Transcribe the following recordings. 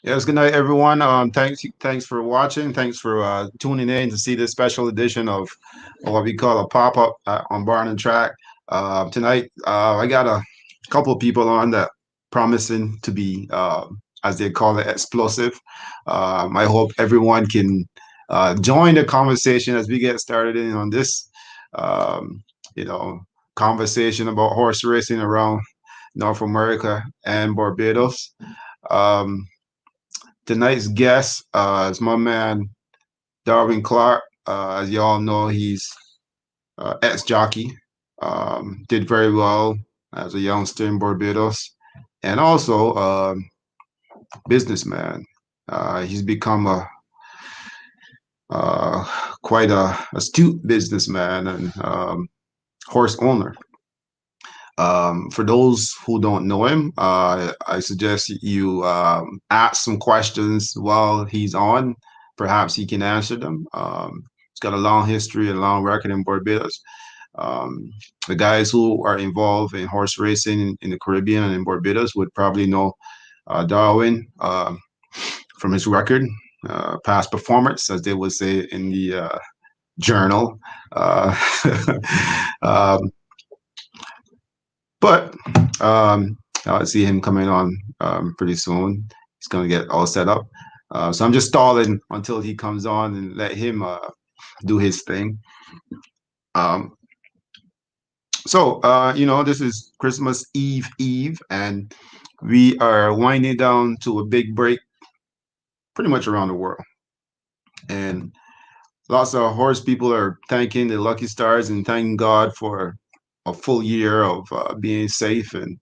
Yes, good night, everyone. Thanks for watching. Thanks for tuning in to see this special edition of what we call a pop-up on Barn and Track. Tonight, I got a couple of people on that promising to be, as they call it, explosive. I hope everyone can join the conversation as we get started in on this, um, you know, conversation about horse racing around North America and Barbados. Um, Tonight's guest is my man Darwin Clark. As you all know, he's ex-jockey. Did very well as a youngster in Barbados, and also businessman. He's become a uh, quite a astute businessman and horse owner. For those who don't know him, I suggest you ask some questions while he's on. Perhaps he can answer them. He's got a long history, a long record in Barbados. Um, the guys who are involved in horse racing in the Caribbean and in Barbados would probably know Darwin from his record, past performance, as they would say in the journal. Uh, um, But I see him coming on pretty soon. He's going to get all set up. So I'm just stalling until he comes on and let him do his thing. Um, this is Christmas Eve, and we are winding down to a big break pretty much around the world. And lots of horse people are thanking the lucky stars and thanking God for a full year of being safe and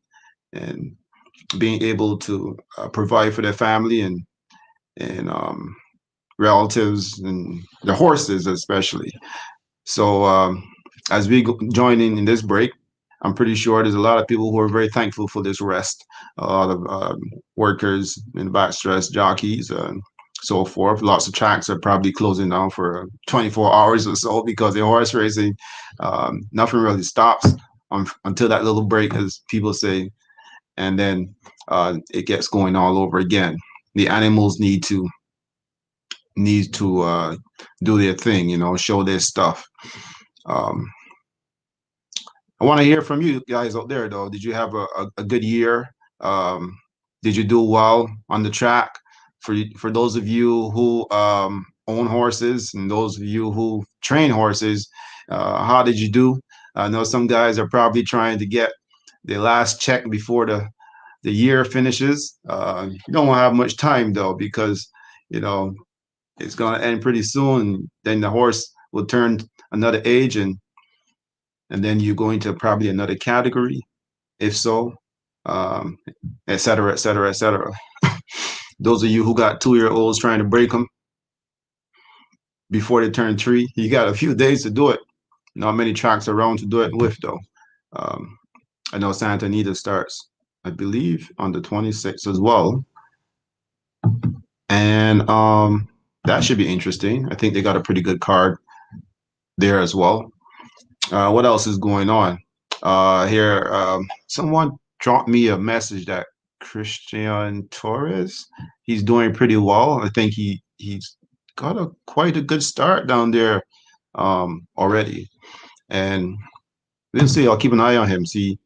being able to provide for their family and relatives and the horses especially. So as we join in this break, I'm pretty sure there's a lot of people who are very thankful for this rest. A lot of workers in the backstress, jockeys, and so forth. Lots of tracks are probably closing down for 24 hours or so because in horse racing, nothing really stops until that little break, as people say, and then it gets going all over again. The animals need to do their thing, show their stuff. Um, I want to hear from you guys out there, though. Did you have a good year? Um, did you do well on the track? For those of you who own horses and those of you who train horses, how did you do? I know some guys are probably trying to get their last check before the year finishes. You don't have much time though, because you know it's going to end pretty soon. Then the horse will turn another age, and then you go into probably another category, if so, um, et cetera, et cetera, et cetera. Those of you who got 2 year olds trying to break them before they turn 3, you got a few days to do it. Not many tracks around to do it with though. Um, I know Santa Anita starts, I believe, on the 26th as well. And that should be interesting. I think they got a pretty good card there as well. What else is going on? Here, someone dropped me a message that Christian Torres, he's doing pretty well. I think he's got quite a good start down there already. And we'll see. I'll keep an eye on him, see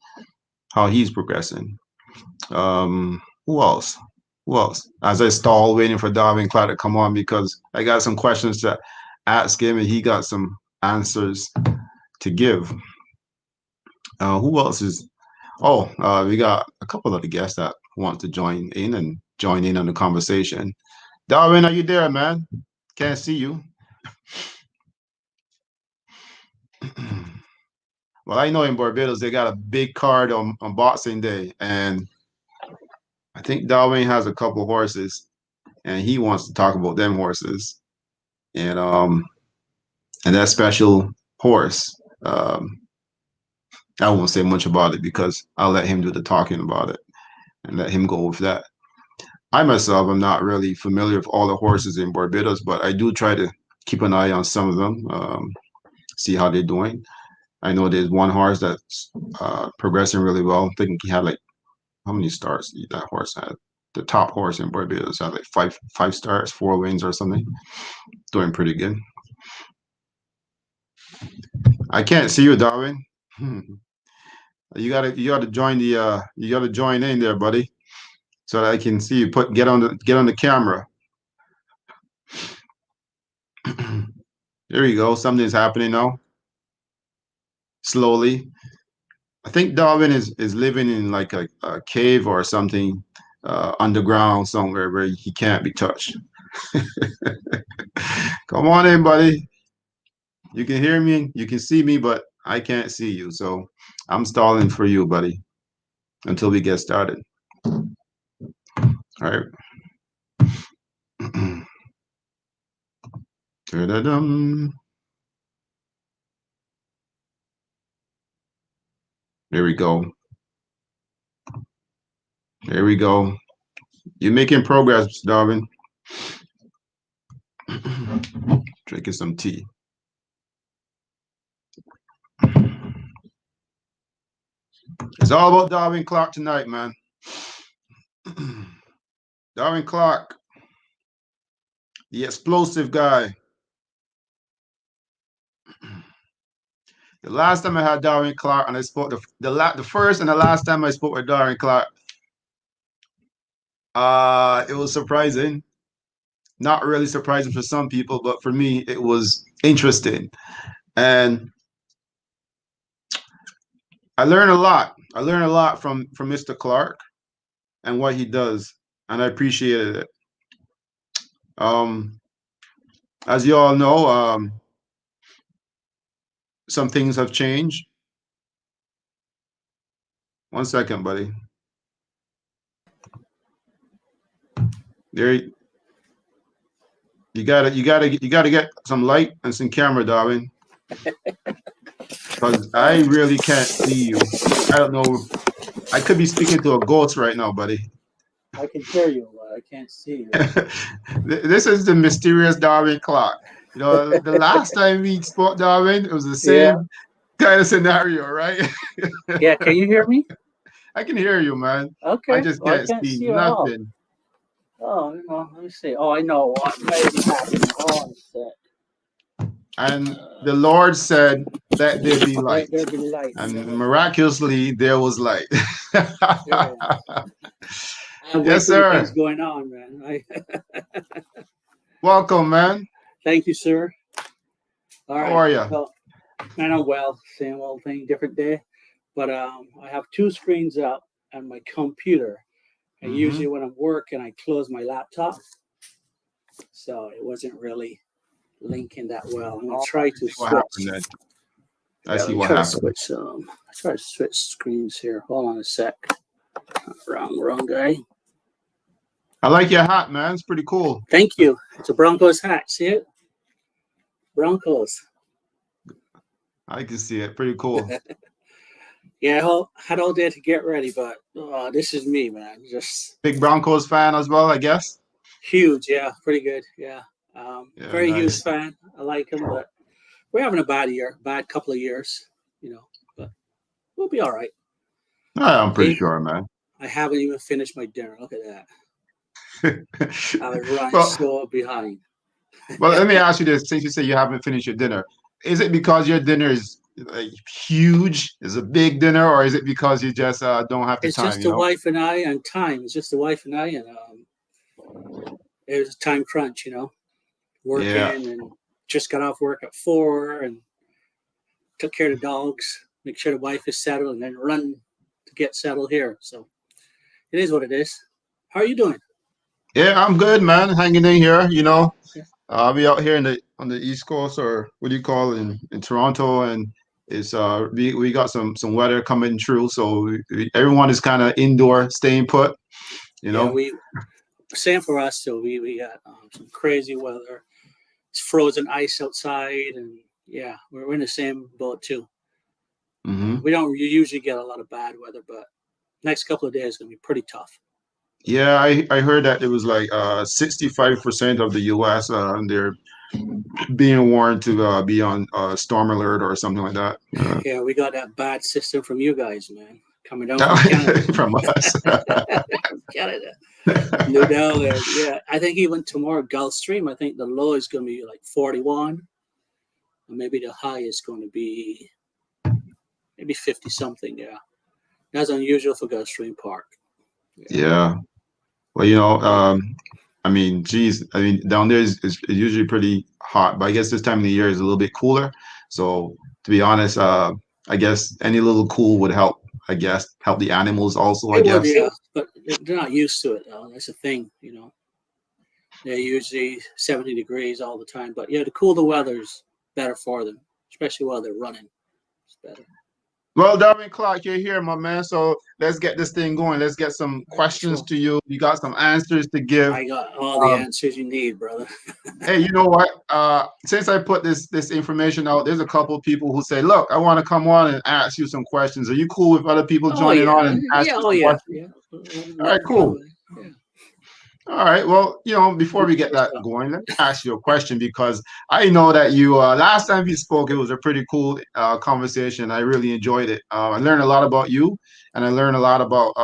how he's progressing. Who else? Who else? As I stall waiting for Darwin Clark to come on because I got some questions to ask him and he got some answers to give. Who else is? Oh, we got a couple of the guests that want to join in on the conversation. Darwin, are you there, man? Can't see you. Well, I know in Barbados they got a big card on Boxing Day, and I think Darwin has a couple horses, and he wants to talk about them horses, and um, and that special horse. I won't say much about it because I'll let him do the talking about it and let him go with that. I myself am not really familiar with all the horses in Barbados, but I do try to keep an eye on some of them, see how they're doing. I know there's one horse that's progressing really well. I think he had like how many starts that horse had? the top horse in Barbados. Had like five stars, 4 wins or something. Doing pretty good. I can't see you, Darwin. You gotta join the you gotta join in there, buddy, so that I can see you. Get on the camera. There you go. Something's happening now. Slowly. I think Darwin is living in like a cave or something underground somewhere where he can't be touched. Come on in, buddy. You can hear me, you can see me, but I can't see you. So I'm stalling for you, buddy, until we get started. All right. Da-da-dum. There we go. There we go. You're making progress, Darwin. Drinking some tea. It's all about Darwin Clarke tonight, man. Darwin Clarke, the explosive guy. The last time I had Darwin Clarke, and I spoke the first and the last time I spoke with Darwin Clarke, it was surprising. Not really surprising for some people, but for me, it was interesting. And I learned a lot. I learned a lot from Mr. Clarke and what he does, and I appreciated it. As you all know, some things have changed. One second, buddy. There, you gotta get some light and some camera, Darwin, because I really can't see you. I don't know. I could be speaking to a ghost right now, buddy. I can hear you, but I can't see you. This is the mysterious Darwin Clarke. You know, the last time we spoke, Darwin, it was the Yeah. same kind of scenario, right? Yeah, can you hear me? I can hear you, man. Okay. I just Well, I can't can't see see you at all. nothing. Oh, let me see. Oh, I know what may be happening. Hold on a sec. And the Lord said, "Let there be light." Let there be light. And miraculously, there was light. Yeah. Yes, sir. Things going on, man. Welcome, man. Thank you, sir. All right. How are you? Well, man, I'm well. Same old thing, different day. But I have two screens up on my computer. And usually when I'm working, I close my laptop. So it wasn't really linking that well. I'm going to try to switch. I see what happened. I try to switch screens here. Hold on a sec. Wrong guy. I like your hat, man. It's pretty cool. Thank you. It's a Broncos hat. See it? Broncos. I can see it. Pretty cool. Yeah, I had all day to get ready, but this is me, man. Just big Broncos fan as well, I guess. Huge, yeah, pretty good, yeah. Very nice. Huge fan. I like him, but we're having a bad couple of years, but we'll be all right. I'm pretty sure, man. I haven't even finished my dinner. Look at that. I was running so behind. Well, let me ask you this: since you say you haven't finished your dinner, is it because your dinner is huge, is a big dinner, or is it because you just don't have the it's time? It's just the wife and I and time. It's just the wife and I, and it was a time crunch, working and just got off work at 4 and took care of the dogs, make sure the wife is settled, and then run to get settled here. So it is what it is. How are you doing? Yeah, I'm good, man. Hanging in here, I'll be out here on the East Coast, or what do you call it, in Toronto, and it's we got some weather coming through, so everyone is kind of indoor, staying put, Yeah, same for us too. We got some crazy weather. It's frozen ice outside, and we're in the same boat too. We don't usually get a lot of bad weather, but next couple of days is gonna be pretty tough. Yeah, I heard that it was like 65% of the U.S. They're being warned to be on storm alert or something like that. Yeah, we got that bad system from you guys, man. coming down from Canada. From us. Canada. No doubt. Yeah, I think even tomorrow, Gulfstream, I think the low is going to be like 41. And maybe the high is going to be maybe 50 something. Yeah. That's unusual for Gulfstream Park. Yeah. Well, I mean, geez, I mean, down there is usually pretty hot, but I guess this time of the year is a little bit cooler. So to be honest, I guess any little cool would help. I guess help the animals also. I It would, guess. yeah, but they're not used to it though. That's the thing, They're usually 70 degrees all the time, but yeah, the cooler weather's better for them, especially while they're running. It's better. Well, Darwin Clark, you're here, my man. So let's get this thing going. Let's get some questions Sure. to you. You got some answers to give. I got all the answers you need, brother. Hey, you know what? Since I put this information out, there's a couple of people who say, "Look, I want to come on and ask you some questions. Are you cool with other people Oh joining on yeah, and ask yeah, you oh some yeah, questions?" yeah. All right, cool. Yeah. All right. Well, before we get that going, let me ask you a question because I know that you last time we spoke, it was a pretty cool conversation. I really enjoyed it. I learned a lot about you, and I learned a lot about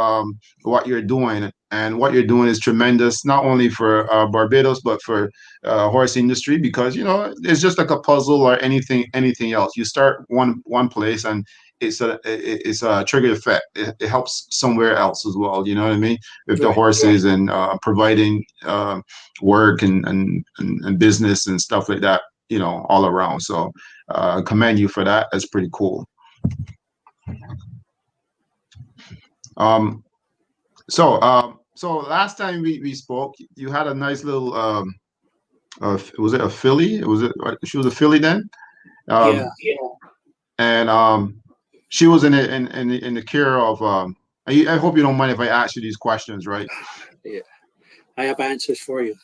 what you're doing. And what you're doing is tremendous, not only for Barbados but for horse industry because it's just like a puzzle or anything else. You start one place and it's a trigger effect. It helps somewhere else as well. You know what I mean? With the Right. horses and providing work and business and stuff like that, all around. So I commend you for that. That's pretty cool. So last time we spoke, you had a nice little was it a filly? She was a filly then? Yeah. And she was in the care of I hope you don't mind if I ask you these questions, right? Yeah. I have answers for you.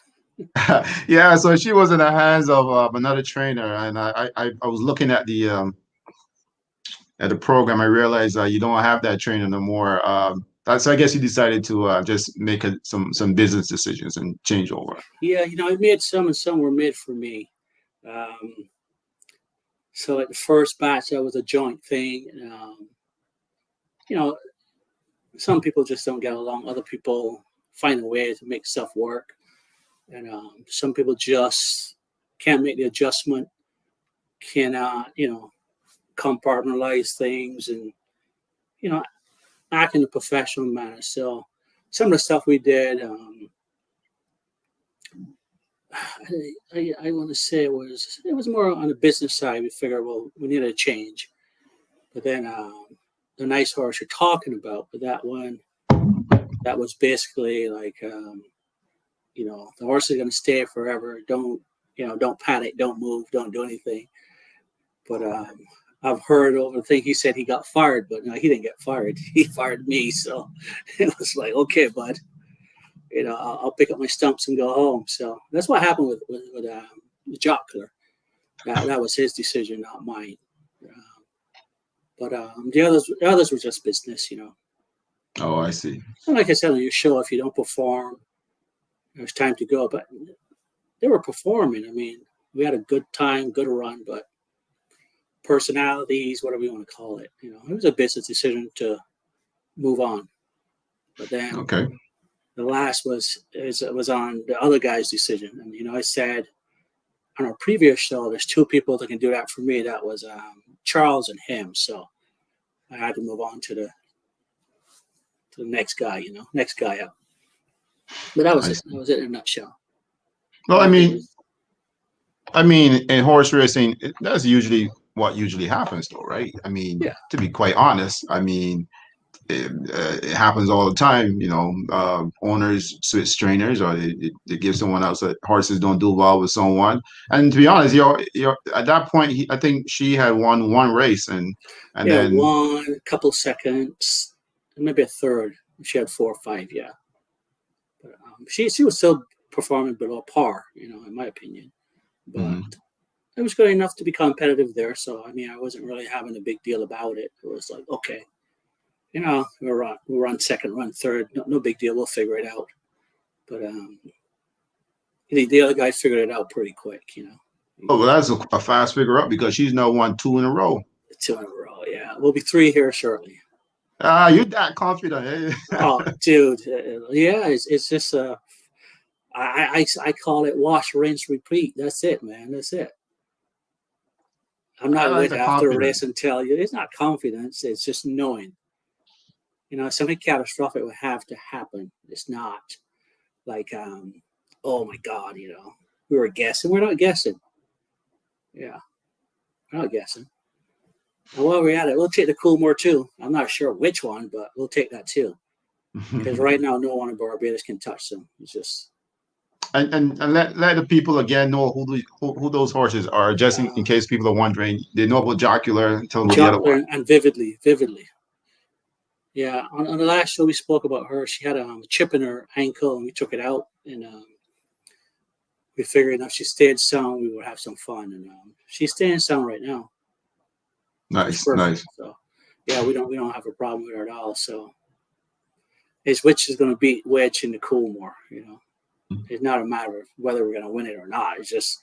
Yeah, so she was in the hands of another trainer, and I was looking at the program. I realized you don't have that trainer no more. So I guess you decided to just make some business decisions and change over. Yeah, I made some, and some were made for me. So like the first batch, that was a joint thing. Some people just don't get along. Other people find a way to make stuff work, and some people just can't make the adjustment. Cannot, compartmentalize things, and act in a professional manner. So some of the stuff we did, I want to say it was more on the business side. We figured, well, we needed a change. But then the nice horse you're talking about, but that one, that was basically like, the horse is going to stay forever. Don't panic, don't move, don't do anything. But I've heard over the thing, he said he got fired, but no, he didn't get fired. He fired me. So it was like, okay, bud, I'll pick up my stumps and go home. So that's what happened with the jockler. That was his decision, not mine. But the others were just business, Oh, I see. And like I said on your show, if you don't perform, there's time to go. But they were performing. I mean, we had a good time, good run, but personalities, whatever you want to call it, it was a business decision to move on. But then, okay, the last was on the other guy's decision, and I said on our previous show, there's two people that can do that for me. That was Charles and him. So I had to move on to the next guy, next guy up. But that was it. That was it in a nutshell. Well, I mean, in horse racing, that's usually what usually happens, though, right? I mean, yeah. To be quite honest, I mean, it happens all the time. Owners switch trainers, or they give someone else that horses don't do well with someone. And to be honest, at that point, I think she had won one race, and then won a couple seconds, maybe a third. She had 4 or 5, yeah. But she was still performing below par, in my opinion. But it was good enough to be competitive there. So I mean, I wasn't really having a big deal about it. It was like, okay, we're on second, run third, no big deal. We'll figure it out. But the other guy figured it out pretty quick, Oh, well, that's a fast figure up because she's now won 2 in a row. 2 in a row, yeah. We'll be 3 here shortly. You're that confident, eh? Oh, dude, yeah, it's just I call it wash, rinse, repeat. That's it, man. That's it. I'm I not like wait the after a confidence. race and tell you. It's not confidence. It's just knowing. Something catastrophic would have to happen. It's not like, oh my God, we were guessing. We're not guessing. Yeah, we're not guessing. And while we're at it, we'll take the Coolmore too. I'm not sure which one, but we'll take that too. Because right now, no one in Barbados can touch them. It's just And let the people again know who those horses are, just in uh, case people are wondering. They know about Jocular. Tell them about the other one. Jockler and Vividly, Vividly. Yeah, on the last show we spoke about her. She had a chip in her ankle, and we took it out, and we figured if she stayed sound, we would have some fun. And she's staying sound right now. She's Nice, perfect. nice. So yeah, we don't have a problem with her at all. So it's which is going to beat which in the Coolmore. It's not a matter of whether we're going to win it or not. It's just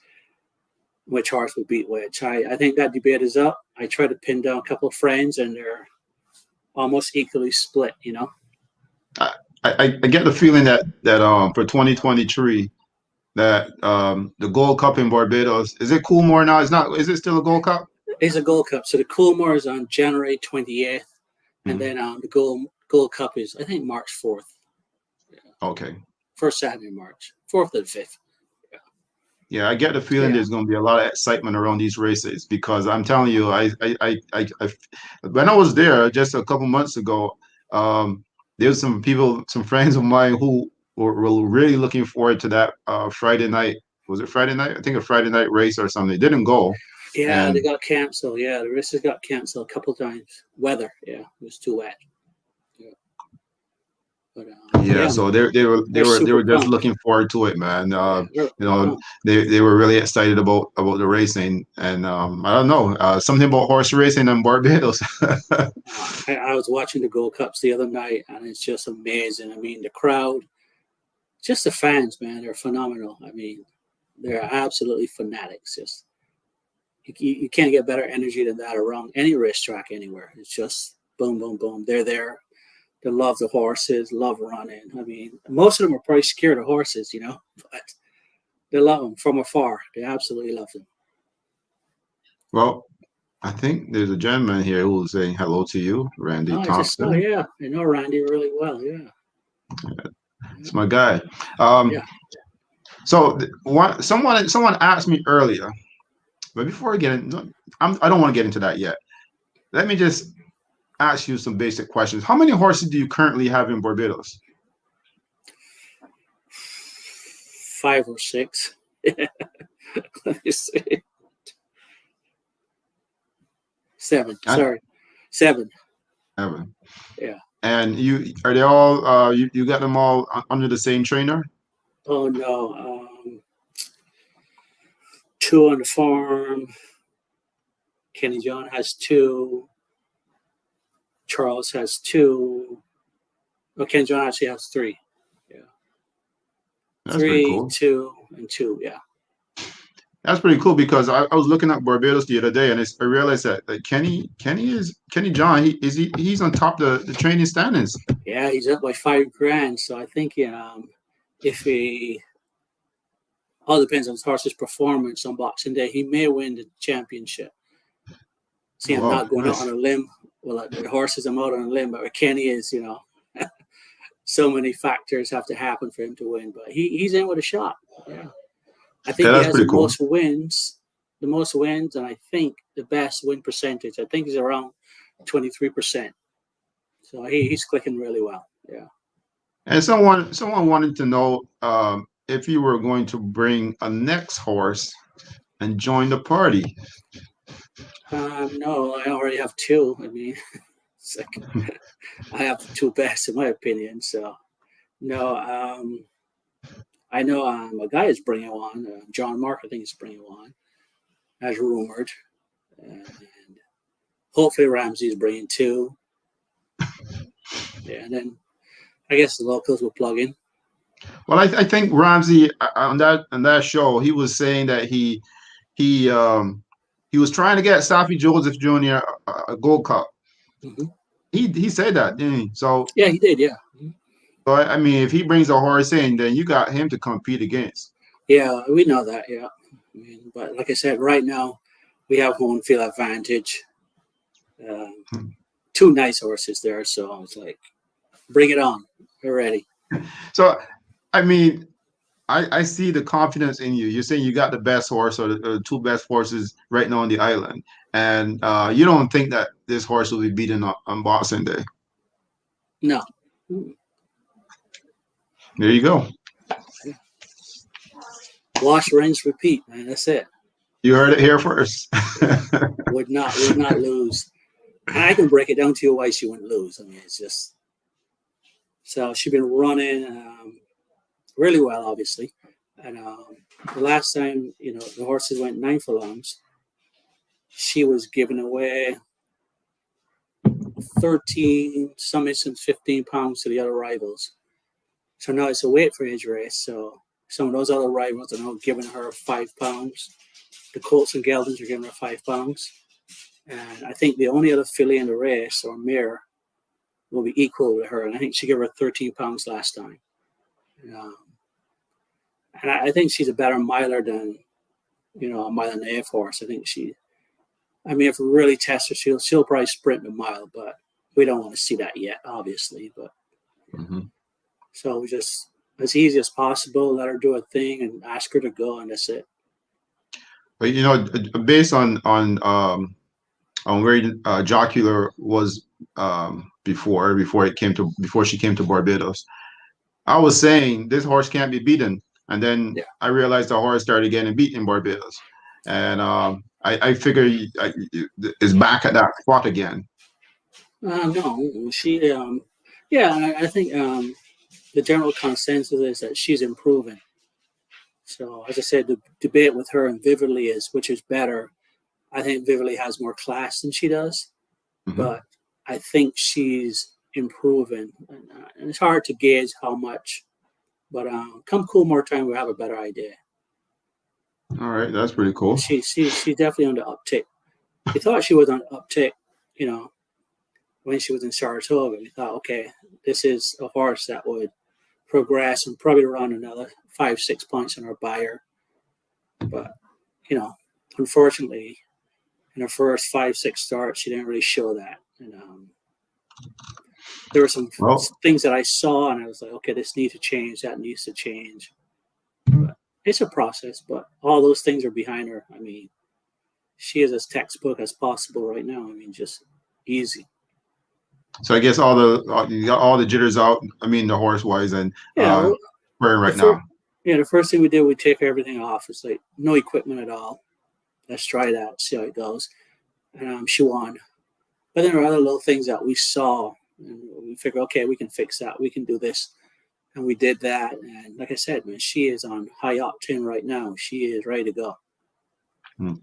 which horse will beat which. I think that debate is up. I tried to pin down a couple of friends, and they're almost equally split. I, I get the feeling that for 2023 that the Gold Cup in Barbados, is it Coolmore now? It's not. Is it still a Gold Cup? It's a Gold Cup. So the Coolmore is on January 28th, and Mhm. then the Gold Cup is I think March 4th. Okay. First Saturday in March, 4th and 5th. Yeah, I get the feeling Yeah, there's going to be a lot of excitement around these races because I'm telling you, when I was there just a couple months ago, there was some people, some friends of mine who were really looking forward to that Friday night. Was it Friday night? I think a Friday night race or something. They didn't go, yeah, they and got canceled. Yeah, the races got canceled a couple times. Weather, yeah, it was too wet. Yeah, but yeah, yeah, so man, they super were just pumped. looking forward to it, man. Yeah, You we're know, pumped. they were really excited about the racing, and I don't know, something about horse racing in Barbados. I was watching the Gold Cups the other night, and it's just amazing. I mean, the crowd, just the fans, man, they're phenomenal. I mean, they're absolutely fanatics. Just you can't get better energy than that around any racetrack anywhere. It's just boom, boom, boom. They're there. They love the horses, love running. I mean, most of them are probably scared of horses, but they love them from afar. They absolutely love them. Well, I think there's a gentleman here who's saying hello to you, Randy Oh, I just saw, Thompson. yeah. I know Randy really well, yeah. It's my guy. Yeah. So someone asked me earlier, but before I get in, I don't want to get into that yet. Let me just ask you some basic questions. How many horses do you currently have in Barbados? 5 or 6. Let me see. 7. And Sorry. 7. Evan. Yeah. And you are they all you got them all under the same trainer? Oh, no. 2 on the farm. Kenny John has 2. Charles has 2. Oh, Kenny John actually has 3. Yeah. That's pretty 3, cool. 2, and 2. Yeah. That's pretty cool because I was looking at Barbados the other day and I realized that Kenny John he's on top of the training standings. Yeah, he's up by $5,000. So I think if he all depends on his horse's performance on Boxing Day, he may win the championship. See, Oh, I'm wow, not going out on nice. a limb. Well, the horses I'm out on a limb, but Kenny is, so many factors have to happen for him to win. But he's in with a shot. Yeah, I Yeah, think he that's has the pretty cool. most wins, and I think the best win percentage. I think is around 23%. So he's clicking really well. Yeah. And someone wanted to know if you were going to bring a next horse and join the party. No, I already have 2. I mean, it's like I have the 2 best in my opinion. So no, I know a guy is bringing one. John Mark, I think, is bringing one, as rumored, and hopefully Ramsey is bringing 2. Yeah, and then I guess the locals will plug in. Well, I think Ramsey on that show he was saying that he he was trying to get Safi Joseph Jr. A Gold Cup, Mm-hmm. He said that, didn't he? So, Yeah, he did. Yeah. I mean, if he brings a horse in, then you got him to compete against. Yeah, we know that. Yeah. I mean, but like I said, right now we have home field advantage. Um, Hmm. two nice horses there, so I was like, bring it on. We're ready. So, I mean, I see the confidence in you. You're saying you got the best horse or the two best horses right now on the island, and you don't think that this horse will be beaten on Boxing Day. No. There you go. Wash, rinse, repeat, man. That's it. You heard it here first. Would not lose. And I can break it down to you why she wouldn't lose. I mean, it's just so she's been running really well, obviously. And the last time, the horses went 9 furlongs, she was giving away 13, some instance 15 pounds to the other rivals. So now it's a weight for age race. So some of those other rivals are now giving her 5 pounds. The Colts and Geldings are giving her 5 pounds. And I think the only other filly in the race, or mare, will be equal with her. And I think she gave her 13 pounds last time. Um, and I think she's a better miler than, a mile and a half horse. I mean, if we really test her, she'll probably sprint a mile, but we don't want to see that yet, obviously. But Mm-hmm. so we just, as easy as possible, let her do a thing and ask her to go, and that's it. But based on where Jocular was before she came to Barbados, I was saying this horse can't be beaten, and then Yeah. I realized the horse started getting beaten in Barbados, and I figure is back at that spot again. No, yeah, and I think the general consensus is that she's improving. So, as I said, the debate with her and Vividly is which is better. I think Vividly has more class than she does, Hmm. but I think she's improving. And it's hard to gauge how much, but come Coolmore time, we'll have a better idea. All right, that's pretty cool. She's definitely on the uptick. We thought she was on uptick, when she was in Saratoga. We thought, okay, this is a horse that would progress and probably run another 5-6 points in our buyer. But, unfortunately, in her first 5-6 starts, she didn't really show that. And there were some Well, things that I saw, and I was like, okay, this needs to change, that needs to change. But it's a process, but all those things are behind her. I mean, she is as textbook as possible right now. I mean, just easy. so I guess you got all the jitters out. I mean, the horse wise and Yeah, well, wearing the right first, now. the first thing we did, we take everything off. It's like no equipment at all. Let's try that, see how it goes. And she won. But then there are other little things that we saw, and we figured, okay, we can fix that. We can do this. And we did that. And like I said, man, she is on high octane right now. She is ready to go. Hmm.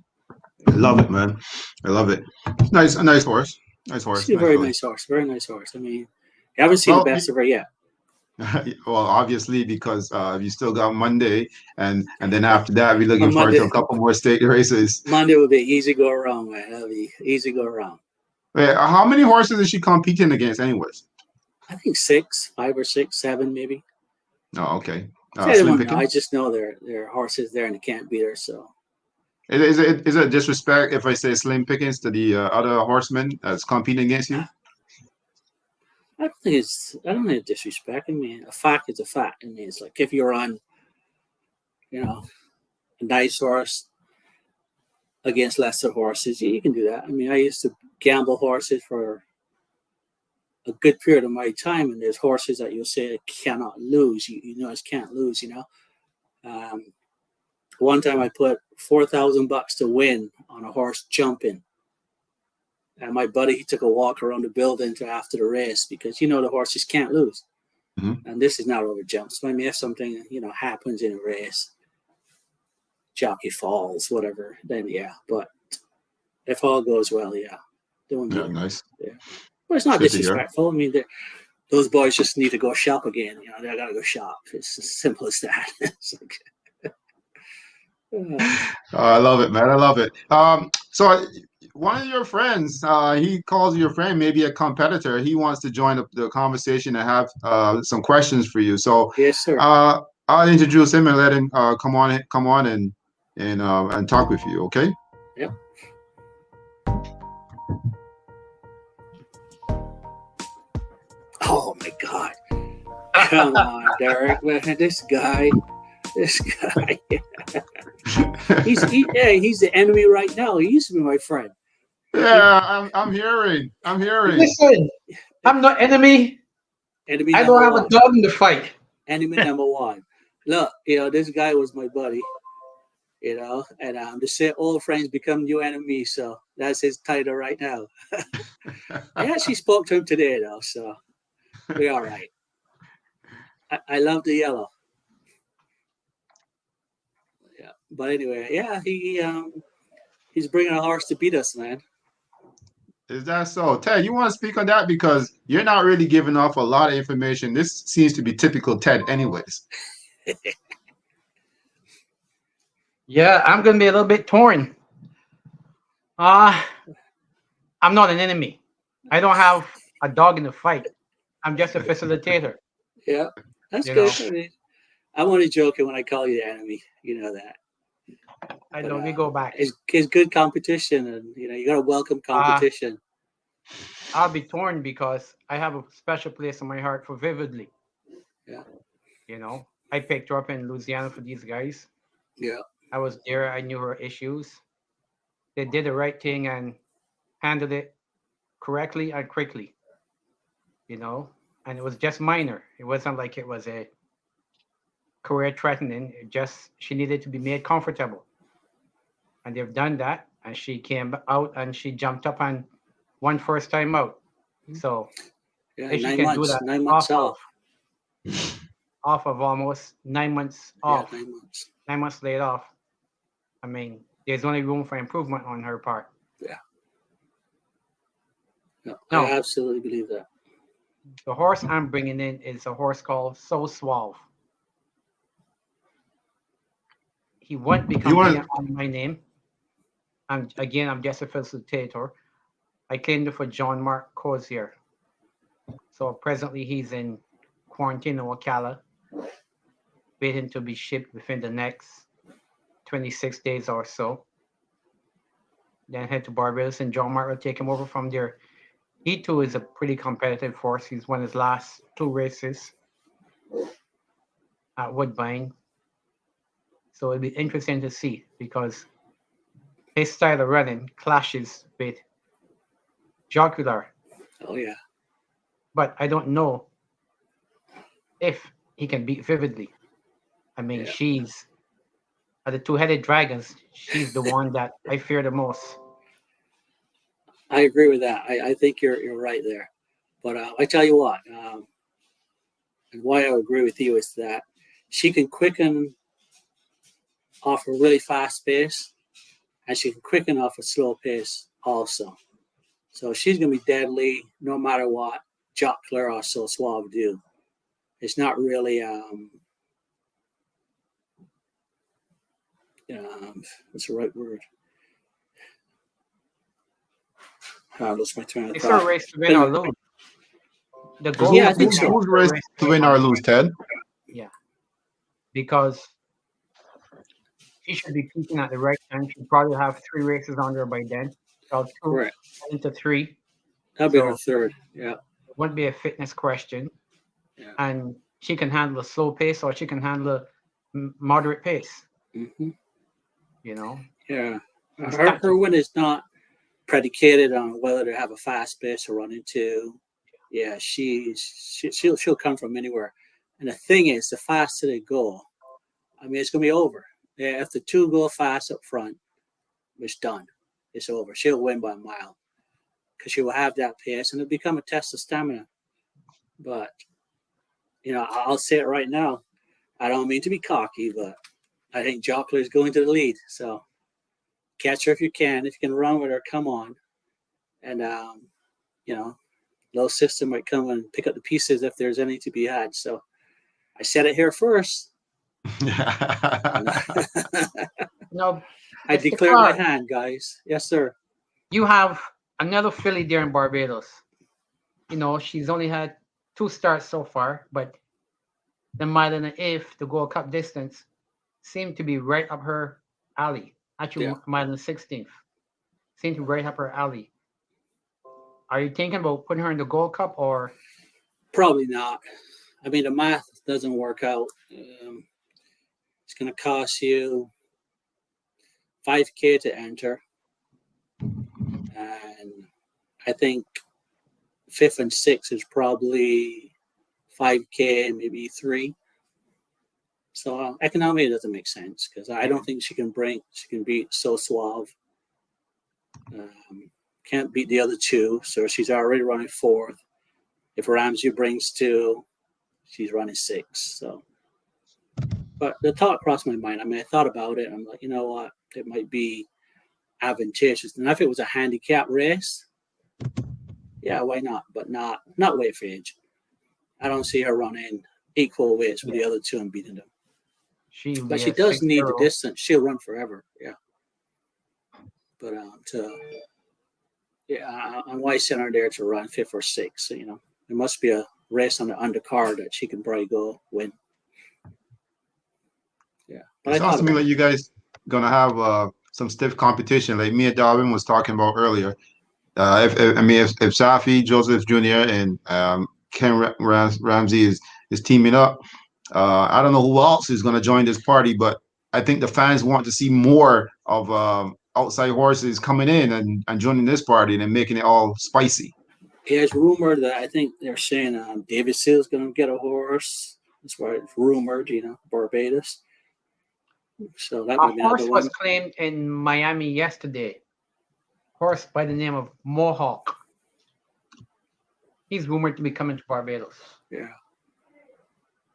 I love it, man. I love it. Nice, a nice horse. Nice horse. She's a Nice very filly. nice horse. Very nice horse. I mean, you haven't seen the Well, best of her yet. well, obviously because you still got Monday, and then after that, we're On looking forward to Monday, a couple more state races. Monday will be easy go around, man. That'll be easy go around. Wait, how many horses is she competing against, anyways? I think 6, 5 or 6, 7 maybe. Oh, okay. See, I Slim don't know. I Pickens. just know there are horses there and they can't beat her. So Is it disrespect if I say Slim Pickens to the other horsemen that's competing against you? I don't think it's disrespect. I mean, a fact is a fact. I mean, it's like if you're on, a nice horse against lesser horses, you can do that. I mean, I used to gamble horses for a good period of my time, and there's horses that you'll say cannot lose. It can't lose. One time I put $4,000 to win on a horse jumping. And my buddy, he took a walk around the building after the race because the horses can't lose. Mm-hmm. And this is not over jumps. So I mean, if something happens in a race, jockey falls, whatever, then yeah. But if all goes well, yeah, doing Yeah, good. nice. Yeah, but it's not Good to hear. disrespectful. I mean, those boys just need to go shop again. They gotta go shop. It's as simple as that. It's like, I love it, man. I love it. So one of your friends, he calls you your friend, maybe a competitor. He wants to join the conversation and have some questions for you. So Yes, sir. I'll introduce him and let him come on and talk with you. Okay. Yep. Oh my God! Come on, Derek. Man, this guy. he's the enemy right now. He used to be my friend. Yeah, I'm hearing. Listen, I'm not enemy. Enemy I don't have a dog in the fight. Enemy number one. Look, this guy was my buddy. And to say old friends become new enemies. So that's his title right now. I actually spoke to him today, though, so we're all right. I love the yellow. Yeah, but anyway, yeah, he's bringing a horse to beat us, man. Is that so? Ted, you want to speak on that? Because you're not really giving off a lot of information. This seems to be typical Ted anyways. Yeah, I'm going to be a little bit torn. I'm not an enemy. I don't have a dog in the fight. I'm just a facilitator. Yeah, that's good. I mean, I'm only joking when I call you the enemy. You know that. I know, we go back. It's good competition, and you got to welcome competition. I'll be torn because I have a special place in my heart for Vividly. Yeah. I picked her up in Louisiana for these guys. Yeah. I was there. I knew her issues. They did the right thing and handled it correctly and quickly. And it was just minor. It wasn't like it was a career threatening. She needed to be made comfortable. And they've done that. And she came out and she jumped up and won first time out. So if she can do that 9 months off of almost 9 months off. Yeah, 9 months. 9 months laid off. I mean, there's only room for improvement on her part. Yeah. No, I absolutely believe that. The horse I'm bringing in is a horse called So Suave. He won't become on my name. I'm just a facilitator. I claimed it for John Mark Cozier. So presently he's in quarantine in Ocala, waiting to be shipped within the next 26 days or so. Then head to Barbados, and John Mark will take him over from there. He too is a pretty competitive horse. He's won his last 2 races at Woodbine. So it'll be interesting to see because his style of running clashes with Jocular. Oh, yeah. But I don't know if he can beat Vividly. I mean, she's the 2-headed dragons. She's the one that I fear the most. I agree with that. I think you're right there. But I tell you what, and why I agree with you is that she can quicken off a really fast pace, and she can quicken off a slow pace also. So she's going to be deadly no matter what Jocular or So Suave do. It's not really, what's the right word? I lost my train of It's thought. a race to win or lose. I think so. Who's race to win or lose, Ted? Yeah. Because she should be peaking at the right time. She'll probably have 3 races under by then. So 2 into 3. That'll be her third. Yeah. It won't be a fitness question. Yeah. And she can handle a slow pace or she can handle a moderate pace. Mm-hmm. Yeah. Her win is not predicated on whether to have a fast pace or run into. Yeah, she'll come from anywhere. And the thing is, the faster they go, I mean, it's going to be over. Yeah, if the 2 go fast up front, it's done. It's over. She'll win by a mile because she will have that pace, and it'll become a test of stamina. But, I'll say it right now. I don't mean to be cocky, but I think Jocular is going to the lead. So catch her if you can. If you can run with her, come on. And, Low System might come and pick up the pieces if there's any to be had. So I said it here first. No, I declared my hand, guys. Yes, sir. You have another filly there in Barbados. She's only had 2 starts so far, but the mile and a eighth, the Gold Cup distance, seemed to be right up her alley. Actually, Yeah. mile and 16th seemed to be right up her alley. Are you thinking about putting her in the Gold Cup or? Probably not. I mean, the math doesn't work out. It's going to cost you $5,000 to enter, and I think 5th and 6th is probably $5,000, maybe 3. So economically, it doesn't make sense because I don't think she can beat So Suave. Can't beat the other 2, so she's already running 4th. If Ramsey brings 2, she's running 6. So, but the thought crossed my mind. I mean, I thought about it. I'm like, you know what? It might be advantageous. And if it was a handicap race, yeah, why not? But not weight for age. I don't see her running equal weights with the other 2 and beating them. But she does need the distance. She'll run forever. Yeah. But I'm why send her there to run 5th or 6th. So, there must be a race on the undercard that she can probably go win. Yeah. But it sounds to me like you guys gonna have some stiff competition, like me and Darwin was talking about earlier. If Safi, Joseph Jr. and Ken Ramsey is teaming up, I don't know who else is going to join this party, but I think the fans want to see more of outside horses coming in and joining this party and making it all spicy. Yeah, it's rumored that I think they're saying David Seale's going to get a horse. That's why it's rumored, Barbados. So that might be horse was claimed in Miami yesterday. Horse by the name of Mohawk. He's rumored to be coming to Barbados. Yeah.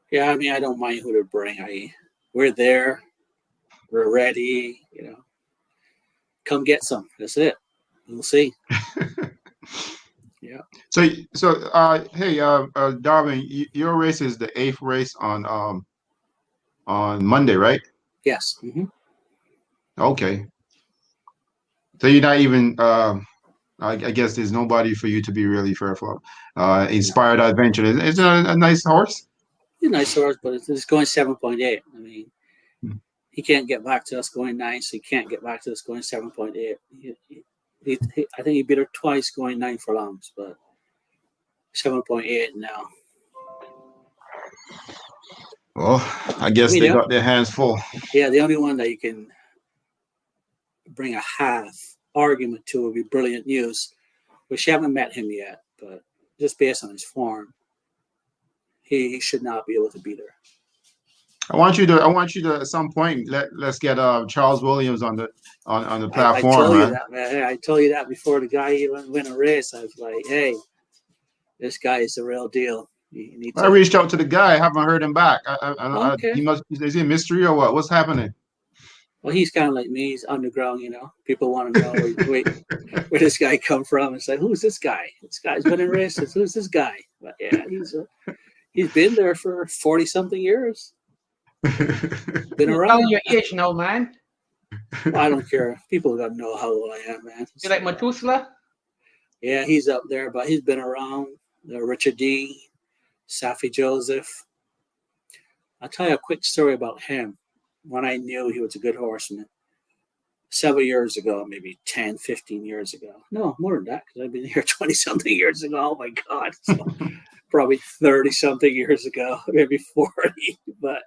Yeah, I mean, I don't mind who to bring. We're there. We're ready. Come get some. That's it. We'll see. Yeah. So, hey, Darwin, your race is the 8th race on Monday, right? Yes. Mm-hmm. Okay. So you're not even. I guess there's nobody for you to be really fearful of. Inspired Adventure is a nice horse. He's a nice horse, but it's going 7.8. I mean, he can't get back to us going 9, so he can't get back to us going 7.8. I think he beat her twice going 9 furlongs, but 7.8 now. Well, I guess they got their hands full. Yeah, the only one that you can bring a half argument to would be Brilliant News, which I haven't met him yet, but just based on his form, he should not be able to beat her. I want you to at some point let's get Charles Williams on the platform. I told you that, man. I told you that before the guy even win a race. I was like, hey, this guy is the real deal. I reached out to the guy. I haven't heard him back. Okay. Is he a mystery or what? What's happening? Well, he's kind of like me. He's underground, People want to know where this guy come from. It's like, who's this guy? This guy's winning races. Who's this guy? But yeah, he's been there for 40-something years. Been around. Tell your age now, man. Well, I don't care. People gotta know how old I am, man. You like Methuselah? Yeah, he's up there, but he's been around. Richard D, Safi Joseph. I'll tell you a quick story about him. When I knew he was a good horseman, several years ago, maybe 10, 15 years ago. No, more than that, because I've been here 20-something years ago. Oh, my God. So, probably 30-something years ago, maybe 40. But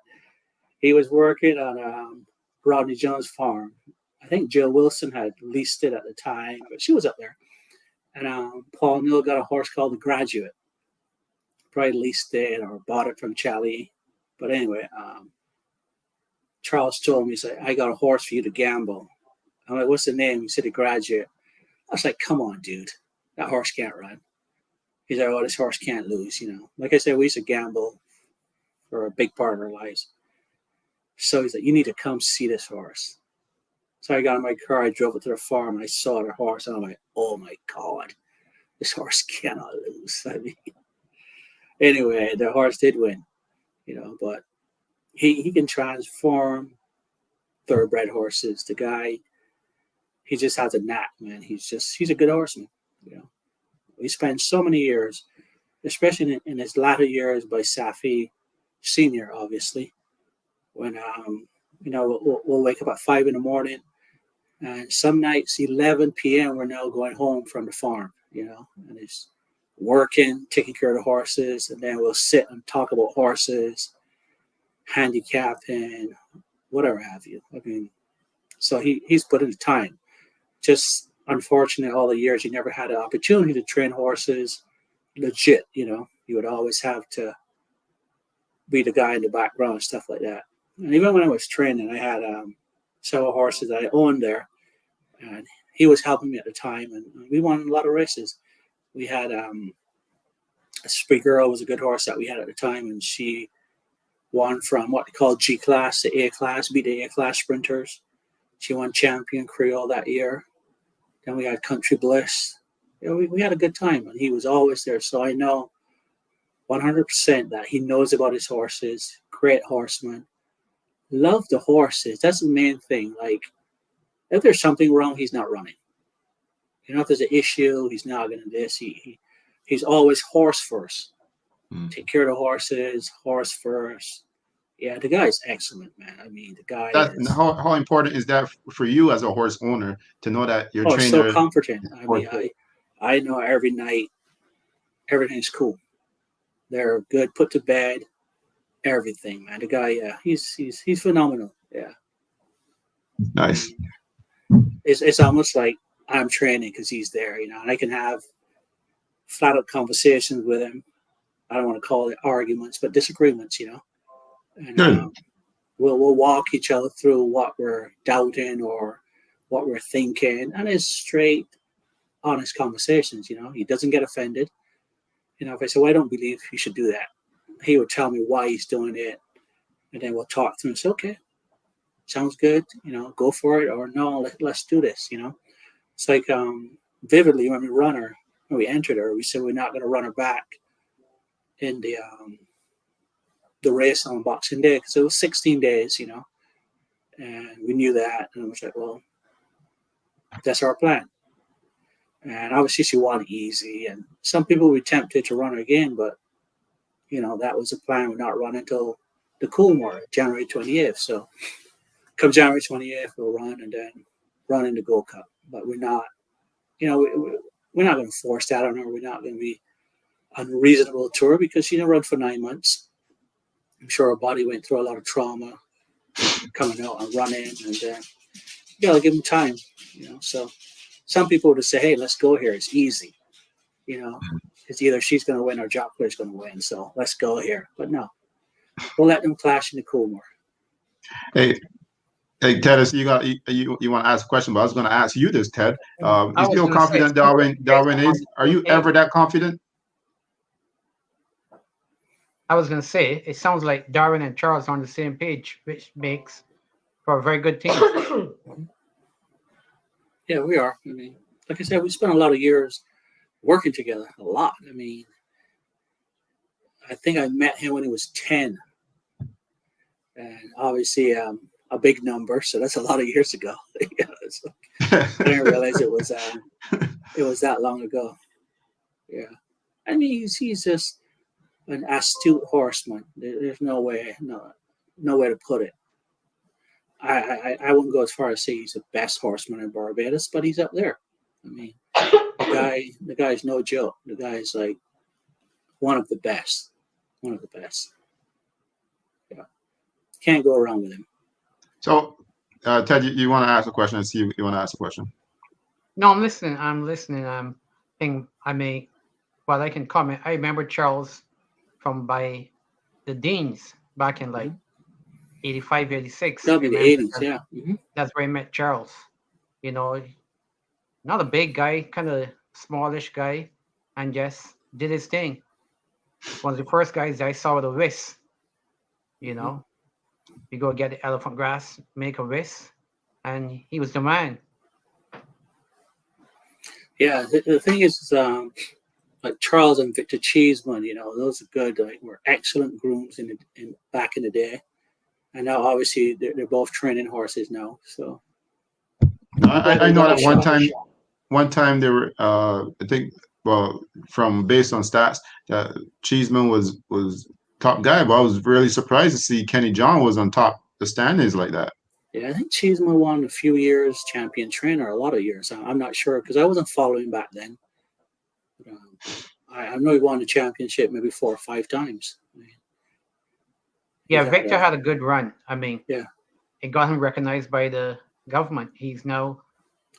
he was working on Rodney Jones' farm. I think Jill Wilson had leased it at the time, but she was up there. And Paul Neal got a horse called the Graduate. Probably leased it or bought it from Charlie. But anyway, Charles told me, he said, I got a horse for you to gamble. I'm like, what's the name? He said, the Graduate. I was like, come on, dude. That horse can't run. He's like, oh, this horse can't lose, Like I said, we used to gamble for a big part of our lives. So he's like, you need to come see this horse. So I got in my car, I drove it to the farm, and I saw the horse, and I'm like, oh, my God. This horse cannot lose. I mean, anyway, the horse did win, but he can transform thoroughbred horses. The guy, he just has a knack, man. He's a good horseman. You know, we spent so many years, especially in his latter years by Safi Senior, obviously. When we'll wake up at 5 in the morning, and some nights 11 p.m. we're now going home from the farm. And it's working, taking care of the horses, and then we'll sit and talk about horses, handicapping, whatever have you. I mean, so he's put in the time. Just unfortunate all the years he never had an opportunity to train horses legit. You would always have to be the guy in the background and stuff like that. And even when I was training, I had several horses that I owned there, and he was helping me at the time, and we won a lot of races. We had a Spree Girl was a good horse that we had at the time, and she won from what they call G class to A class, beat the A class sprinters. She won Champion Creole that year. Then we had Country Bliss. We had a good time, and he was always there. So I know 100% that he knows about his horses. Great horseman. Love the horses. That's the main thing. Like, if there's something wrong, he's not running. If there's an issue, he's not going to this. He's always horse first. Take care of the horses, horse first. Yeah, the guy's excellent, man. I mean, the guy is... How important is that for you as a horse owner to know that your trainer... so comforting. I mean, I know every night everything's cool. They're good, put to bed, everything, man. The guy, yeah, he's phenomenal. Yeah. Nice. It's almost like I'm training because he's there, and I can have flat out conversations with him. I don't want to call it arguments, but disagreements, And we'll walk each other through what we're doubting or what we're thinking, and it's straight, honest conversations. He doesn't get offended. If I say, well, I don't believe you should do that, he would tell me why he's doing it, and then we'll talk through and say, okay, sounds good, go for it, or no, let's do this. It's like vividly when we entered her, we said we're not going to run her back in the race on Boxing Day because it was 16 days, and we knew that, and I was like, well, that's our plan. And obviously she wanted easy, and some people were tempted to run her again, but that was the plan. We're not running until the Coolmore, January 28th. So come January 28th, we'll run and then run in the Gold Cup. But we're not, we're not going to force that on her. We're not going to be unreasonable to her because she didn't run for 9 months. I'm sure her body went through a lot of trauma coming out and running, and then you got to give them time, So some people would say, hey, let's go here. It's easy. It's either she's going to win or Jockler is going to win. So let's go here. But no, we'll let them clash in the Coolmore. Hey, Ted, you want to ask a question, but I was going to ask you this, Ted. Is you feel confident Darwin is? Are you ever that confident? I was going to say, it sounds like Darwin and Charles are on the same page, which makes for a very good team. Yeah, we are. I mean, like I said, we spent a lot of years working together, a lot. I mean, I think I met him when he was 10. And obviously a big number, so that's a lot of years ago. I didn't realize it was that long ago. Yeah. I mean, he's just an astute horseman. There's no way to put it. I wouldn't go as far as say he's the best horseman in Barbados, but he's up there. I mean, the guy's no joke. The guy's like one of the best. One of the best. Yeah, can't go wrong with him. So, Ted, you want to ask a question? And see if you want to ask a question. No, I'm listening. I can comment. I remember Charles from by the Deans back in like 85, 86. That'll be the 80s, yeah. Mm-hmm. That's where I met Charles. Not a big guy, kind of smallish guy, and just did his thing. One of the first guys I saw with a wrist. You go get the elephant grass, make a wrist, and he was the man. Yeah, the thing is, like Charles and Victor Cheeseman, those are good. Like, were excellent grooms back in the day. And now, obviously, they're both training horses now. So, I know that one time they were I think, well, from based on stats, that Cheeseman was top guy, but I was really surprised to see Kenny John was on top the standings like that. Yeah, I think Cheeseman won a few years champion trainer, a lot of years. I'm not sure because I wasn't following back then. I know he won the championship maybe 4 or 5 times. Yeah, Victor had a good run. I mean, yeah, it got him recognized by the government. He's now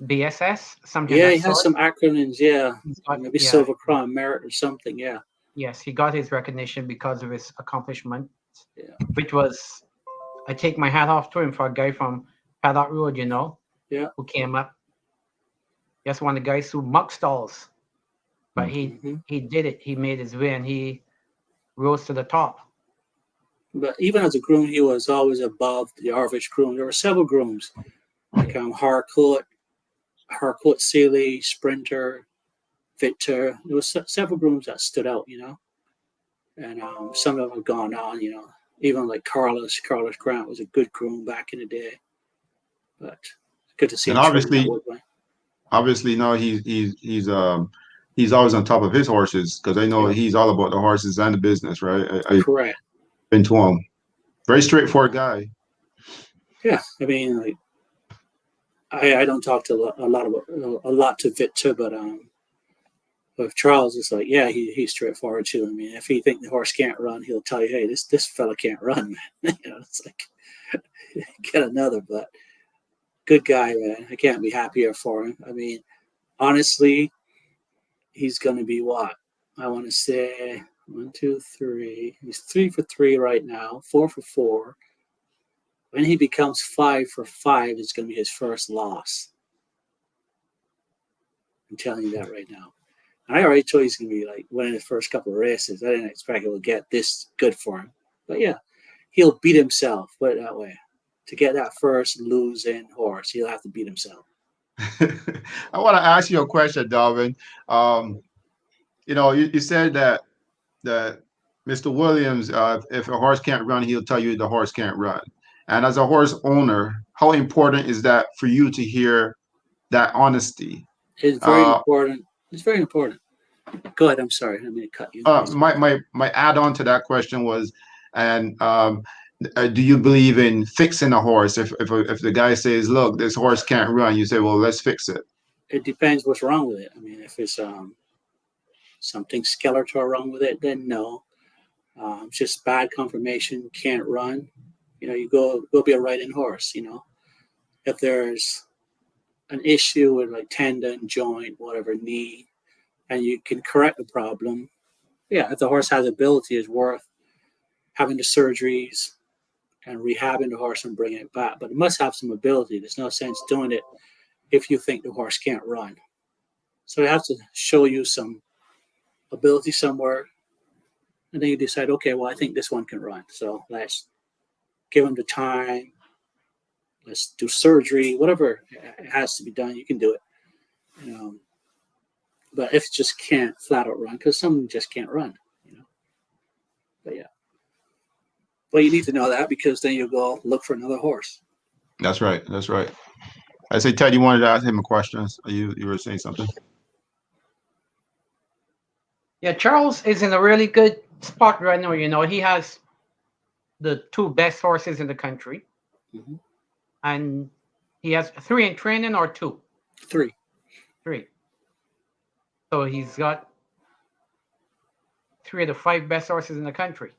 BSS, something. Yeah, he has some acronyms. Yeah, got, maybe Silver Crown Merit or something. Yeah. Yes, he got his recognition because of his accomplishment. Yeah. Which was, I take my hat off to him for a guy from Paddock Road, you know. Yeah. Who came up. Just one of the guys who muck stalls. But he did it. He made his way and he rose to the top. But even as a groom, he was always above the average groom. There were several grooms, like Harcourt, Sealy, Sprinter, Victor. There was several grooms that stood out, you know. And some of them have gone on, you know. Even like Carlos Grant was a good groom back in the day. But good to see him. And obviously now he's always on top of his horses, because I know he's all about the horses and the business, right? Correct. Been to him. Very straightforward guy. Yeah, I mean, like, I don't talk to a lot to Victor, but with Charles, it's like, yeah, he's straightforward too. I mean, if he think the horse can't run, he'll tell you, hey, this fella can't run, man. You know, it's like get another, but good guy, man. I can't be happier for him. I mean, honestly, he's going to be what? I want to say 1, 2, 3. He's 3 for 3 right now, 4 for 4. When he becomes 5 for 5, it's going to be his first loss. I'm telling you that right now. I already told you he's going to be like winning his first couple of races. I didn't expect he would get this good for him. But yeah, he'll beat himself, put it that way. To get that first losing horse, he'll have to beat himself. I want to ask you a question, Darwin. You know, you said that Mr. Williams, if a horse can't run, he'll tell you the horse can't run. And as a horse owner, how important is that for you to hear that honesty? It's very important. It's very important. Go ahead. I'm sorry. I didn't mean to cut you. My add-on to that question was, and do you believe in fixing a horse? If the guy says, look, this horse can't run, you say, well, let's fix it. It depends what's wrong with it. I mean, if it's something skeletal wrong with it, then no. Just bad conformation, can't run. You know, you go be a riding horse, you know. If there's an issue with like tendon, joint, whatever, knee, and you can correct the problem, yeah, if the horse has ability, it's worth having the surgeries and rehabbing the horse and bringing it back. But it must have some ability. There's no sense doing it if you think the horse can't run. So it has to show you some ability somewhere, and then you decide, okay, well, I think this one can run. So let's give him the time. Let's do surgery, whatever it has to be done. You can do it. But if it just can't flat out run, because some just can't run, you know. But yeah. Well, you need to know that, because then you go look for another horse. That's right. That's right. I say, Ted, you wanted to ask him a question. You were saying something. Yeah, Charles is in a really good spot right now. You know, he has the 2 best horses in the country. Mm-hmm. And he has 3 in training or 2? 3. So he's got 3 of the 5 best horses in the country.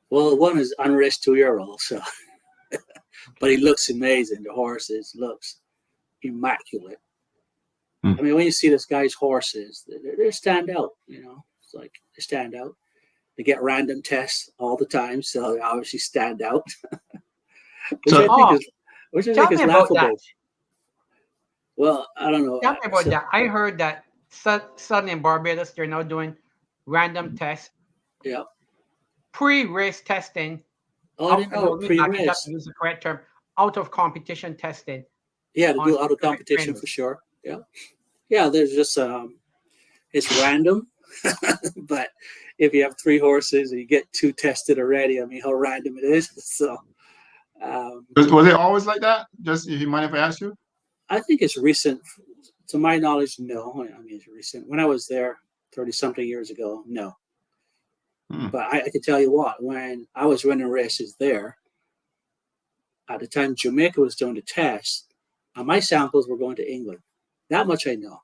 Well, one is unraced 2-year-old, so but he looks amazing. The horses looks immaculate. I mean, when you see this guy's horses, they stand out, you know. It's like they stand out. They get random tests all the time, so they obviously stand out. which I think is laughable. That. Well, I don't know. Tell me about that. I heard that suddenly in Barbados, they're now doing random tests. Yeah. Pre-race testing. Oh, I didn't know. Pre-race. I have to use the correct term. Out of competition testing. Yeah, to do out of competition for sure. Yeah. Yeah, there's just it's random. But if you have 3 horses and you get 2 tested already, I mean, how random it is. So was it always like that? Just, if you mind if I ask you? I think it's recent. To my knowledge, no. I mean, it's recent. When I was there 30-something years ago, no. But I can tell you what, when I was running races there, at the time Jamaica was doing the test, my samples were going to England. That much I know.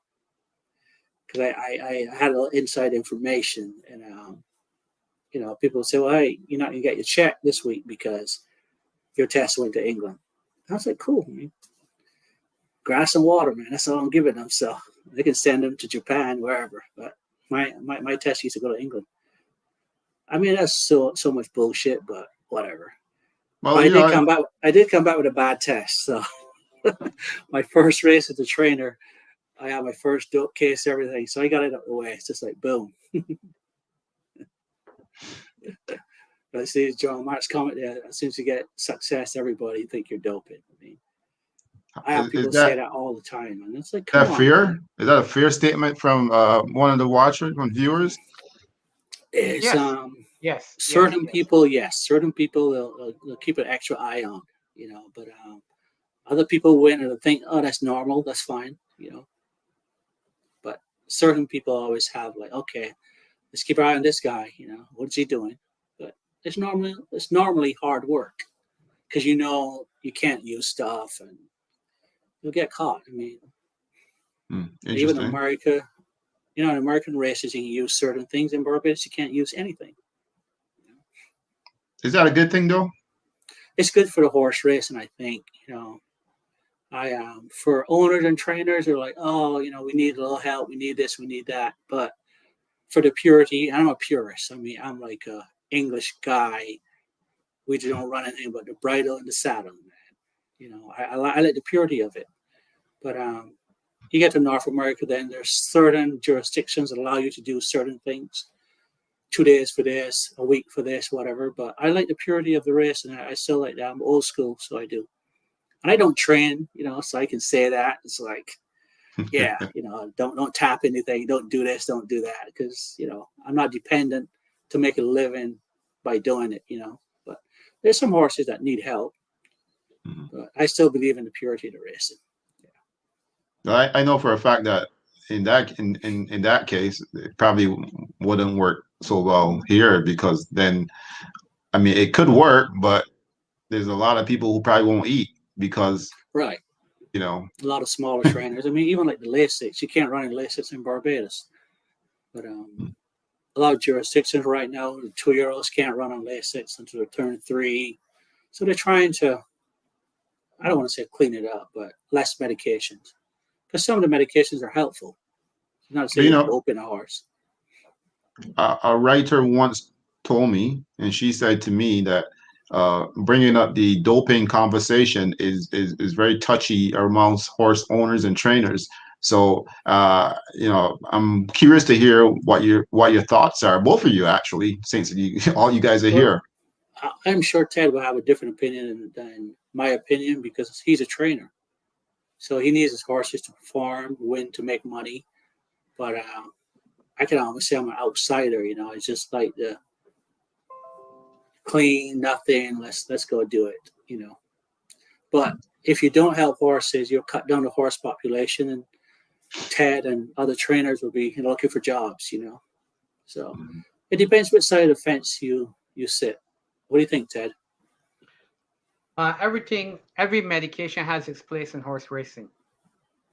Because I had a little inside information. And, people say, well, hey, you're not going to get your check this week because your test went to England. I was like, cool, man. Grass and water, man. That's all I'm giving them. So they can send them to Japan, wherever. But my test used to go to England. I mean, that's so much bullshit, but whatever. Well, I did come back with a bad test. So my first race as a trainer, I had my first dope case, everything. So I got it out of the way. It's just like boom. But see, John Mark's comment there. As soon as you get success, everybody think you're doping. I mean, I have people say that all the time, and it's like, come on. Fear? Is that a fair statement from one of the watchers, from viewers? It's, yes. Certain people, yes. Certain people they'll keep an extra eye on, But other people win and think, oh, that's normal, that's fine, But certain people always have like, okay, let's keep our eye on this guy, what's he doing? But it's normally hard work because you can't use stuff and you'll get caught. I mean, even America, in American races, you can use certain things. In Barbados, you can't use anything. Is that a good thing, though? It's good for the horse racing, I think. For owners and trainers, they're like, oh, we need a little help. We need this, we need that. But for the purity, I'm a purist. I mean, I'm like a English guy. We just don't run anything but the bridle and the saddle, man. I like the purity of it. But you get to North America, then there's certain jurisdictions that allow you to do certain things. 2 days for this, a week for this, whatever. But I like the purity of the race, and I still like that. I'm old school, so I do. And I don't train, so I can say that. It's like, yeah, don't tap anything, don't do this, don't do that, because I'm not dependent to make a living by doing it, But there's some horses that need help, but I still believe in the purity of the racing. Yeah. I know for a fact that in that case, it probably wouldn't work so well here, because then, I mean, it could work, but there's a lot of people who probably won't eat because right. A lot of smaller trainers. I mean, even like the Lasix, you can't run in Lasix in Barbados. But a lot of jurisdictions right now, the 2-year-olds can't run on Lasix until they turn 3. So they're trying to, I don't want to say clean it up, but less medications. Because some of the medications are helpful. Not to say open a horse. A writer once told me, and she said to me that bringing up the doping conversation is very touchy amongst horse owners and trainers. So I'm curious to hear what your thoughts are, both of you actually, since all you guys are here. I'm sure Ted will have a different opinion than my opinion, because he's a trainer. So he needs his horses to perform, win, to make money. But I can almost say I'm an outsider. It's just like the clean, nothing. Let's go do it. But if you don't help horses, you'll cut down the horse population, and Ted and other trainers will be looking for jobs. So it depends which side of the fence you sit. What do you think, Ted? Every medication has its place in horse racing.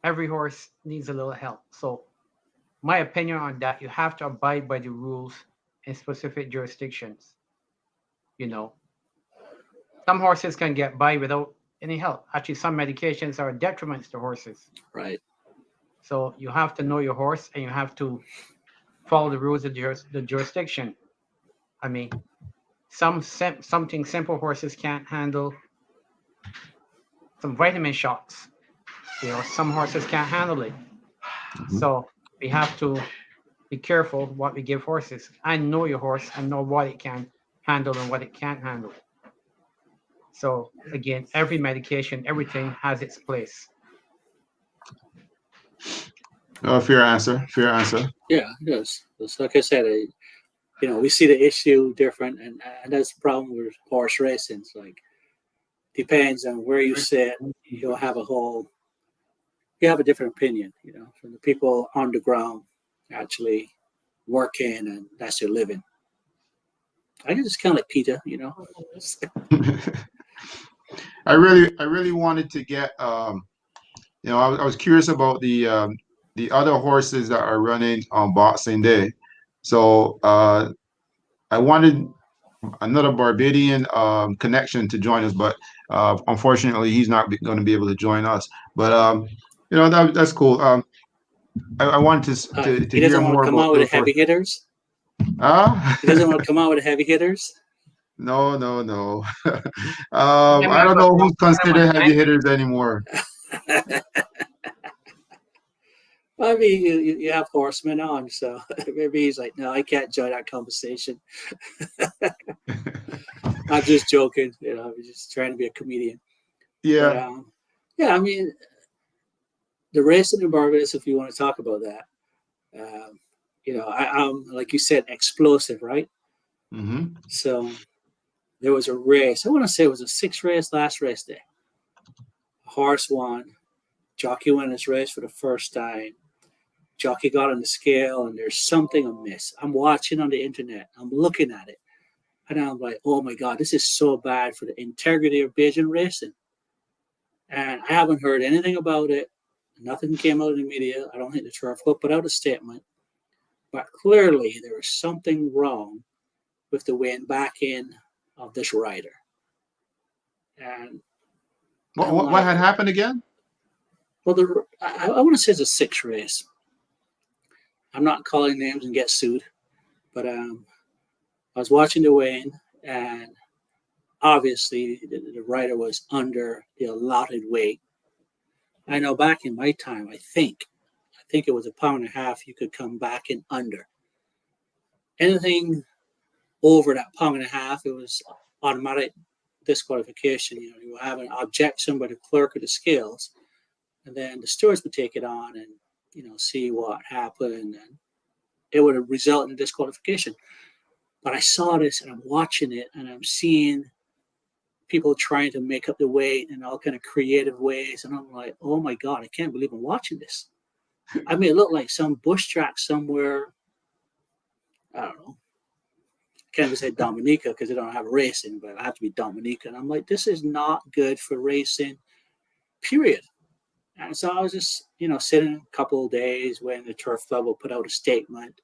Every horse needs a little help. So my opinion on that, you have to abide by the rules in specific jurisdictions. Some horses can get by without any help. Actually, some medications are detriments to horses. Right. So you have to know your horse, and you have to follow the rules of the jurisdiction. I mean, something simple horses can't handle. Some vitamin shots. Some horses can't handle it. So we have to be careful what we give horses. I know your horse and know what it can handle and what it can't handle. So again, every medication, everything has its place. Fair answer. Yeah, it does. It's like I said, we see the issue different, and that's the problem with horse racing. It's like, depends on where you sit. You'll have a whole you have a different opinion, from the people on the ground actually working, and that's their living. I guess it's kind of like Peter, I really wanted to get, I was curious about the other horses that are running on Boxing Day. So I wanted another Barbadian connection to join us, but unfortunately, he's not going to be able to join us. But that's cool. I wanted to he doesn't hear want more to come about out with those the heavy horses. hitters. He No, doesn't want to come out with the heavy hitters. no. I I don't remember know one who's time considered heavy hitters anymore. I mean, you have horsemen on, so maybe he's like, no, I can't join that conversation. I'm just joking, I'm just trying to be a comedian. But Yeah. yeah, I mean, the racing in Barbados, if you want to talk about that, I'm like you said, explosive, right? Mm-hmm. So there was a race. I want to say it was a 6 race, last race day. A horse won. Jockey won this race for the first time. Jockey got on the scale, and there's something amiss. I'm watching on the internet. I'm looking at it. And I'm like, oh my God, this is so bad for the integrity of Bajan racing. And I haven't heard anything about it. Nothing came out in the media. I don't think the Turf Club put out a statement. But clearly, there was something wrong with the weighing back in of this rider. And What had happened again? Well, I want to say it's a 6 race. I'm not calling names and get sued, but I was watching the weigh-in, and obviously the rider was under the allotted weight. I know back in my time, I think it was 1.5 pounds you could come back in under. Anything over that 1.5 pounds, it was automatic disqualification. You would have an objection by the clerk of the scales, and then the stewards would take it on and see what happened, and it would result in a disqualification. But I saw this, and I'm watching it, and I'm seeing people trying to make up the weight in all kind of creative ways, and I'm like, oh my God, I can't believe I'm watching this. I mean, it looked like some bush track somewhere. I don't know. I can't even say Dominica because they don't have racing, but I have to be Dominica. And I'm like, this is not good for racing, period. And so I was just, sitting a couple of days when the Turf Club will put out a statement,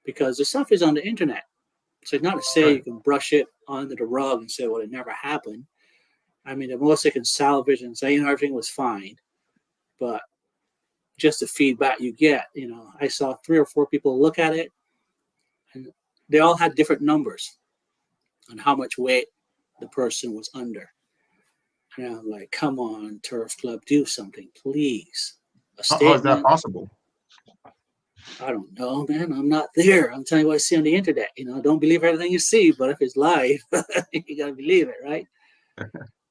because the stuff is on the internet. So not to say you can brush it under the rug and say, well, it never happened. I mean, the most they can salvage and say, everything was fine. But just the feedback you get, I saw 3 or 4 people look at it, and they all had different numbers on how much weight the person was under. And I'm like, come on, Turf Club, do something, please. A statement. How is that possible? I don't know, man. I'm not there. I'm telling you what I see on the internet. Don't believe everything you see, but if it's live, you got to believe it, right?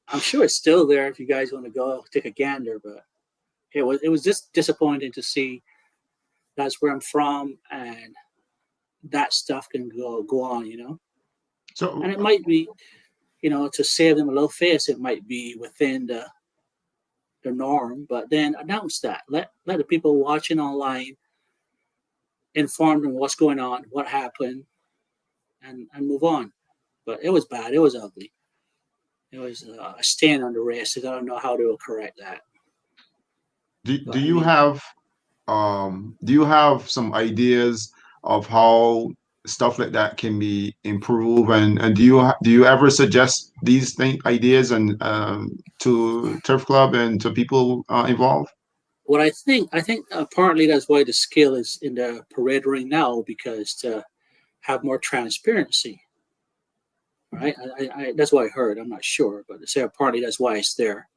I'm sure it's still there if you guys want to go take a gander, but it was just disappointing to see. That's where I'm from, and that stuff can go on, So, and it might be, to save them a little face, it might be within the norm, but then announce that. Let the people watching online inform them what's going on, what happened, and move on. But it was bad. It was ugly. It was a stain on the races. I don't know how to correct that. do you have some ideas of how stuff like that can be improved, and do you ever suggest these ideas and to Turf Club and to people involved? What I think partly that's why the scale is in the parade ring now, because to have more transparency, right? I that's what I heard. I'm not sure, but they say partly that's why it's there,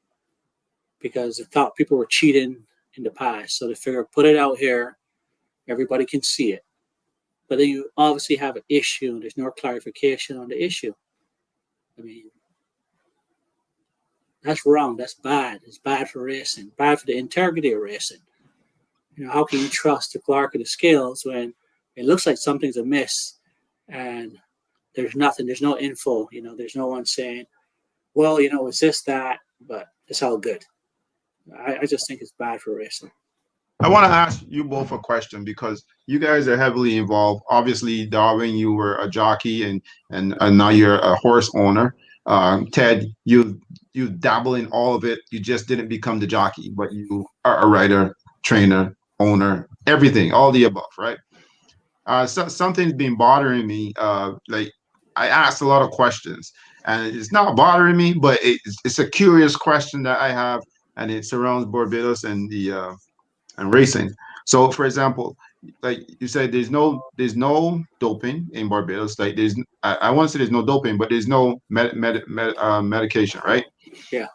because they thought people were cheating in the past, so they figure put it out here, everybody can see it. But then you obviously have an issue, and there's no clarification on the issue. I mean, that's wrong. That's bad. It's bad for racing, bad for the integrity of racing. How can you trust the clerk of the scales when it looks like something's amiss and there's nothing, there's no info, there's no one saying, well, it's this, that, but it's all good. I just think it's bad for racing. I want to ask you both a question because you guys are heavily involved. Obviously, Darwin, you were a jockey, and now you're a horse owner. Ted, you dabble in all of it. You just didn't become the jockey, but you are a writer, trainer, owner, everything, all the above, right? Something's been bothering me. Like I asked a lot of questions, and it's not bothering me, but it's a curious question that I have, and it surrounds Barbados and racing. So, for example, like you said, there's no doping in Barbados. Like I want to say there's no doping, but there's no medication, right? Yeah.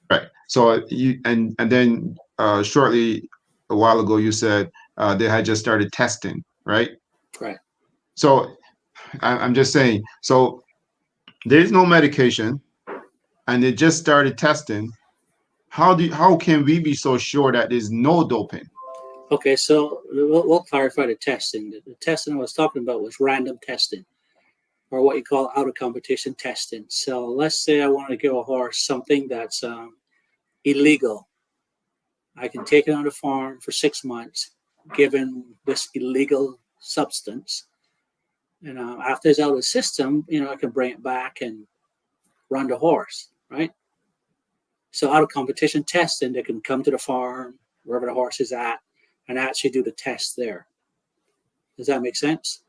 Right. So and then shortly a while ago you said they had just started testing, right? Right. So I'm just saying. So there's no medication, and they just started testing. How can we be so sure that there's no doping? Okay, so we'll clarify the testing. The testing I was talking about was random testing, or what you call out of competition testing. So let's say I want to give a horse something that's illegal. I can take it on the farm for 6 months, given this illegal substance. And after it's out of the system, I can bring it back and run the horse, right? So out of competition testing, they can come to the farm, wherever the horse is at, and actually do the test there. Does that make sense?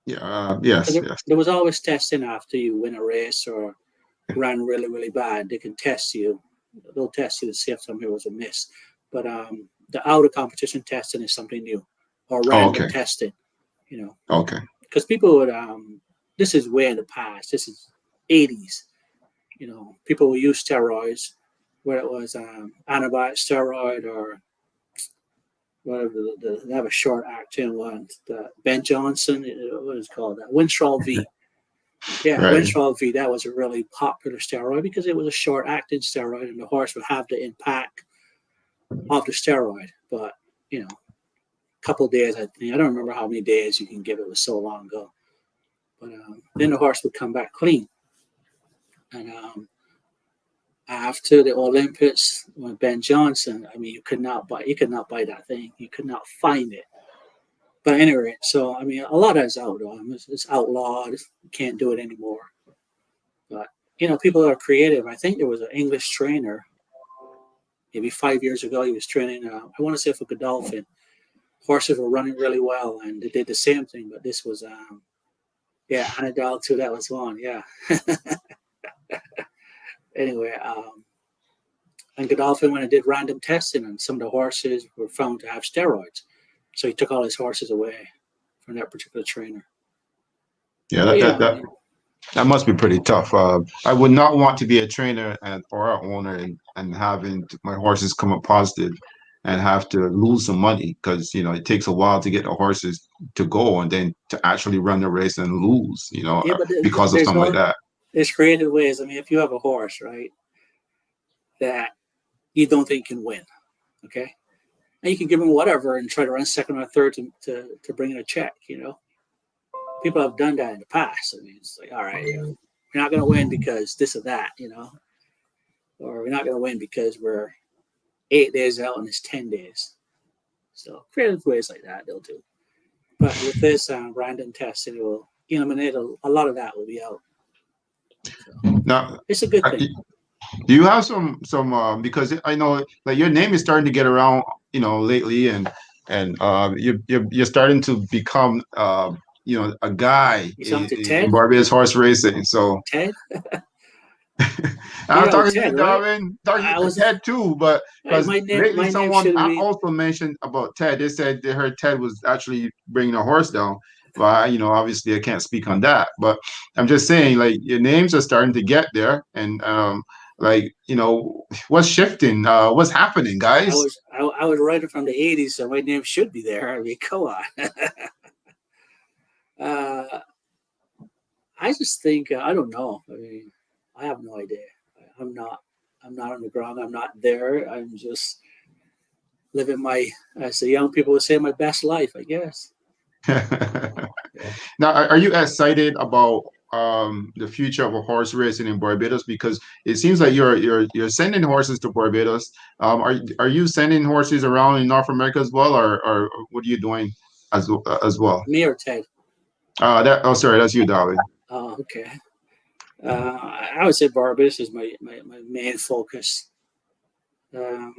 Yeah. Yes. Yes. There was always testing after you win a race or ran really, really bad. They can test you. They'll test you to see if something was amiss. But the out of competition testing is something new, or random testing. Okay. Because people would. This is way in the past. This is 80s. People would use steroids, whether it was antibiotic steroid or whatever. They have a short acting one. The Ben Johnson, what is it called? That Winstrol V. Yeah, right. Winstrol V. That was a really popular steroid because it was a short acting steroid, and the horse would have the impact of the steroid. But a couple of days, I think. I don't remember how many days you can give. It was so long ago. But then the horse would come back clean. And after the Olympics, when Ben Johnson, you could not buy that thing. You could not find it. But anyway, so a lot of it's out. It's outlawed. You can't do it anymore. But people are creative. I think there was an English trainer. Maybe 5 years ago, he was training. I want to say for Godolphin. Horses were running really well, and they did the same thing. But this was, Anadol too. That was one. Yeah. Anyway, and Godolphin, when I did random testing, and some of the horses were found to have steroids. So he took all his horses away from that particular trainer. Yeah, that must be pretty tough. I would not want to be a trainer or an owner and having my horses come up positive and have to lose some money because, it takes a while to get the horses to go and then to actually run the race and lose, because of something like that. There's creative ways. If you have a horse, right, that you don't think can win, okay? And you can give him whatever and try to run second or third to bring in a check, People have done that in the past. It's like, all right, we're not going to win because this or that, or we're not going to win because we're 8 days out and it's 10 days. So creative ways like that they'll do. But with this random testing, it will eliminate a lot of that will be out. So, now, it's a good thing. Do you have some because I know like your name is starting to get around, lately, and you're starting to become a guy in Barbados horse racing. So Ted. I'm talking to Darwin, talking to Ted too, but because lately someone also mentioned about Ted. They said they heard Ted was actually bringing a horse down. Well, obviously I can't speak on that, but I'm just saying, like, your names are starting to get there, and what's shifting? What's happening, guys? I was writing from the 80s, so my name should be there. Come on. I just think I don't know. I have no idea. I'm not on the ground. I'm not there. I'm just living as the young people would say, my best life, I guess. Now, are you excited about the future of a horse racing in Barbados? Because it seems like you're sending horses to Barbados. Are you sending horses around in North America as well, or what are you doing as well? Me or Ted? Sorry, that's you, Darwin. Oh, okay. I would say Barbados is my main focus. Um,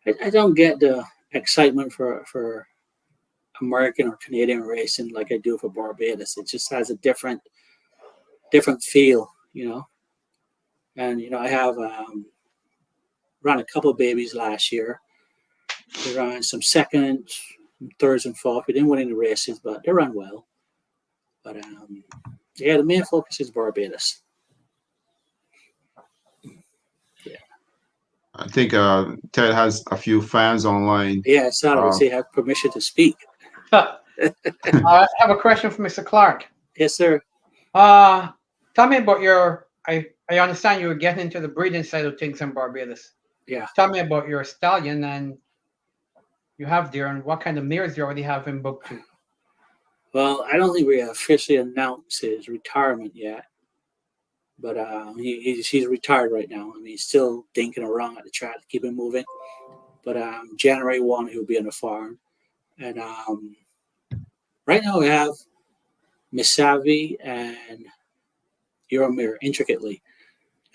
I don't get the excitement for American or Canadian racing like I do for Barbados. It just has a different feel, you know. And I have run a couple of babies last year. They ran some seconds, thirds, and fourth. We didn't win any races, but they ran well. But yeah, the main focus is Barbados. Yeah. I think Ted has a few fans online. Yeah, it's not. I would say I have permission to speak. I have a question for Mr. Clark. Yes, sir. Tell me about your. I understand you were getting into the breeding side of things in Barbados. Yeah. Tell me about your stallion and you have there, and what kind of mares you already have in book 2. Well, I don't think we officially announced his retirement yet, but he's retired right now. I mean, he's still dinking around at the track to keep him moving. But January 1, he'll be on the farm. And right now we have Miss Savvy and Euromir intricately.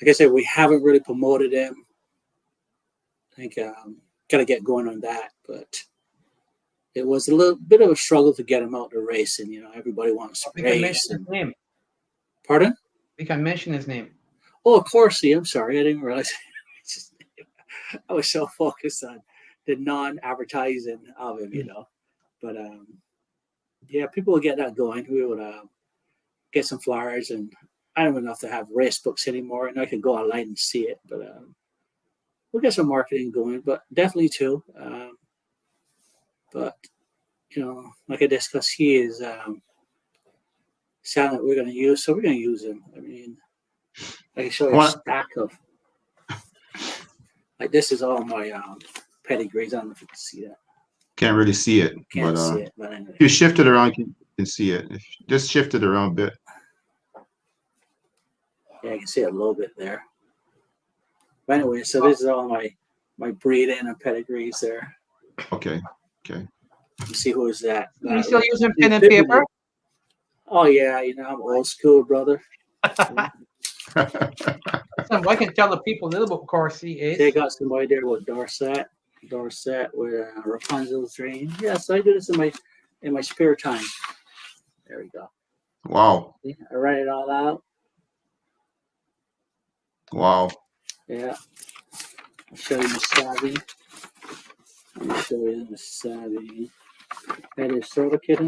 Like I said, we haven't really promoted him. I think got to get going on that, but it was a little bit of a struggle to get him out to racing. Everybody wants to race. Can mention his name. Pardon? We can mention his name. Oh, of course. I'm sorry. I didn't realize. I was so focused on the non-advertising of him, But yeah, people will get that going. We would get some flyers, and I don't know if they have race books anymore, and I can go online and see it. But we'll get some marketing going. But definitely too. But like I discussed, he is sound that we're going to use, so we're going to use him. I mean, I can show you a stack of like this is all my pedigrees. I don't know if you can see that. Can't really see it. Can't see it, but anyway. If you shift it around, you can see it. If you just shift it around a bit. Yeah, I can see it a little bit there. But anyway, so this is all my breeding and pedigrees there. Okay. You see who is that? You still using pen and paper? Oh yeah, I'm old school, brother. I can tell the people a little bit what Corsi is. They got some idea what Dorset with Rapunzel's dream. Yeah, so I do this in my spare time. There we go. Wow. I write it all out. Wow. Yeah. I'll show you the savvy. I'll show you the savvy. That is Soda Kitten.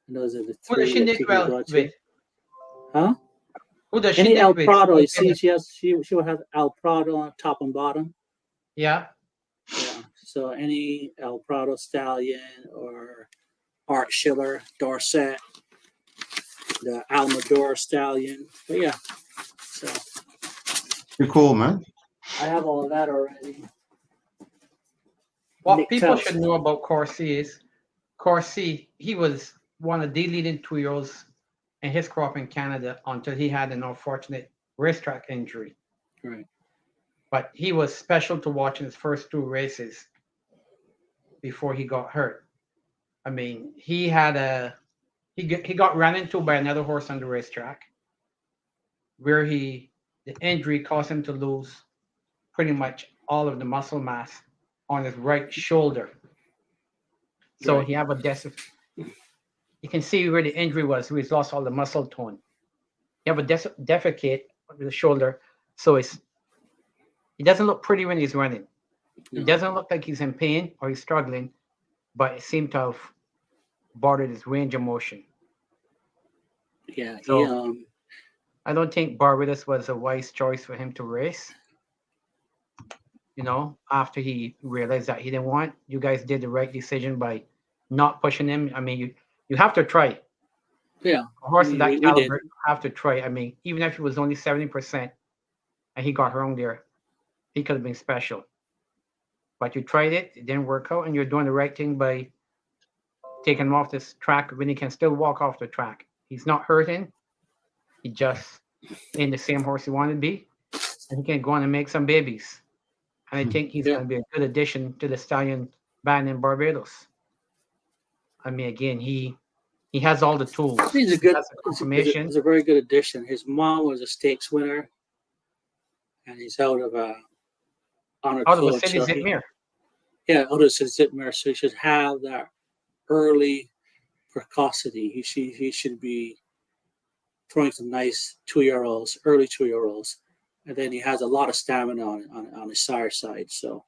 And those are the three. Who does she knit well with? Huh? Who does she Any knit El with? Prado, you see, she will have El Prado on top and bottom. Yeah. Yeah. So any El Prado stallion or Art Schiller, Dorset, the Almador stallion. But yeah. So You're cool, man. I have all of that already. What people should know about Corsi is Corsi, he was one of the leading 2-year-olds in his crop in Canada until he had an unfortunate racetrack injury. Right. But he was special to watch in his first 2 races before he got hurt. I mean, he got ran into by another horse on the racetrack where the injury caused him to lose pretty much all of the muscle mass on his right shoulder. So he have you can see where the injury was. He's lost all the muscle tone. You have a defecate on the shoulder, so he doesn't look pretty when he's running. No. It doesn't look like he's in pain or he's struggling, but it seemed to have bordered his range of motion. Yeah. So, I don't think Barbados was a wise choice for him to race. After he realized that he didn't want, you guys did the right decision by not pushing him. I mean, you have to try. Yeah. A horse of that caliber, you have to try. I mean, even if he was only 70% and he got wrong there, he could have been special. But you tried it didn't work out, and you're doing the right thing by taken him off this track when he can still walk off the track. He's not hurting. He just ain't the same horse he wanted to be, and he can go on and make some babies. And I think he's going to be a good addition to the stallion band in Barbados. I mean, again, he has all the tools. He's a good. He's a very good addition. His mom was a stakes winner, and he's out of a City Zitmere. Yeah, out of City Zitmere. So he should have that early precocity. He should be throwing some nice early 2-year-olds, and then he has a lot of stamina on his sire side. So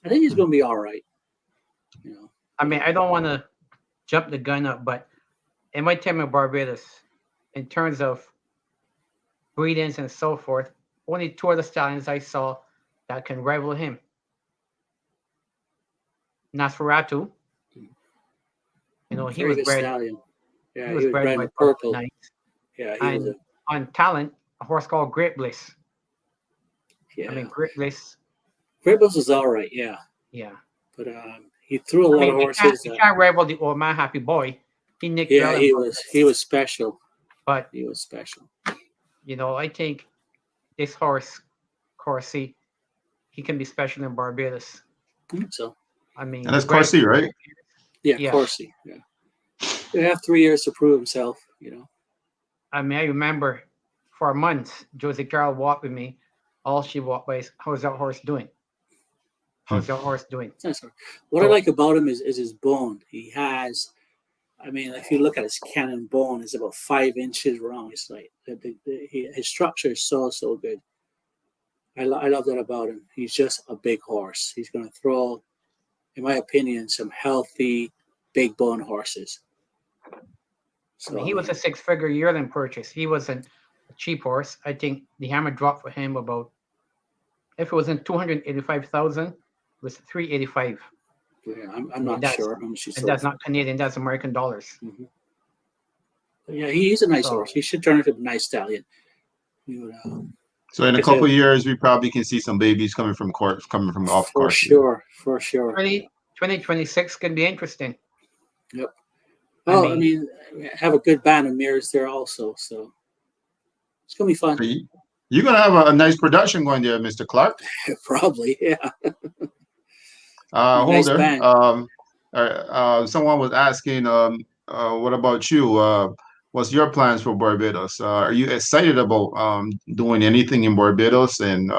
I think he's going to be all right. You know, I mean, I don't want to jump the gun up, but in my time in Barbados, in terms of breedings and so forth, only 2 of the stallions I saw that can rival him. Nosferatu. You know, he was bred. Stallion. Yeah, he was bred by purple. Knight. Yeah, and on talent, a horse called Great Bliss. Yeah, I mean, Great Bliss was all right. Yeah, but he threw a lot of horses. He can't rival the old man, Happy Boy. He nicked. Yeah, he was special. But he was special. You know, I think this horse, Corsi, he can be special in Barbados. So, I mean, and that's Corsi, right? Yeah, Corsi. Yeah, they have 3 years to prove himself. You know. I mean, I remember for months, Josie Carroll walked with me. All she walked by is, how's that horse doing? How's that horse doing? What I like about him is his bone. He has, I mean, if you look at his cannon bone, it's about 5 inches long. It's like his structure is so good. I love that about him. He's just a big horse. He's going to throw, in my opinion, some healthy, big bone horses. So, I mean, he was a 6-figure yearling purchase. He wasn't a cheap horse. I think the hammer dropped for him about, if it wasn't 285,000, it was 385. Yeah, I'm not sure how much he sold. That's not Canadian. That's American dollars. Mm-hmm. Yeah, he's a nice horse. He should turn into a nice stallion. So in a couple of years, we probably can see some babies coming from off course. For sure. 2026 can be interesting. Yep. Well, I mean, have a good band of mirrors there also, so it's gonna be fun. You're gonna have a nice production going there, Mr. Clark. Probably, yeah. Nice band. Someone was asking, what about you? What's your plans for Barbados? Are you excited about doing anything in Barbados and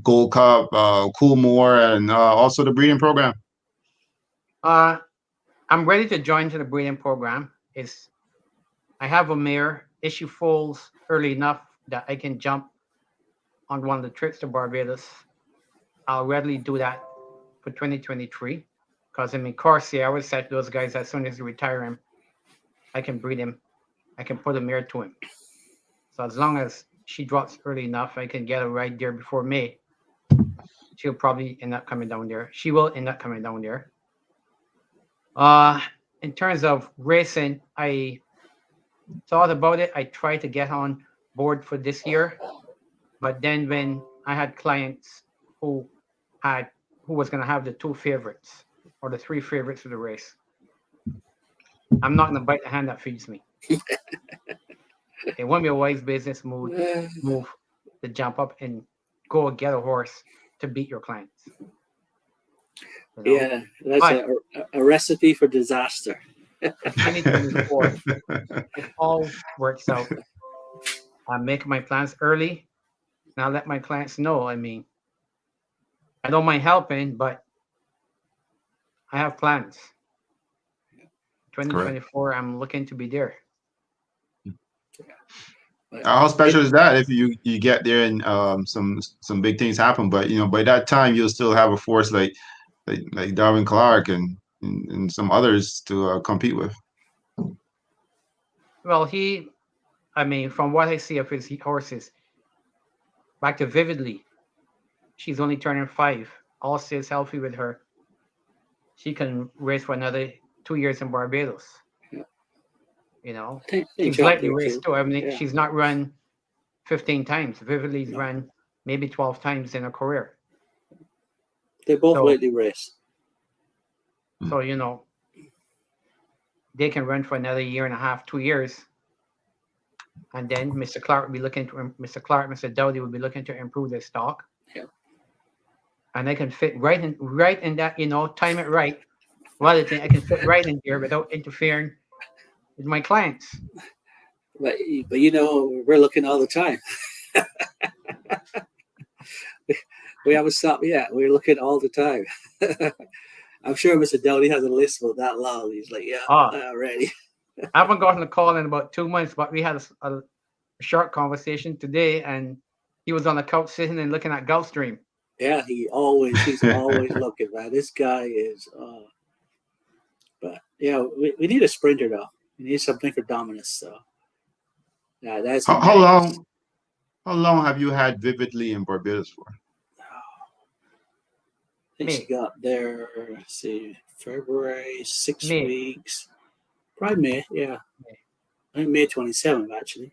Gold Cup, Coolmore, and also the breeding program? I'm ready to join to the breeding program. I have a mare. If she foals early enough that I can jump on one of the trips to Barbados, I'll readily do that for 2023. Because I mean, Corsi, I always said to those guys, as soon as you retire him, I can breed him. I can put a mare to him. So as long as she drops early enough, I can get her right there before May. She'll probably end up coming down there. She will end up coming down there. In terms of racing, I thought about it. I tried to get on board for this year, but then when I had clients who was going to have the 2 favorites or the 3 favorites for the race, I'm not going to bite the hand that feeds me. It won't be a wise business move to jump up and go get a horse to beat your clients. You know? Yeah, that's a recipe for disaster. 2024, it all works out. I make my plans early, and I let my clients know. I mean, I don't mind helping, but I have plans. 2024, correct. I'm looking to be there. How special is that if you get there and some big things happen? But by that time you'll still have a force like Darwin Clarke and some others to compete with. Well, from what I see of his horses, back to Vividly, she's only turning 5. All stays healthy with her. She can race for another 2 years in Barbados. Yeah. She's lightly raced too. I mean, she's not run 15 times. Vividly's run maybe 12 times in her career. They both lightly race. So, they can run for another year and a half, 2 years. And then Mr. Clark would be looking to Mr. Dowdy would be looking to improve their stock. Yeah. And they can fit right in that, time it right. One other thing, I can fit right in there without interfering with my clients. But we're looking all the time. We haven't stopped yet. We're looking all the time. I'm sure Mr. Dowdy has a list about that long. He's like, ready. I haven't gotten a call in about 2 months, but we had a short conversation today, and he was on the couch sitting and looking at Gulfstream. Yeah, he's always looking, man. This guy is. But yeah, we need a sprinter though. We need something for dominance. So yeah, that's how long. How long have you had Vividly in Barbados for? I think she got there. Let's see, February, 6 weeks. Probably May, yeah. I think May 27th, actually.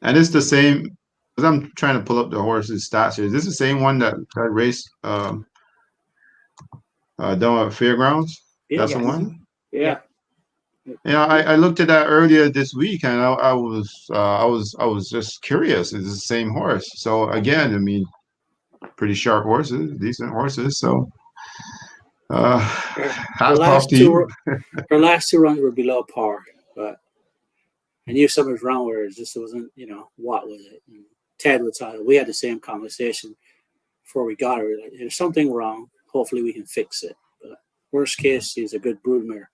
And it's the same, because I'm trying to pull up the horse's stats here. Is this the same one that raced down at Fairgrounds? Yeah, that's the one? Yeah. Yeah, I looked at that earlier this week, and I was just curious. Is it the same horse? So again, I mean, pretty sharp horses, decent horses. So hats off to you. Her last two runs were below par, but I knew something was wrong with her. It just wasn't, what was it? And Ted would tell her. We had the same conversation before we got her. Like, there's something wrong. Hopefully we can fix it. But worst case, she's a good broodmare.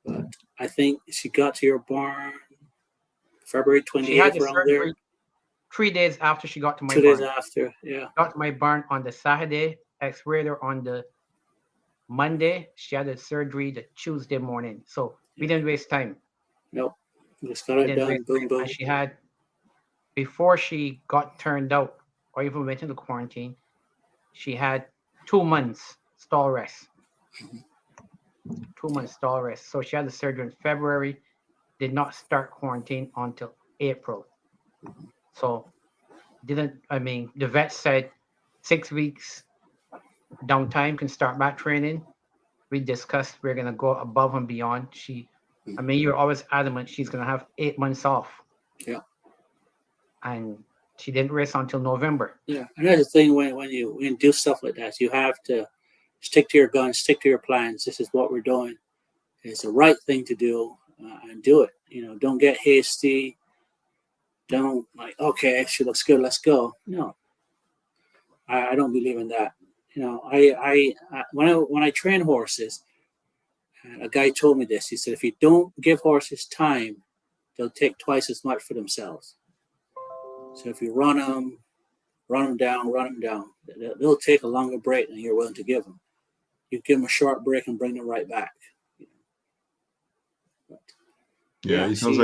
But I think she got to your barn February 28th around there. 3 days after she got to my 2 barn. days after, yeah. Got to my barn on the Saturday, x-rayed her on the Monday. She had a surgery the Tuesday morning. So we didn't waste time. Nope. Just got it done. Boom, boom. And she had, before she got turned out or even went into quarantine, she had 2 months stall rest. 2 months stall rest. So she had the surgery in February, did not start quarantine until April. So the vet said 6 weeks downtime, can start back training. We discussed we're going to go above and beyond. You're always adamant she's going to have 8 months off. Yeah. And she didn't race until November. Yeah. Another thing, when you do stuff like that, you have to stick to your guns, stick to your plans. This is what we're doing. It's the right thing to do, and do it. Don't get hasty. Don't okay, she looks good, let's go. No, I don't believe in that. I when I train horses, a guy told me this. He said, if you don't give horses time, they'll take twice as much for themselves. So if you run them down, they'll take a longer break than you're willing to give them. You give them a short break and bring them right back. But, yeah, it sounds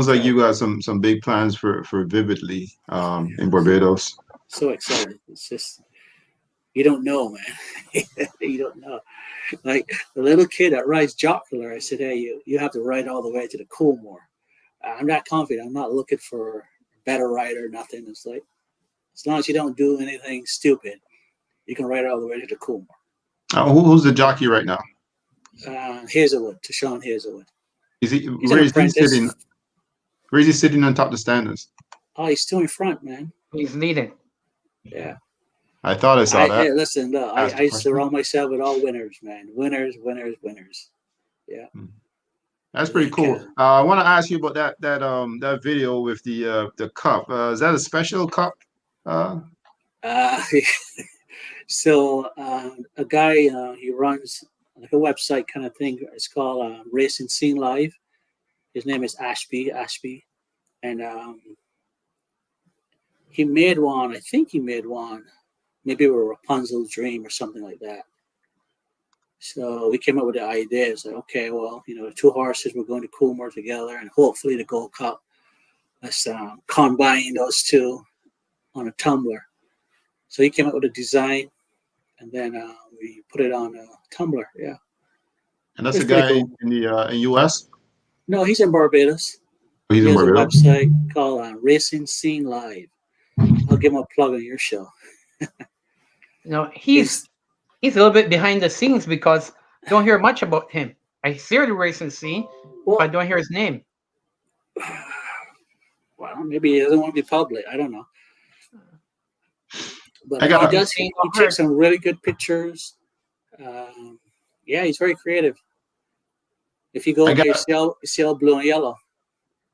like you got some big plans for Vividly in Barbados. So excited. It's just, you don't know, man. You don't know. Like the little kid that rides jocular, I said, hey, you have to ride all the way to the Coolmore. I'm not confident. I'm not looking for a better rider, nothing. It's like, as long as you don't do anything stupid, you can ride all the way to the Coolmore. Who's the jockey right now? Hazelwood, Tashawn Hazelwood. Where is he sitting? Where is he sitting on top of the standards? Oh, he's still in front, man. He's leading. Yeah. I thought I saw that. Hey, listen, look, I surround myself with all winners, man. Winners. Yeah. That's pretty cool. I want to ask you about that video with the cup. Is that a special cup? So a guy, he runs like a website kind of thing. It's called Racing Scene Live. His name is Ashby, and he made one. I think he made one. Maybe it was Rapunzel's Dream or something like that. So we came up with the idea. It's like, okay, well, the two horses were going to Coolmore together, and hopefully the Gold Cup. Let's combine those two on a tumbler. So he came up with a design, and then we put it on a tumbler. Yeah. And that's a guy cool. in the U.S. No, he's in Barbados. Oh, he's in Barbados. There's a website called Racing Scene Live. I'll give him a plug on your show. He's a little bit behind the scenes because Don't hear much about him. I see the racing scene, but I don't hear his name. Well, maybe he doesn't want to be public. I don't know. But he does. He takes some really good pictures. Yeah, he's very creative. If you go there, you see all blue and yellow.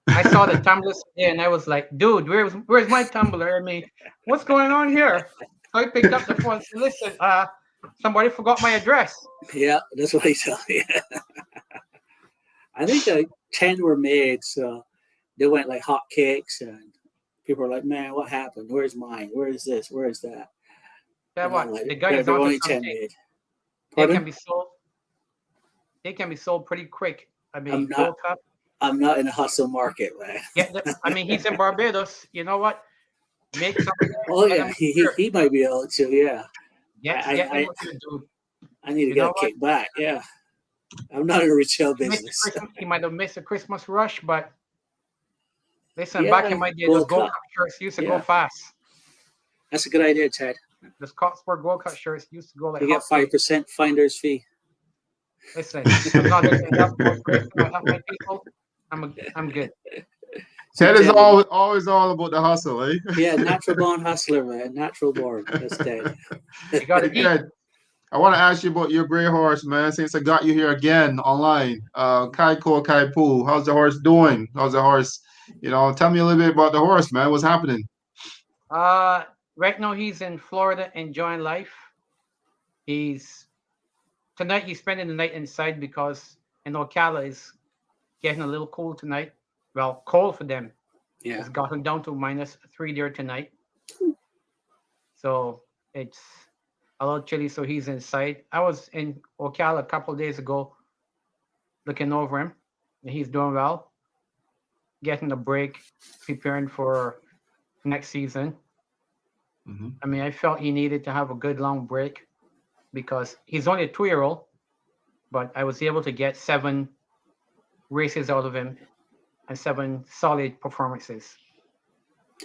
I saw the tumblers today, and I was like, "Dude, where's my tumbler? I mean, what's going on here?" So I picked up the phone and said, "Listen, somebody forgot my address." Yeah, that's what he told me. I think 10 were made, so they went like hotcakes, and people were like, "Man, what happened? Where's mine? Where is this? Where is that?" Yeah, what? Like, the guy is onto something. They can be sold. They can be sold pretty quick. I mean, I'm not in the hustle market, man. Yeah, I mean, he's in Barbados. You know what? Make something. Oh yeah, he might be able to. Yeah. I need to get a kickback. Yeah. I'm not in a retail business. He might have missed a Christmas rush, but listen, back in my day, those Gold Cup shirts used to go fast. That's a good idea, Ted. Those Cotsworth Gold Cup shirts used to go like. You get 5% finder's fee. Listen, I'm not going to help my people. I'm good. Ted is always all about the hustle, eh? Yeah, natural born hustler, man. Natural born. That's Ted. You got to eat. I want to ask you about your gray horse, man. Since I got you here again online, Kaiko Kaipu, how's the horse doing? How's the horse? Tell me a little bit about the horse, man. What's happening? Right now he's in Florida enjoying life. Tonight he's spending the night inside because in Ocala is getting a little cool tonight. Well, cold for them. Yeah, it's gotten down to -3 there tonight. So it's a little chilly, so he's inside. I was in Ocala a couple of days ago looking over him, and he's doing well, getting a break, preparing for next season. Mm-hmm. I mean, I felt he needed to have a good long break because he's only a 2-year-old, but I was able to get 7 races out of him and 7 solid performances.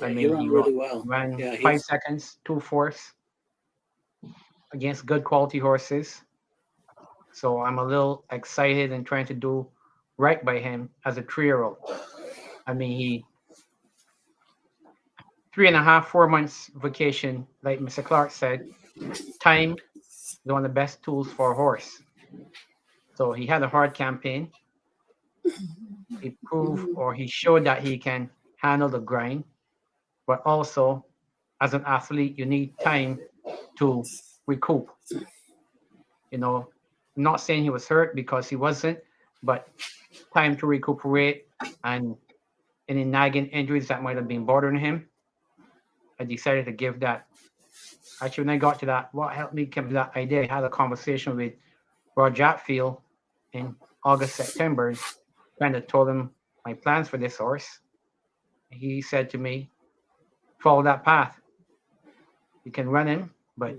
I mean, he ran really well. Ran 5 seconds, 2/4 against good quality horses. So I'm a little excited and trying to do right by him as a 3-year-old. I mean, he 3.5, 4 months vacation, like Mr. Clark said, time is one of the best tools for a horse. So he had a hard campaign. He proved or he showed that he can handle the grind, but also as an athlete, you need time to recoup. I'm not saying he was hurt because he wasn't, but time to recuperate and any nagging injuries that might have been bothering him. I decided to give that. Actually, when I got to that, what helped me come to that idea, I had a conversation with Rod Jatfield in August, September, kind of told him my plans for this horse. He said to me, follow that path. You can run him, but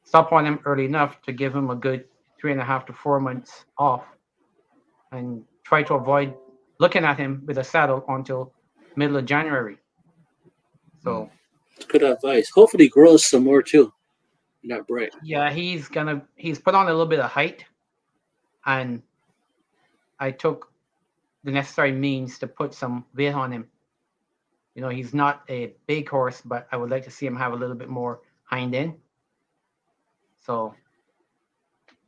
stop on him early enough to give him a good 3.5 to 4 months off and try to avoid looking at him with a saddle until middle of January. So good advice. Hopefully he grows some more too in that break. Yeah, he's put on a little bit of height, and I took the necessary means to put some weight on him. He's not a big horse, but I would like to see him have a little bit more hind end. So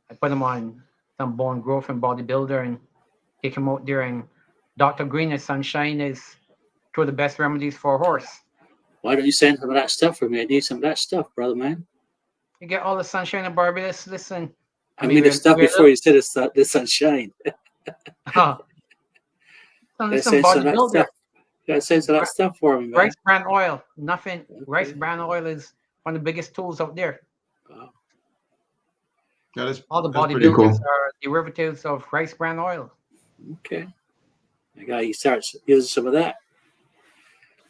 I put him on some bone growth and bodybuilder and take him out there. And Dr. Green and Sunshine is two of the best remedies for a horse. Why don't you send some of that stuff for me? I need some of that stuff, brother, man. You get all the sunshine in Barbados. Listen. I mean the stuff before you said the sunshine. Listen, bodybuilder. You gotta send some of that stuff for me, man. Rice bran oil. Nothing. Rice bran oil is one of the biggest tools out there. Wow. All the bodybuilders are derivatives of rice bran oil. Okay. I gotta start using some of that.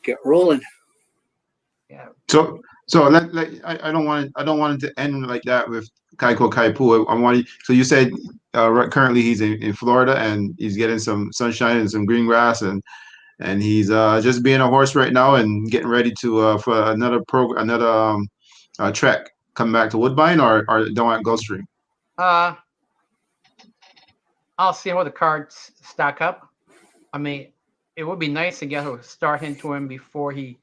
Get rolling. Yeah. So I don't want it to end like that with Kaiko Kaipu. So you said currently he's in Florida and he's getting some sunshine and some green grass and he's just being a horse right now and getting ready to for another trek coming back to Woodbine or don't want Gulfstream. I'll see how the cards stack up. I mean, it would be nice to get a start into him before he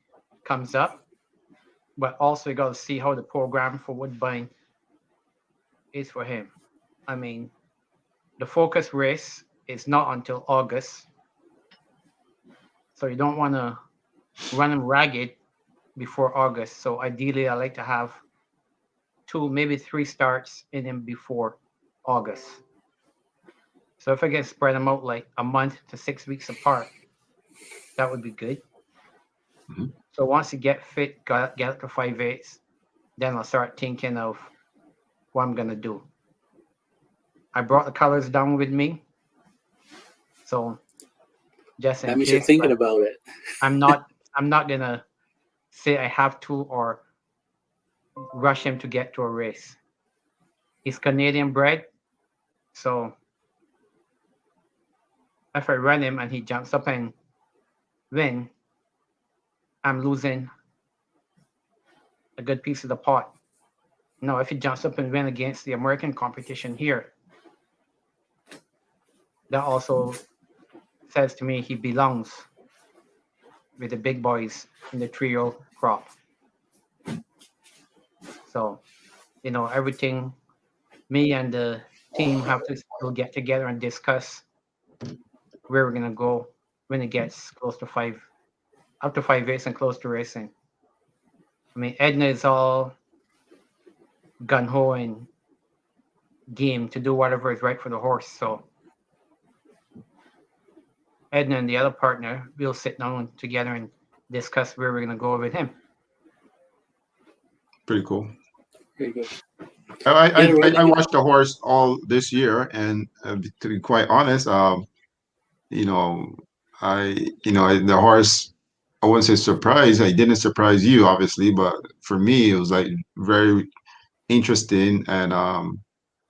comes up, but also you got to see how the program for Woodbine is for him. I mean, the focus race is not until August, so you don't want to run him ragged before August. So ideally, I like to have 2, maybe 3 starts in him before August. So if I can spread them out like a month to 6 weeks apart, that would be good. Mm-hmm. So once you get fit, get up to 5/8, then I'll start thinking of what I'm gonna do. I brought the colors down with me, so just in That means case. you're thinking about it. I'm not gonna say I have to or rush him to get to a race. He's Canadian bred, so if I run him and he jumps up and win, I'm losing a good piece of the pot. No, if he jumps up and win against the American competition here, that also says to me he belongs with the big boys in the trio crop. So, everything me and the team have to still get together and discuss where we're gonna go when it gets close to up to 5/8 and close to racing. I mean, Edna is all gun ho and game to do whatever is right for the horse. So Edna and the other partner, we'll sit down together and discuss where we're gonna go with him. Pretty cool. Very good. I watched the horse all this year, and to be quite honest, the horse, I wouldn't say surprised. I didn't surprise you, obviously, but for me, it was like very interesting and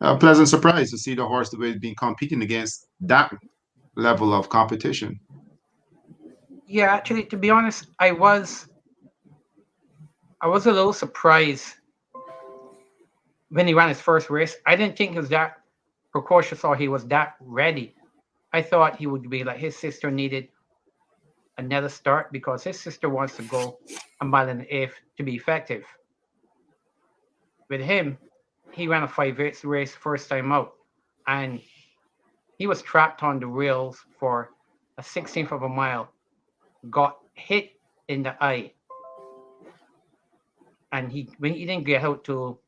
a pleasant surprise to see the horse the way it's been competing against that level of competition. Yeah, actually, to be honest, I was a little surprised when he ran his first race. I didn't think he was that precocious or he was that ready. I thought he would be like his sister needed another start because his sister wants to go a mile and a half to be effective. With him, he ran a 5/8 race first time out, and he was trapped on the rails for a 16th of a mile, got hit in the eye, and when he didn't get out to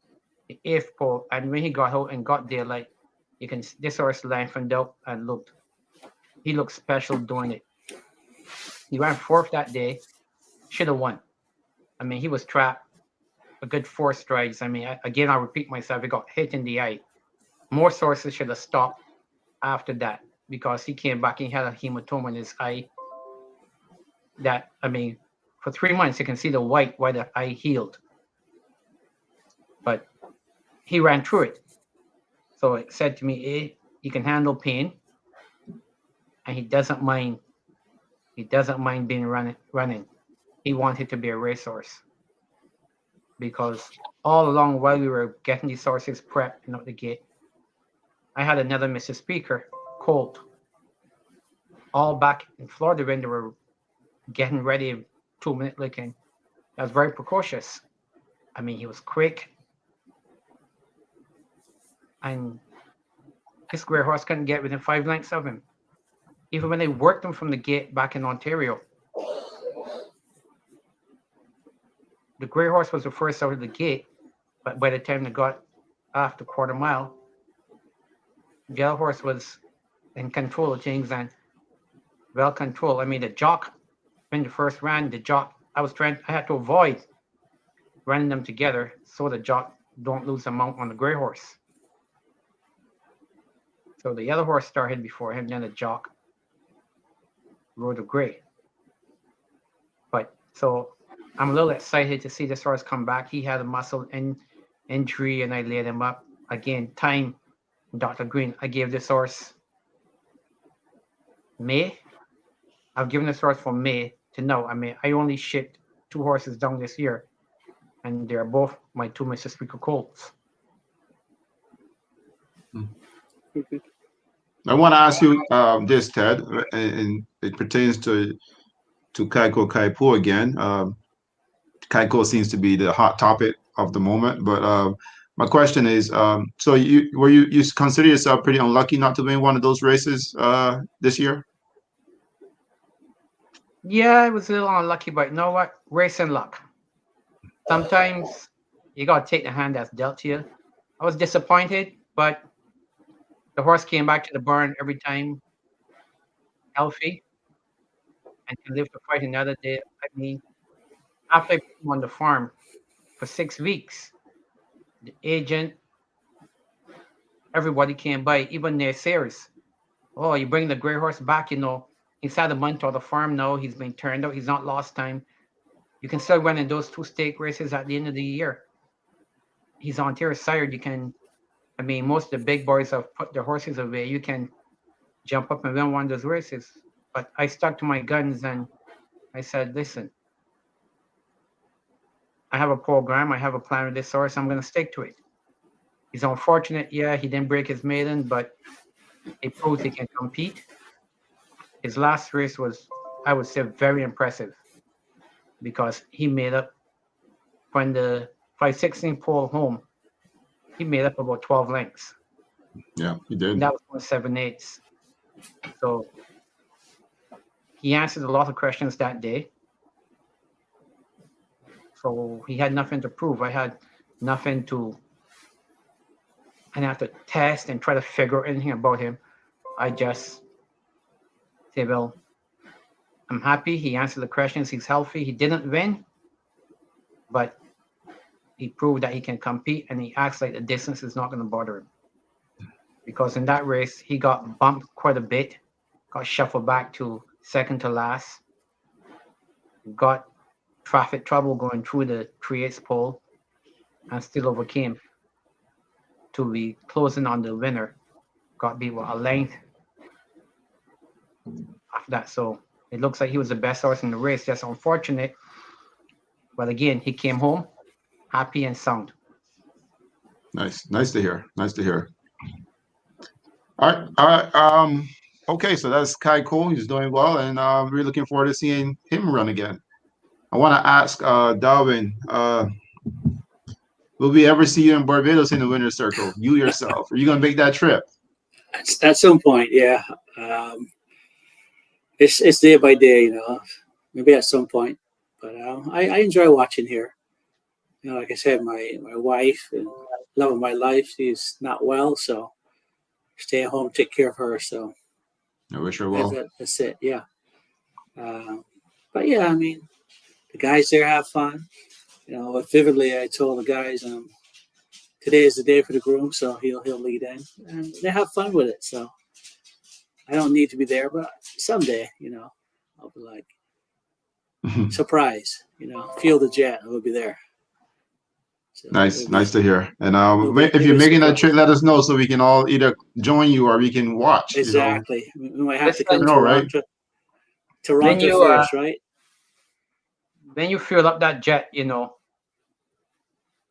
the 8th pole, and when he got out and got there, like this horse lengthened up and he looked special doing it. He ran 4th that day, should have won. I mean, he was trapped a good 4 strides. I mean, again, I'll repeat myself, he got hit in the eye. More sources should have stopped after that because he came back and he had a hematoma in his eye. That, I mean, for 3 months, you can see the white where the eye healed. But he ran through it. So it said to me, he can handle pain, and he doesn't mind being running. He wanted to be a racehorse. Because all along while we were getting these horses prepped and out the gate, I had another Mr. Speaker, Colt, all back in Florida when they were getting ready 2-minute licking. That was very precocious. I mean, he was quick. And this gray horse couldn't get within 5 lengths of him. Even when they worked him from the gate back in Ontario. The gray horse was the first out of the gate, but by the time they got after quarter mile, the other horse was in control of things and well controlled. I mean, the jock, when the first ran, I had to avoid running them together so the jock don't lose a mount on the gray horse. So the other horse started before him, then the jock rode the gray. But so I'm a little excited to see this horse come back. He had a muscle injury, and I laid him up. Again, time, Dr. Green, I gave this horse May. I've given this horse from May to now. I mean, I only shipped 2 horses down this year, and they're both my 2 Mr. Speaker colts. I want to ask you this, Ted, and it pertains to Kaiko Kaipu again. Kaiko seems to be the hot topic of the moment, but my question is, so you consider yourself pretty unlucky not to win one of those races this year? Yeah, I was a little unlucky, but you know what? Race and luck. Sometimes you gotta take the hand that's dealt to you. I was disappointed, but the horse came back to the barn every time healthy and can live to fight another day. I mean, after I put him on the farm for 6 weeks, the agent, everybody came by, even naysayers. Oh, you bring the gray horse back, he's had a month on the farm now. He's been turned out. He's not lost time. You can still run in those two stake races at the end of the year. He's on tier sire. Most of the big boys have put their horses away. You can jump up and win one of those races. But I stuck to my guns and I said, listen, I have a program. I have a plan with this horse. I'm going to stick to it. He's unfortunate. Yeah, he didn't break his maiden, but he proves he can compete. His last race was, I would say, very impressive because he made up when the 516 pole home. He made up about 12 lengths. Yeah, he did. And that was 7/8. So he answered a lot of questions that day. So he had nothing to prove. I had nothing to, and I have to test and try to figure out anything about him. I just say, well, I'm happy. He answered the questions. He's healthy. He didn't win, but he proved that he can compete, and he acts like the distance is not going to bother him. Because in that race, he got bumped quite a bit, got shuffled back to second to last, got traffic trouble going through the 3/8 pole, and still overcame to be closing on the winner. Got beat with a length after that. So it looks like he was the best horse in the race. Just unfortunate. But again, he came home happy and sound. Nice to hear. Nice to hear. All right. Okay, so that's Kaiko. He's doing well, and we're looking forward to seeing him run again. I want to ask Darwin, will we ever see you in Barbados in the winner's circle? You yourself, are you going to make that trip? At some point, yeah. It's day by day, maybe at some point. But I enjoy watching here. Like I said, my wife and love of my life, she's not well, so stay at home, take care of her. So I wish her well. that's it, yeah. But yeah, the guys there have fun. Vividly, I told the guys, today is the day for the groom, so he'll lead in, and they have fun with it. So I don't need to be there, but someday, I'll be like, surprise, feel the jet, I will be there. So nice to hear. And if you're making that trip, let us know so we can all either join you or we can watch. Exactly. We might have to come to Toronto, first, right? When you fill up that jet,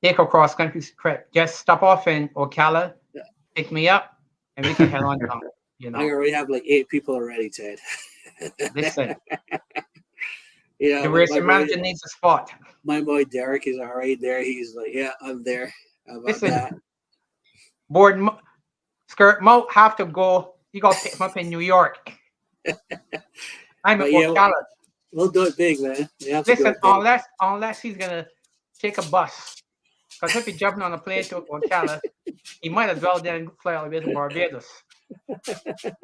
take a cross country trip. Just stop off in Ocala, pick me up, and we can head on down. I already have like 8 people already, Ted. Listen. The racing manager needs a spot. My boy Derek is already there. He's like, yeah, I'm there. How about that? Board Skirt Mo have to go. You got to pick him up in New York. I'm in Ocala. We'll do it big, man. Listen, unless he's gonna take a bus, because if he's jumping on a plane to Ocala, he might as well then fly all the way to Barbados.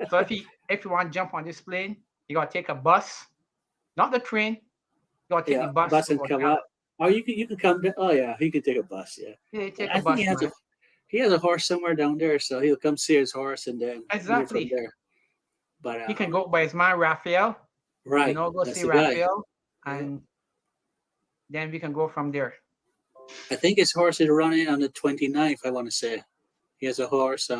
So if you want to jump on this plane, you gotta take a bus, not the train. You gotta take the bus and come up. Oh, you can come. Oh yeah, he can take a bus. Yeah. Yeah, take a bus. He has a horse somewhere down there, so he'll come see his horse and then exactly from there. But he can go by his man Raphael. Right. Go see Raphael, and then we can go from there. I think his horse is running on the 29th, I want to say. He has a horse.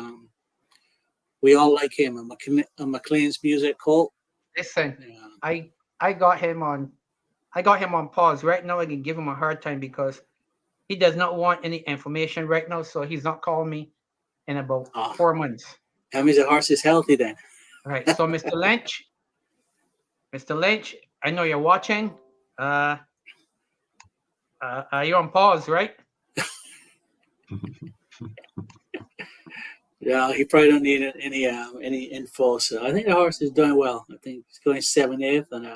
We all like him. A McLean's Music Colt. Listen, I got him on pause. Right now I can give him a hard time because he does not want any information right now, so he's not calling me in about 4 months. That means the horse is healthy then. All right. So, Mr. Lynch, I know you're watching. Are you on pause, right? Yeah, he probably don't need any info. So I think the horse is doing well. I think he's going 7/8, and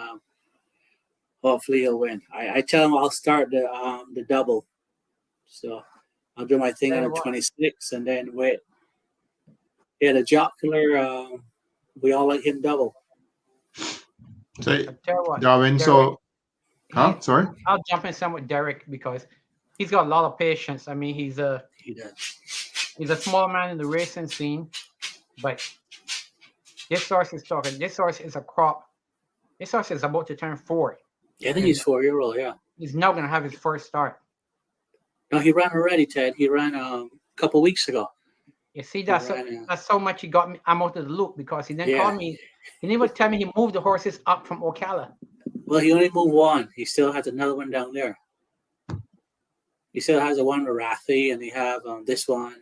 hopefully he'll win. I tell him I'll start the double, so I'll do my thing on the 26, and then wait. Yeah, the jocular, we all let him double. Say, tell you what, Darwin. Derek, Sorry. I'll jump in some with Derek because he's got a lot of patience. I mean, he's a small man in the racing scene, but this horse is talking. This horse is a crop. This horse is about to turn 4. Yeah, I think he's 4-year-old. Yeah, he's now going to have his first start. No, he ran already, Ted. He ran a couple weeks ago. You see, that's so much he got me. I'm out of the loop because he didn't call me. He didn't even tell me he moved the horses up from Ocala. Well, he only moved one. He still has another one down there. He still has the one with Rathi, and he have this one.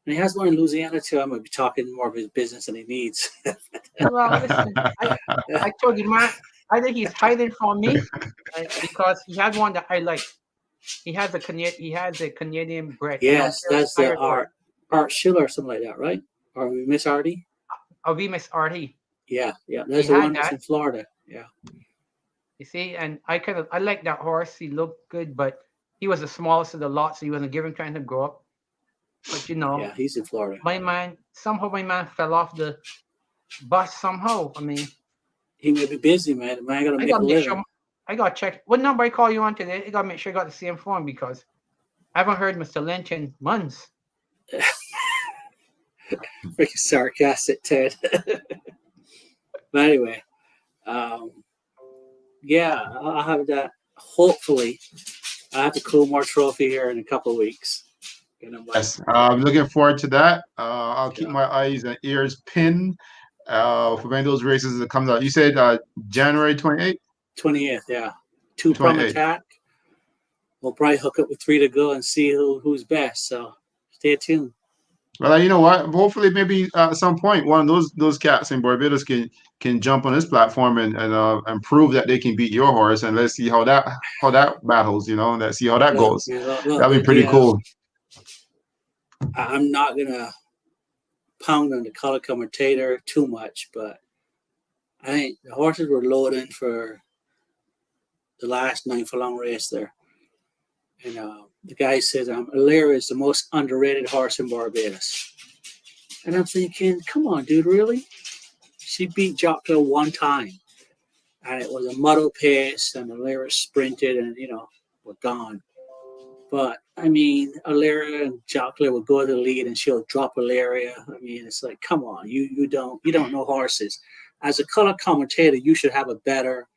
And he has one in Louisiana too. I might be talking more of his business than he needs. Well, listen, I told you, man. I think he's hiding from me because he had one that I like. He has a Canadian bred. Yes, that's the Art Schiller or something like that, right? Or Miss Artie? We Miss Artie. Yeah. That's the one that's in Florida. Yeah. You see, and I like that horse. He looked good, but he was the smallest of the lot, so he wasn't given time to grow up. But yeah, he's in Florida. My man fell off the bus somehow. I mean, he may be busy, man. I gotta make a living. I gotta check. What number I call you on today? I gotta make sure I got the same phone because I haven't heard Mr. Lynch in months. Freaking sarcastic, Ted. But anyway, yeah, I'll have that. Hopefully, I have the Coolmore Trophy here in a couple of weeks. Yes, I'm looking forward to that. I'll keep my eyes and ears pinned for when those races that comes out. You said January 28th? 28th, yeah. 2 Prom Attack. We'll probably hook up with 3 to go and see who's best. So stay tuned. Well, you know what? Hopefully, maybe at some point, one of those cats in Barbados can jump on this platform and prove that they can beat your horse, and let's see how that battles. Let's see how that goes. That'd be pretty cool. I'm not gonna pound on the color commentator too much, but I think the horses were loading for the last 9 furlong race there, and the guy says Alera is the most underrated horse in Barbados, and I'm thinking, come on, dude, really? She beat Jockler 1 time, and it was a muddle pace, and Alera sprinted, and we're gone. But I mean, Alera and Jockler will go to the lead, and she'll drop Alera. I mean, it's like, come on, you don't know horses. As a color commentator, you should have a better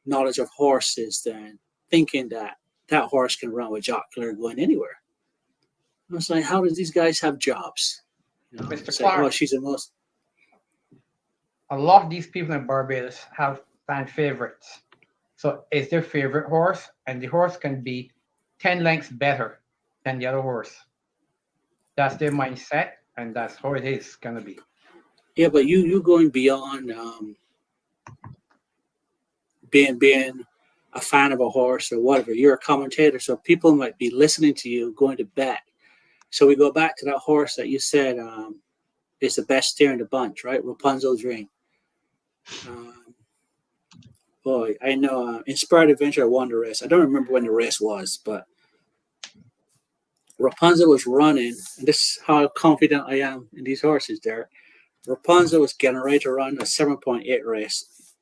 knowledge of horses than thinking that horse can run with Jockler going anywhere. I was like, how does these guys have jobs? Mr. Clark, like, she's the most. A lot of these people in Barbados have fan favorites. So it's their favorite horse, and the horse can be 10 lengths better than the other horse. That's their mindset, and that's how it is going to be. Yeah, but you going beyond being a fan of a horse or whatever. You're a commentator, so people might be listening to you going to bet. So we go back to that horse that you said is the best steer in the bunch, right? Rapunzel's Ring. Boy, I know Inspired Adventure won the race. I don't remember when the race was, but Rapunzel was running, and this is how confident I am in these horses there. Rapunzel was getting ready to run a 7.8 race.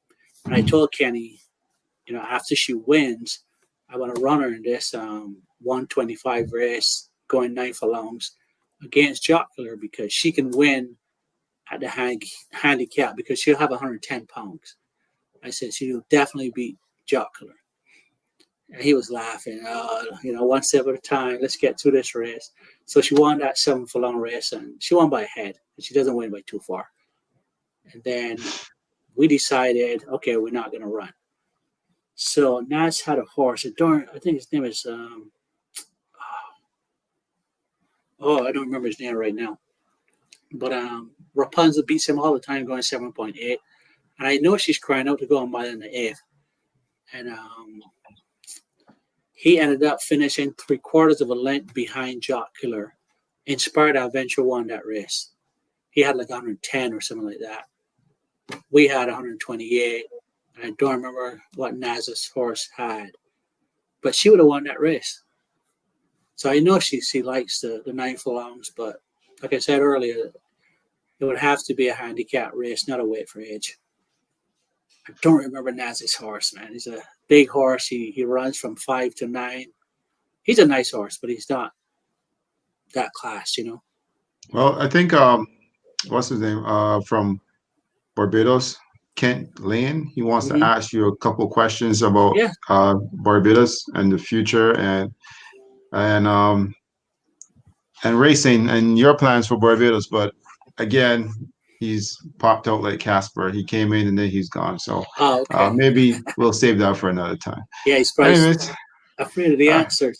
And I told Kenny, after she wins, I want to run her in this 125 race going 9 furlongs against Jockler because she can win at the handicap because she'll have 110 pounds. I said, she'll definitely beat Jockler. And he was laughing, one step at a time, let's get to this race. So she won that 7 furlong race, and she won by a head. And she doesn't win by too far. And then we decided, okay, we're not going to run. So Naz had a horse. I think his name is, I don't remember his name right now. But Rapunzel beats him all the time, going 7.8. And I know she's crying out to go on mile in the 8th. And he ended up finishing 3/4 of a length behind Jock Killer. Inspired Adventure won that race. He had like 110 or something like that. We had 128. And I don't remember what Naz's horse had. But she would have won that race. So I know she likes the 9 furlongs, but like I said earlier, it would have to be a handicap race, not a weight for age. I don't remember Naz's horse, man. He's a big horse. He runs from 5 to 9. He's a nice horse, but he's not that class, you know. Well, I think what's his name? From Barbados, Kent Lane. He wants to ask you a couple questions about Barbados and the future and racing and your plans for Barbados. But again, he's popped out like Casper. He came in and then he's gone. So maybe we'll save that for another time. Yeah, he's probably afraid of the answers.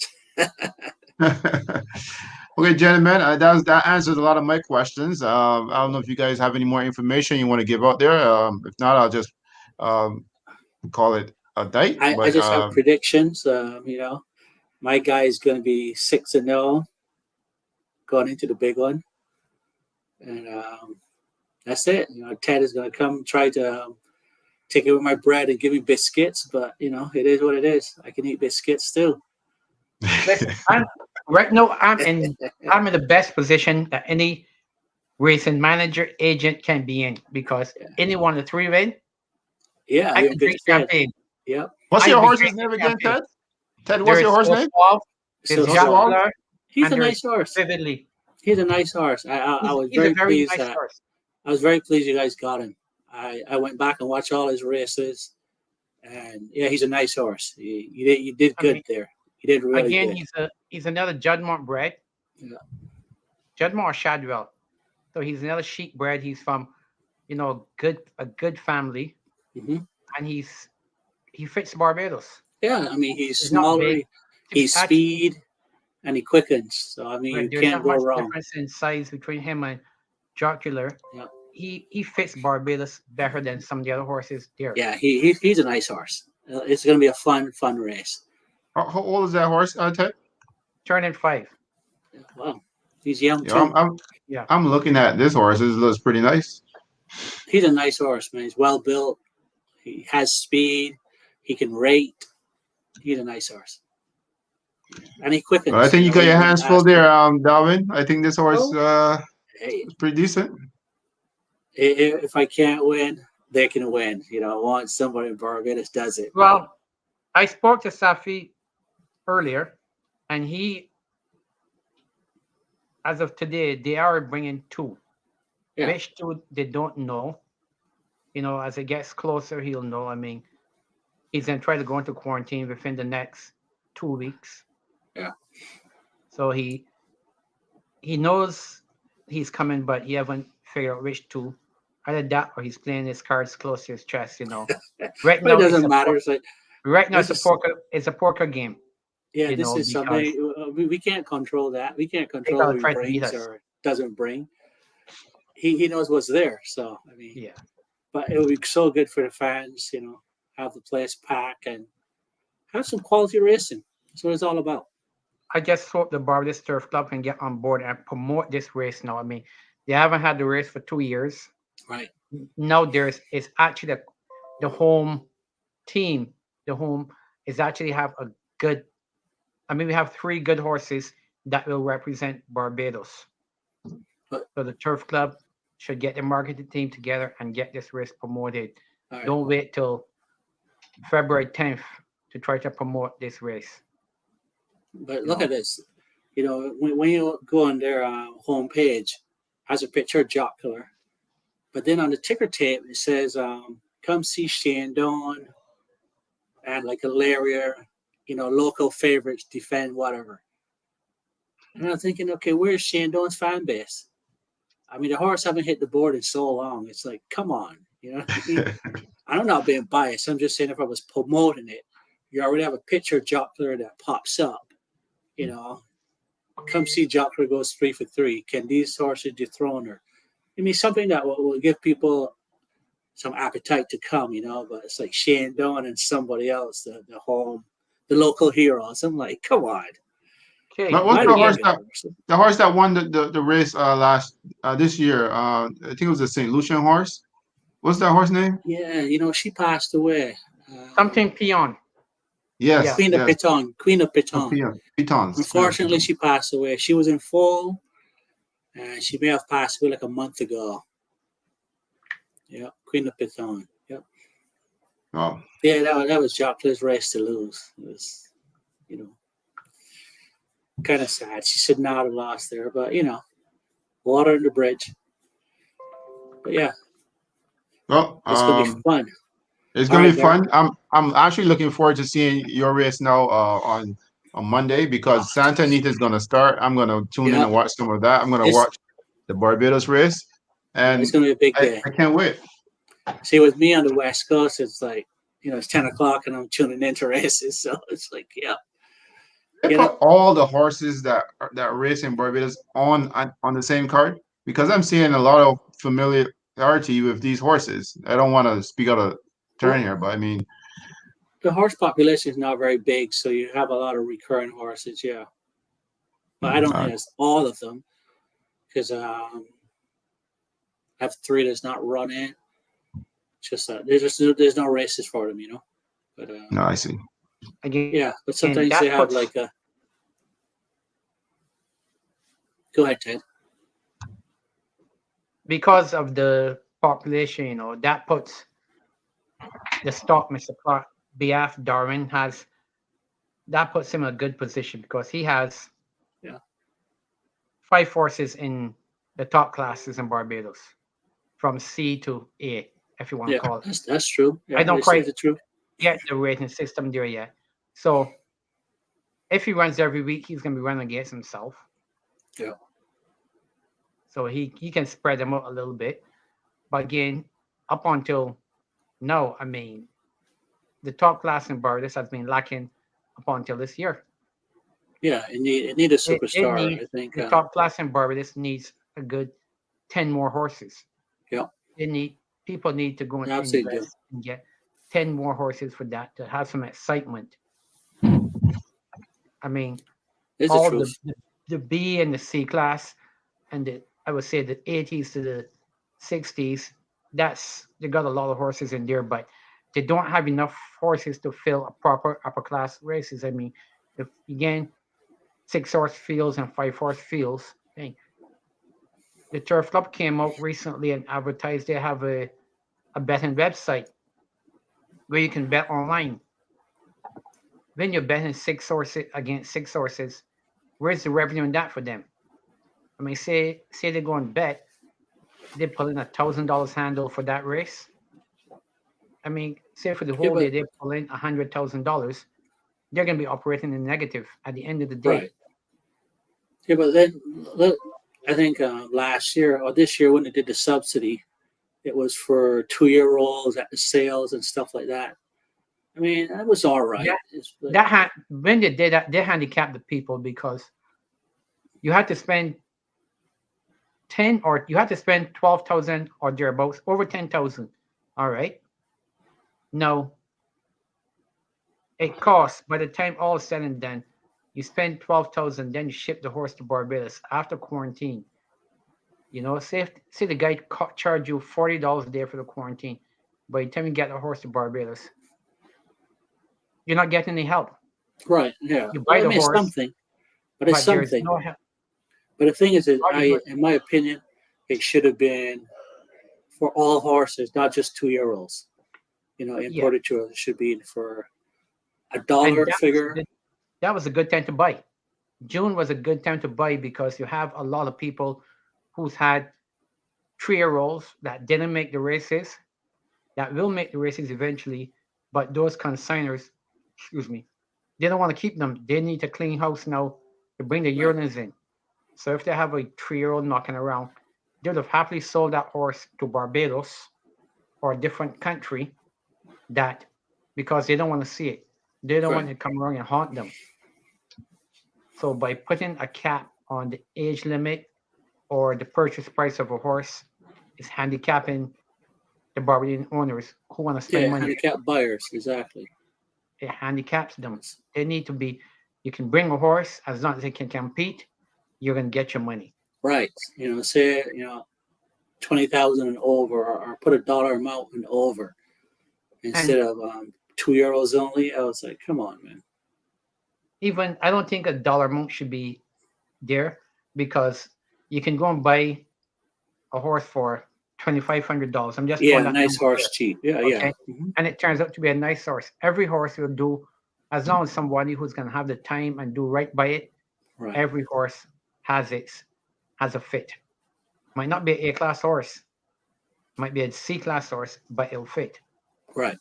Okay, gentlemen, that answers a lot of my questions. I don't know if you guys have any more information you want to give out there. If not, I'll just call it a date. I just have predictions. You know, my guy is going to be 6-0 going into the big one, and that's it. You know, Ted is going to come try to take away my bread and give me biscuits, but you know, it is what it is. I can eat biscuits too. Listen, I'm in the best position that any racing manager agent can be in, because any one of the 3 win. Yeah, I can drink champagne. Yep. What's your horse's name again, Ted? Ted, what's your horse name? He's a nice horse. Vividly. He's a nice horse. I was very pleased. I was very pleased you guys got him. I went back and watched all his races, and yeah, he's a nice horse. You did good there. He did really good. Again, he's another Juddmonte bred. Yeah. Juddmonte or Shadwell. So he's another sheep bred. He's from, you know, a good family, and he fits Barbados. Yeah, I mean he's smaller. He's speed, and he quickens. So I mean you can't go wrong. Difference in size between him and Jocular. Yeah. He fits Barbados better than some of the other horses there. Yeah, he's a nice horse. It's going to be a fun race. How old is that horse, Ted? Turning 5. Wow, he's young too. I'm looking at this horse. This looks pretty nice. He's a nice horse, man. He's well built. He has speed. He can rate. He's a nice horse, and he quickens. Well, I think you got your hands full there, Darwin. I think this horse is pretty decent. If I can't win, they can win. You know, I want somebody in Barbados does it. Well, I spoke to Safi earlier, and he, as of today, they are bringing 2. Yeah. Which 2 they don't know. You know, as it gets closer, he'll know. I mean, he's going to try to go into quarantine within the next 2 weeks. Yeah. So he knows he's coming, but he haven't figured out which 2. Either that or he's playing his cards close to his chest, you know. Right now, it doesn't matter. Right now, it's a poker game. Yeah, this is something we can't control that. We can't control who he brings or doesn't bring. He knows what's there. So I mean, yeah. But it would be so good for the fans, you know, have the place packed and have some quality racing. That's what it's all about. I just hope the Barbados Turf Club can get on board and promote this race now. I mean, they haven't had the race for 2 years. Right. Now it's actually the home team. The home is actually have a good. I mean, we have 3 good horses that will represent Barbados. So the Turf Club should get the marketing team together and get this race promoted. Right. Don't wait till February 10th to try to promote this race. But look at this. You know, when you go on their homepage, has a picture of Jocular. But then on the ticker tape, it says, come see Shandon and like a Larier, you know, local favorites defend whatever. And I'm thinking, okay, where's Shandon's fan base? I mean, the horse haven't hit the board in so long. It's like, come on. You know what I mean? I'm not being biased. I'm just saying if I was promoting it, you already have a picture of Jocular that pops up. You know, come see Jocular goes 3 for 3. Can these horses dethrone her? I mean, something that will give people some appetite to come, but it's like Shane Doan and somebody else, the local heroes. I'm like, come on. Okay. But what's the horse that won the race this year? I think it was the St. Lucian horse. What's that horse name? Yeah, she passed away. Something Peon. Yes. Yeah. Queen of Piton. Pitons. Unfortunately, she passed away. She was in full, and she may have passed away like a month ago. Yeah, Queen of Piton. Yep. Oh. Yeah, that was Jockey's race to lose. It was, kind of sad. She should not have lost there, but water under the bridge. But yeah. Well, it's gonna be fun. It's gonna be fun. I'm actually looking forward to seeing your race now on Monday because Santa Anita is gonna start. I'm gonna tune in and watch some of that. I'm gonna watch the Barbados race, and it's gonna be a big day. I can't wait. See, with me on the West Coast, it's like it's 10 o'clock and I'm tuning into races, so it's like They put all the horses that race in Barbados on the same card because I'm seeing a lot of familiarity with these horses. I don't want to speak out of turn here, but I mean, the horse population is not very big, so you have a lot of recurring horses, but I don't think it's all of them because I have 3 that's not running. Just there's no races for them, But no, I see. Again, but sometimes they have like a. Go ahead, Ted. Because of the population, that puts the stock, Mr. Clark, BF Darwin that puts him in a good position because he has 5 horses in the top classes in Barbados, from C to A, if you want to call it. That's true. I don't quite get the rating system there yet. So if he runs every week, he's going to be running against himself. Yeah. So he can spread them out a little bit. But again, up until now, I mean, the top class in Barbados has been lacking up until this year. Yeah, it need a superstar. I think the top class in Barbados needs a good 10 more horses. Yeah. People need to go and invest and get 10 more horses for that to have some excitement. I mean, all the B and the C class and I would say the 80s to the 60s, they got a lot of horses in there, but they don't have enough horses to fill a proper upper class races. I mean, if again 6-horse fields and 5-horse fields. Hey, the Turf Club came out recently and advertised they have a betting website where you can bet online. When you're betting 6 horses against 6 horses, where's the revenue in that for them? I mean, say they go and bet, they pull in $1,000 handle for that race. I mean, say for the whole day they pull in $100,000, they're going to be operating in negative at the end of the day. Right. Yeah, but then I think last year or this year when they did the subsidy, it was for 2-year-olds at the sales and stuff like that. I mean, that was all right. When they did that, they handicapped the people because you had to spend 10 or you had to spend 12,000 or thereabouts, over 10,000. All right. No, it costs by the time all is said and done, you spend 12,000, then you ship the horse to Barbados after quarantine. Say the guy charge you $40 a day for the quarantine. By the time you get the horse to Barbados, you're not getting any help. Right. Yeah. You buy the horse, something, but it's something. No help. But the thing is, in my opinion, it should have been for all horses, not just 2-year-olds. Imported to it should be for $1 figure. That was a good time to buy. June was a good time to buy because you have a lot of people who's had 3-year-olds that didn't make the races, that will make the races eventually, but those consigners, they don't want to keep them. They need to clean house now to bring the yearlings in. So if they have a 3-year-old knocking around, they would have happily sold that horse to Barbados or a different country because they don't want to see it. They don't want to come around and haunt them. So by putting a cap on the age limit or the purchase price of a horse, is handicapping the Barbadian owners who want to spend money. Handicap buyers, exactly. It handicaps them. They need to be. You can bring a horse as long as they can compete. You're gonna get your money. Right. Say 20,000 and over, or put a dollar amount and over instead of €2 only. I was like, come on, man. Even I don't think a dollar amount should be there, because you can go and buy a horse for $2,500. I'm just a nice horse cheap. Yeah, okay? Yeah. Mm-hmm. And it turns out to be a nice horse. Every horse will do, as long as somebody who's going to have the time and do right by it. Right. Every horse has a fit. Might not be an A-class horse, might be a C-class horse, but it'll fit. Right.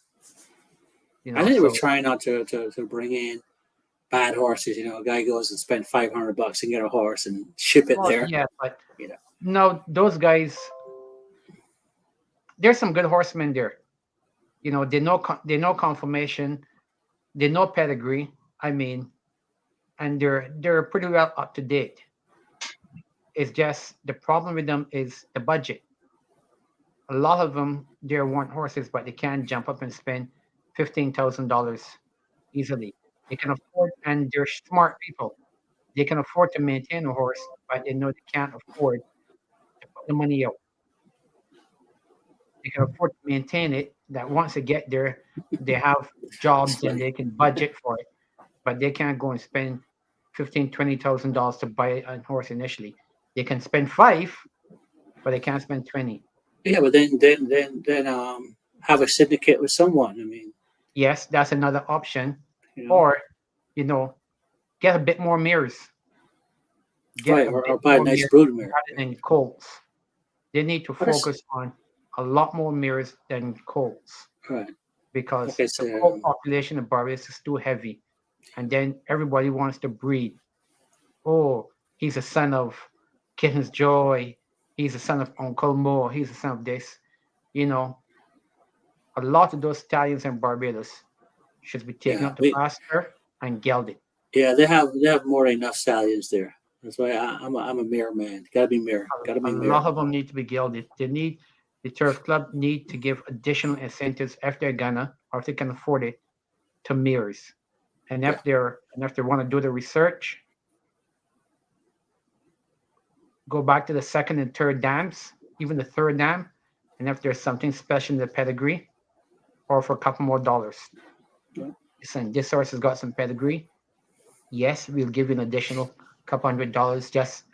I think we're trying not to bring in bad horses. A guy goes and spend $500 and get a horse and ship it there. Yeah, but no, those guys. There's some good horsemen there. They know conformation, they know pedigree. I mean, and they're pretty well up to date. It's just the problem with them is the budget. A lot of them, they want horses, but they can't jump up and spend $15,000 easily. They can afford, and they're smart people. They can afford to maintain a horse, but they know they can't afford to put the money out. They can afford to maintain it. That once they get there, they have jobs and they can budget for it, but they can't go and spend $15,000-$20,000 to buy a horse initially. They can spend $5,000, but they can't spend $20,000. Yeah, but then have a syndicate with someone. I mean, yes, that's another option. Or, get a bit more mirrors. Or buy a nice brood mare. Rather than colts. They need to focus on a lot more mirrors than colts. Right. Because the colt population of Barbados is too heavy. And then everybody wants to breed. Oh, he's a son of Kitten's Joy. He's a son of Uncle Mo. He's a son of this. A lot of those stallions in Barbados should be taken up to pasture and gelded. Yeah, they have more than enough stallions there. That's why I'm a mare man. Gotta be mare. Gotta be mare. A lot of them need to be gelded. The turf club need to give additional incentives if they're gonna, or if they can afford it, to mares. And if they want to do the research, go back to the second and third dams, even the third dam, and if there's something special in the pedigree, or for a couple more dollars. Listen, this horse has got some pedigree. Yes, we'll give you an additional couple $100, just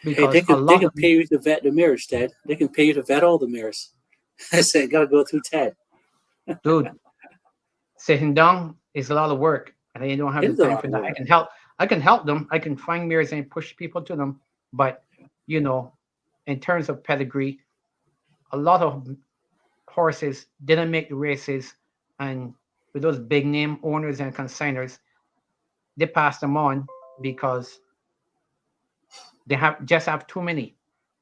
because they can pay you to vet the mares, Ted. They can pay you to vet all the mares. I said, gotta go through Ted. Dude, sitting down is a lot of work, and I don't have the time for that. I can help them. I can find mares and push people to them. But in terms of pedigree, a lot of horses didn't make the races, and with those big name owners and consigners, they pass them on because they have too many.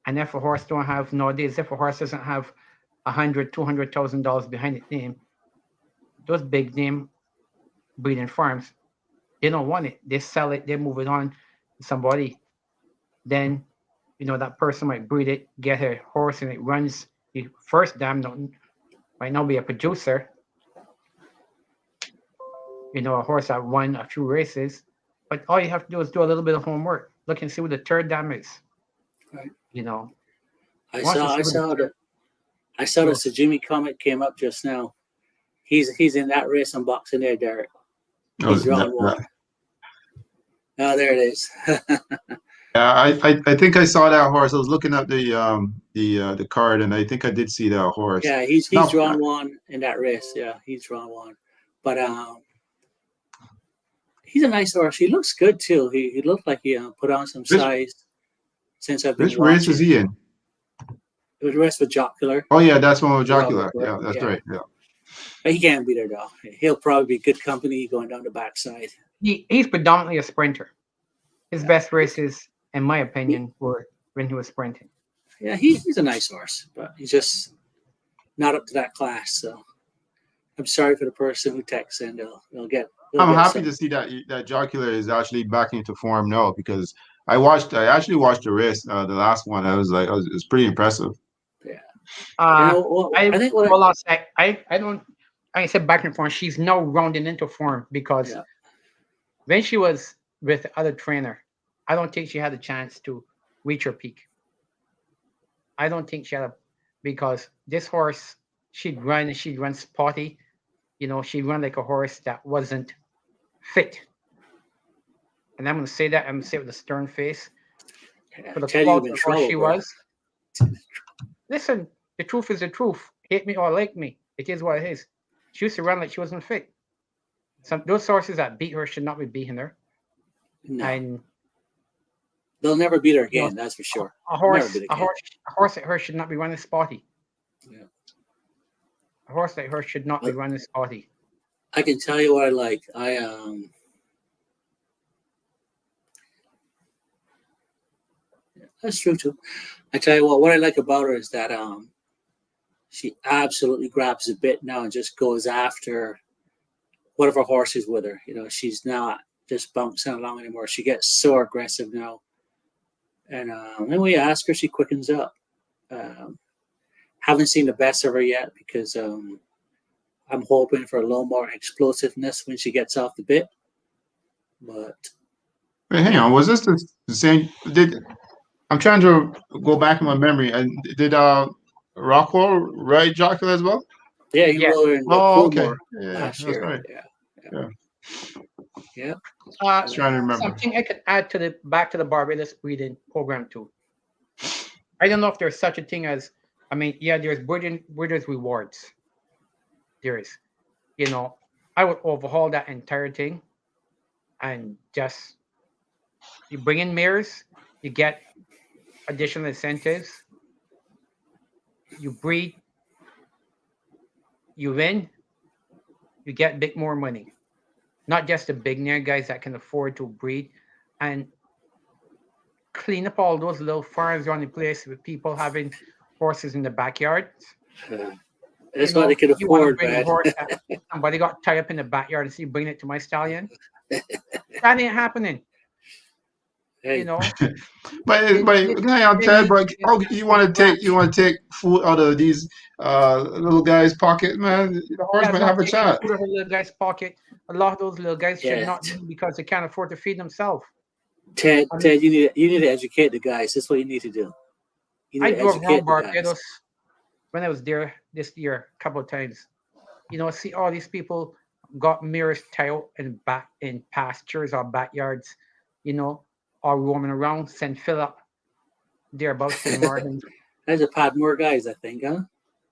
And if a horse don't have nowadays, if a horse doesn't have $100,000-$200,000 behind its name, those big name breeding farms, they don't want it. They sell it, they move it on to somebody. Then that person might breed it, get a horse, and it runs the first dam. Might not be a producer. A horse that won a few races, but all you have to do is do a little bit of homework. Look and see what the third dam is. Right. I saw the Sajimi comic came up just now. He's in that race on boxing there, Derek. He's round one. Oh, there it is. Yeah, I think I saw that horse. I was looking at the card, and I think I did see that horse. Yeah, he's round one in that race. Yeah, he's round one. But he's a nice horse. He looks good too. He looked like he put on some size since I've been watching. Which race is he in? It was a race with Jocular. Oh yeah, that's one with Jocular. Yeah, that's right. Yeah. But he can't be there though. He'll probably be good company going down the backside. He's predominantly a sprinter. His best races, in my opinion, were when he was sprinting. Yeah, he's a nice horse, but he's just not up to that class. So I'm sorry for the person who texts, and they'll get. I'm happy to see that Jocular is actually back into form now, because I actually watched the race, the last one. I was like, it was pretty impressive. I think what well, I don't. Like I said back and forth. She's now rounding into form because when she was with the other trainer, I don't think she had a chance to reach her peak. I don't think she had a because this horse she'd run spotty. She'd run like a horse that wasn't fit. And I'm gonna say that, I'm gonna say it with a stern face. For the Ted, you've quality been in of horse trouble, she bro. was. Listen, the truth is the truth. Hate me or like me. It is what it is. She used to run like she wasn't fit. Those horses that beat her should not be beating her. No. And they'll never beat her again, that's for sure. A horse like her should not be running spotty. Yeah. A horse like her should not be running spotty. I can tell you what I like. That's true too. I tell you what I like about her is that she absolutely grabs the bit now and just goes after whatever horse is with her. She's not just bouncing along anymore. She gets so aggressive now. And when we ask her, she quickens up. Haven't seen the best of her yet because I'm hoping for a little more explosiveness when she gets off the bit. But wait, hang on. Was this the same? I'm trying to go back in my memory. And did Rockwell ride jockey as well? Yeah, he rode in the okay. last year. Right. Yeah. Trying to remember. Something I could add back to the Barbados breeding program too. I don't know if there's such a thing as, there's breeders rewards. There is, I would overhaul that entire thing, and just you bring in mares, you get additional incentives, you breed, you win, you get big more money. Not just the big name guys that can afford to breed, and clean up all those little farms around the place with people having horses in the backyard. That's what they can afford, man. Somebody got tied up in the backyard and see bring it to my stallion. That ain't happening. Hey. but hang on, Ted. But you want to take food out of these little guys' pocket, man? The horse might have a chance. Food out of the little guys' pocket. A lot of those little guys should not do because they can't afford to feed themselves. Ted, you need to educate the guys. That's what you need to do. I drove around Barbados when I was there this year a couple of times. See all these people got mirrors tied out in pastures or backyards, or roaming around St. Philip, thereabouts in Martin. That's a Padmore guys, I think, huh?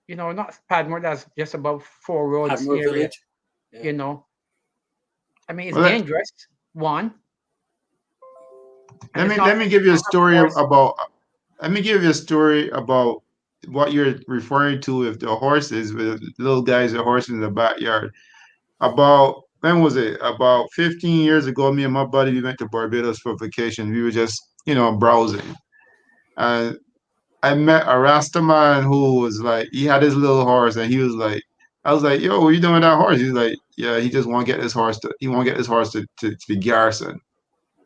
Not Padmore. That's just above 4 roads Padmore area. Village. Yeah. It's dangerous. One. Let me give you a story about. Let me give you a story about what you're referring to with the horses, with little guys and horses in the backyard. About when was it? About 15 years ago, me and my buddy, we went to Barbados for vacation. We were just, browsing. And I met a Rasta man who was like, he had his little horse, and he was like, I was like, yo, what are you doing with that horse? He was like, yeah, he just want to get his horse to be garrison.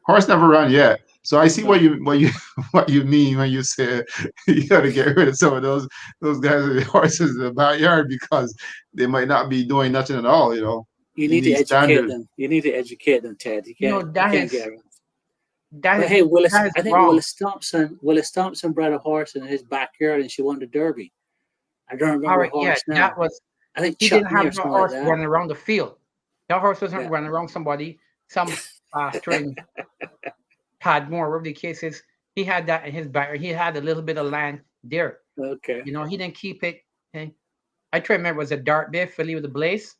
Horse never run yet. So I see what you mean when you say you got to get rid of some of those guys with horses in the backyard because they might not be doing nothing at all. You need to educate them. You need to educate them, Ted. You can't get around. But hey, I think Willis Thompson bred a horse in his backyard, and she won the Derby. I don't remember the horse now. That was. I think he didn't have the horse running around the field. That horse wasn't running around somebody. Some string. Padmore, whatever the case is, he had that in his backyard. He had a little bit of land there. Okay. He didn't keep it. Okay? I try to remember, was it Dart Bay, filly with the blaze?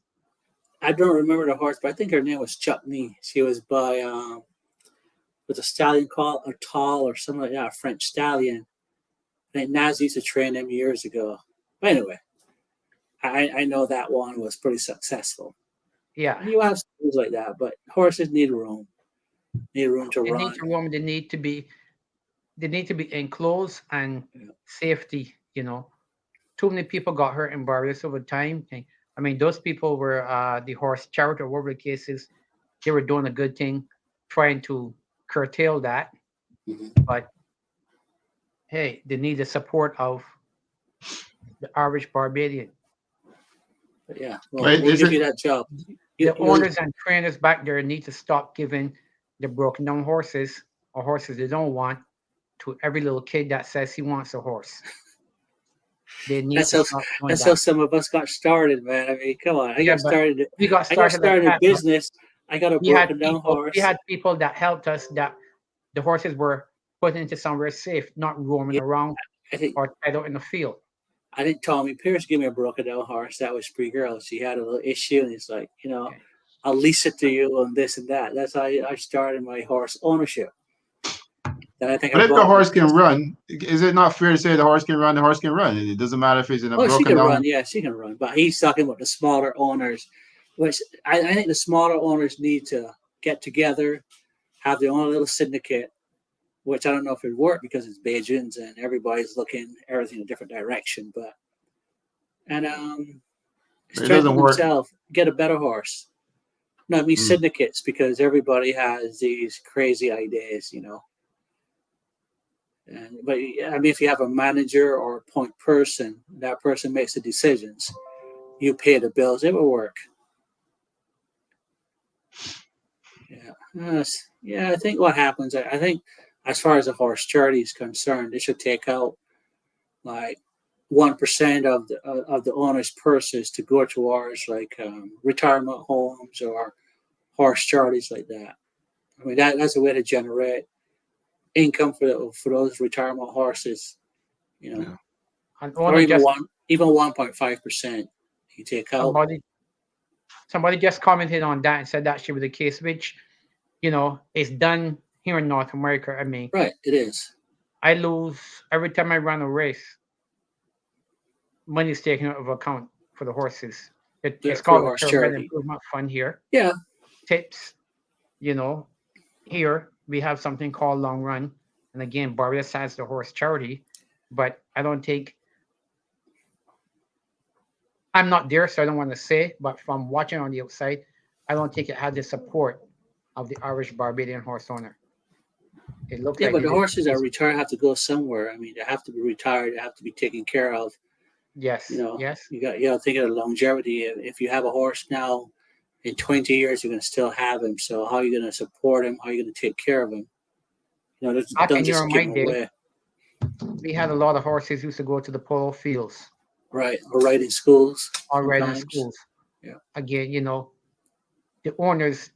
I don't remember the horse, but I think her name was Chuckney. She was by with a stallion called a Tall or something like that, a French stallion. I think Naz used to train him years ago. But anyway, I know that one was pretty successful. Yeah. You have things like that, but horses need room. Need room to run. They need to roam. They need to be enclosed and safety. Too many people got hurt in Barbados over time. Those people were the horse charity or whatever the case is. They were doing a good thing, trying to curtail that. Mm-hmm. But hey, they need the support of the average Barbadian. But yeah, well, we'll give you that job. The owners and trainers back there need to stop giving the broken down horses or horses they don't want to every little kid that says he wants a horse. They need to stop doing that's that. how some of us got started, man. I mean, come on. I got started like in business. I got a broken down horse. We had people that helped us that the horses were put into somewhere safe, not roaming around or tied out in the field. I think Tommy Pierce gave me a broken down horse. That was pretty girl. She had a little issue, and he's like, I'll lease it to you on this and that. That's how I started my horse ownership. Then I think. But if the horse can run, is it not fair to say the horse can run? The horse can run. It doesn't matter if it's in a broken down. She can run. Yeah, she can run. But he's talking about the smaller owners, which I think the smaller owners need to get together, have their own little syndicate. Which I don't know if it would work because it's Bajans and everybody's looking everything in a different direction. But it doesn't work. Get a better horse. No, I mean syndicates because everybody has these crazy ideas, But I mean, if you have a manager or a point person, that person makes the decisions. You pay the bills. It will work. Yeah. I think what happens. I think. As far as the horse charity is concerned, they should take out like 1% of the owner's purses to go towards like retirement homes or horse charities like that. I mean that's a way to generate income for those retirement horses, And or even 1.5% you take out. Somebody just commented on that and said that should be the case, which is done. Here in North America, I mean, right, it is. I lose every time I run a race. Money is taken out of account for the horses. It's called a Thoroughbred Improvement Fund here. Yeah. Tips, here we have something called Long Run, and again, Barbados has the horse charity, but I don't take. I'm not there, so I don't want to say. But from watching on the outside, I don't think it has the support of the Irish Barbadian horse owner. It looks but the horses are retired have to go somewhere. I mean, they have to be retired. They have to be taken care of. Yes. Yes. You got think of the longevity. If you have a horse now, in 20 years you're going to still have him. So how are you going to support him? How are you going to take care of him? Don't just give him away. We had a lot of horses used to go to the polo fields. Right, or riding schools. Yeah. Again, the owners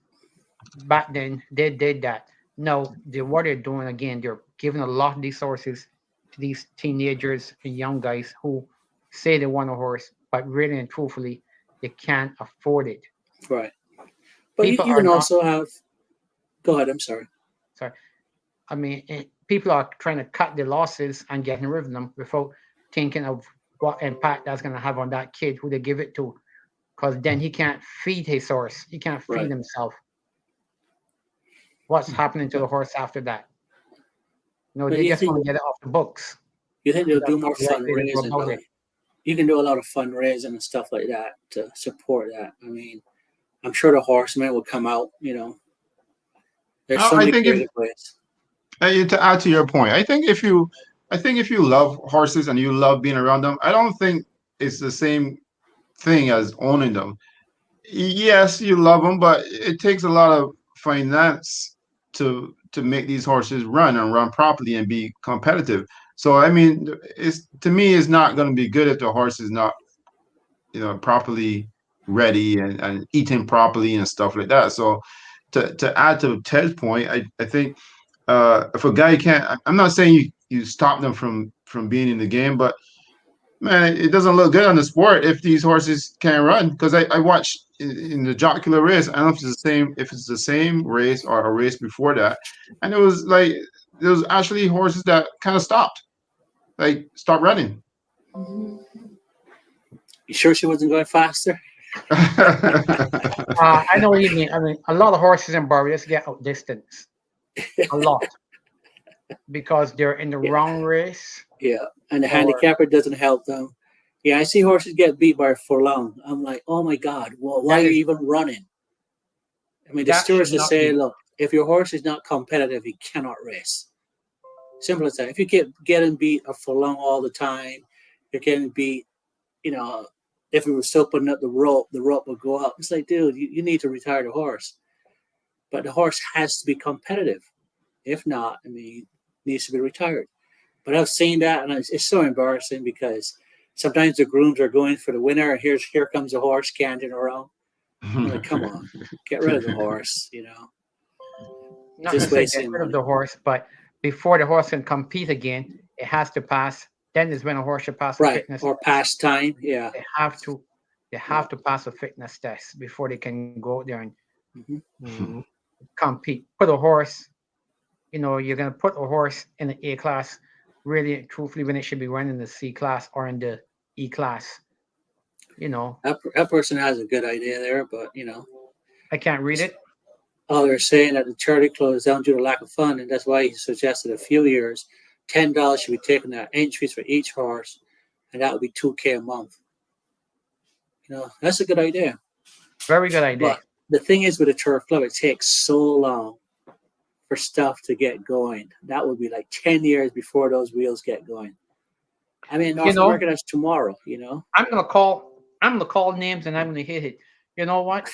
back then they did that. No, what they're doing again, they're giving a lot of these horses to these teenagers and young guys who say they want a horse, but really and truthfully, they can't afford it. Right. But you can also have. Go ahead. I'm sorry. I mean, people are trying to cut the losses and getting rid of them without thinking of what impact that's going to have on that kid who they give it to, because then he can't feed his horse. He can't feed himself. What's happening to the horse after that? They just want to get it off the books. You think they'll do more fundraising? You can do a lot of fundraising and stuff like that to support that. I mean, I'm sure the horsemen will come out. There's so many creative ways. To add to your point, I think if you love horses and you love being around them, I don't think it's the same thing as owning them. Yes, you love them, but it takes a lot of finance to make these horses run properly and be competitive. So I mean, to me it's not going to be good if the horse is not properly ready and eating properly and stuff like that. So to add to Ted's point, I think if a guy can't, I'm not saying you stop them from being in the game, but man, it doesn't look good on the sport if these horses can't run. Because I watched in the jocular race, I don't know if it's the same race or a race before that, and it was like there was actually horses that kind of stopped running. You sure she wasn't going faster? I know what you mean. I mean, a lot of horses in Barbados get outdistanced. A lot. Because they're in the wrong race. Yeah, and the handicapper doesn't help them. Yeah, I see horses get beat by a furlong. I'm like, oh my God, well, why are you even running? I mean, the stewards just say, look, if your horse is not competitive, he cannot race. Simple as that. If you keep getting beat a furlong all the time, you're getting beat if we were still putting up the rope would go up. It's like, dude, you need to retire the horse. But the horse has to be competitive. If not, I mean, it needs to be retired. But I've seen that, and it's so embarrassing because sometimes the grooms are going for the winner, and here comes a horse canting around. I'm like, come on, get rid of the horse, Not Just necessarily wasting get rid of money. the horse, but before the horse can compete again, it has to pass. Then is when a horse should pass a Right, fitness or test. past time, yeah. They have to pass a fitness test before they can go out there and Mhm. compete. Put a horse, you're gonna put a horse in the A class, really truthfully when it should be running in the C class or in the E class. That person has a good idea there, but I can't read it. they're saying that the charity closed down due to lack of funding, and that's why he suggested a few years, $10 should be taken out entries for each horse, and that would be $2K a month. That's a good idea. Very good idea. But the thing is, with a turf club, it takes so long for stuff to get going. That would be like 10 years before those wheels get going. I mean, North America, that's tomorrow. I'm gonna call names and I'm gonna hit it. You know what?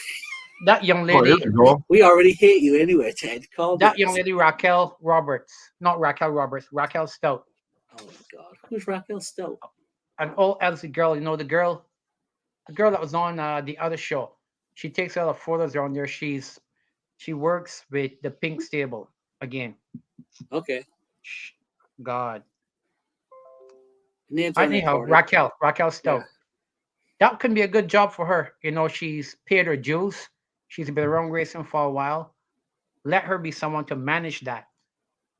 That young Oh, here lady, we go. We already hate you anyway, Ted. Call that this. young lady Raquel Roberts, not Raquel Roberts, Raquel Stout, Oh my God, who's Raquel Stout? an old elderly girl. The girl that was on the other show. She takes a lot of photos around there. She works with the Pink Stable again. Okay, Shh, God. names on Anyhow, recorded. Raquel Yeah, Stout. That can be a good job for her. She's paid her dues. She's been around racing for a while. Let her be someone to manage that.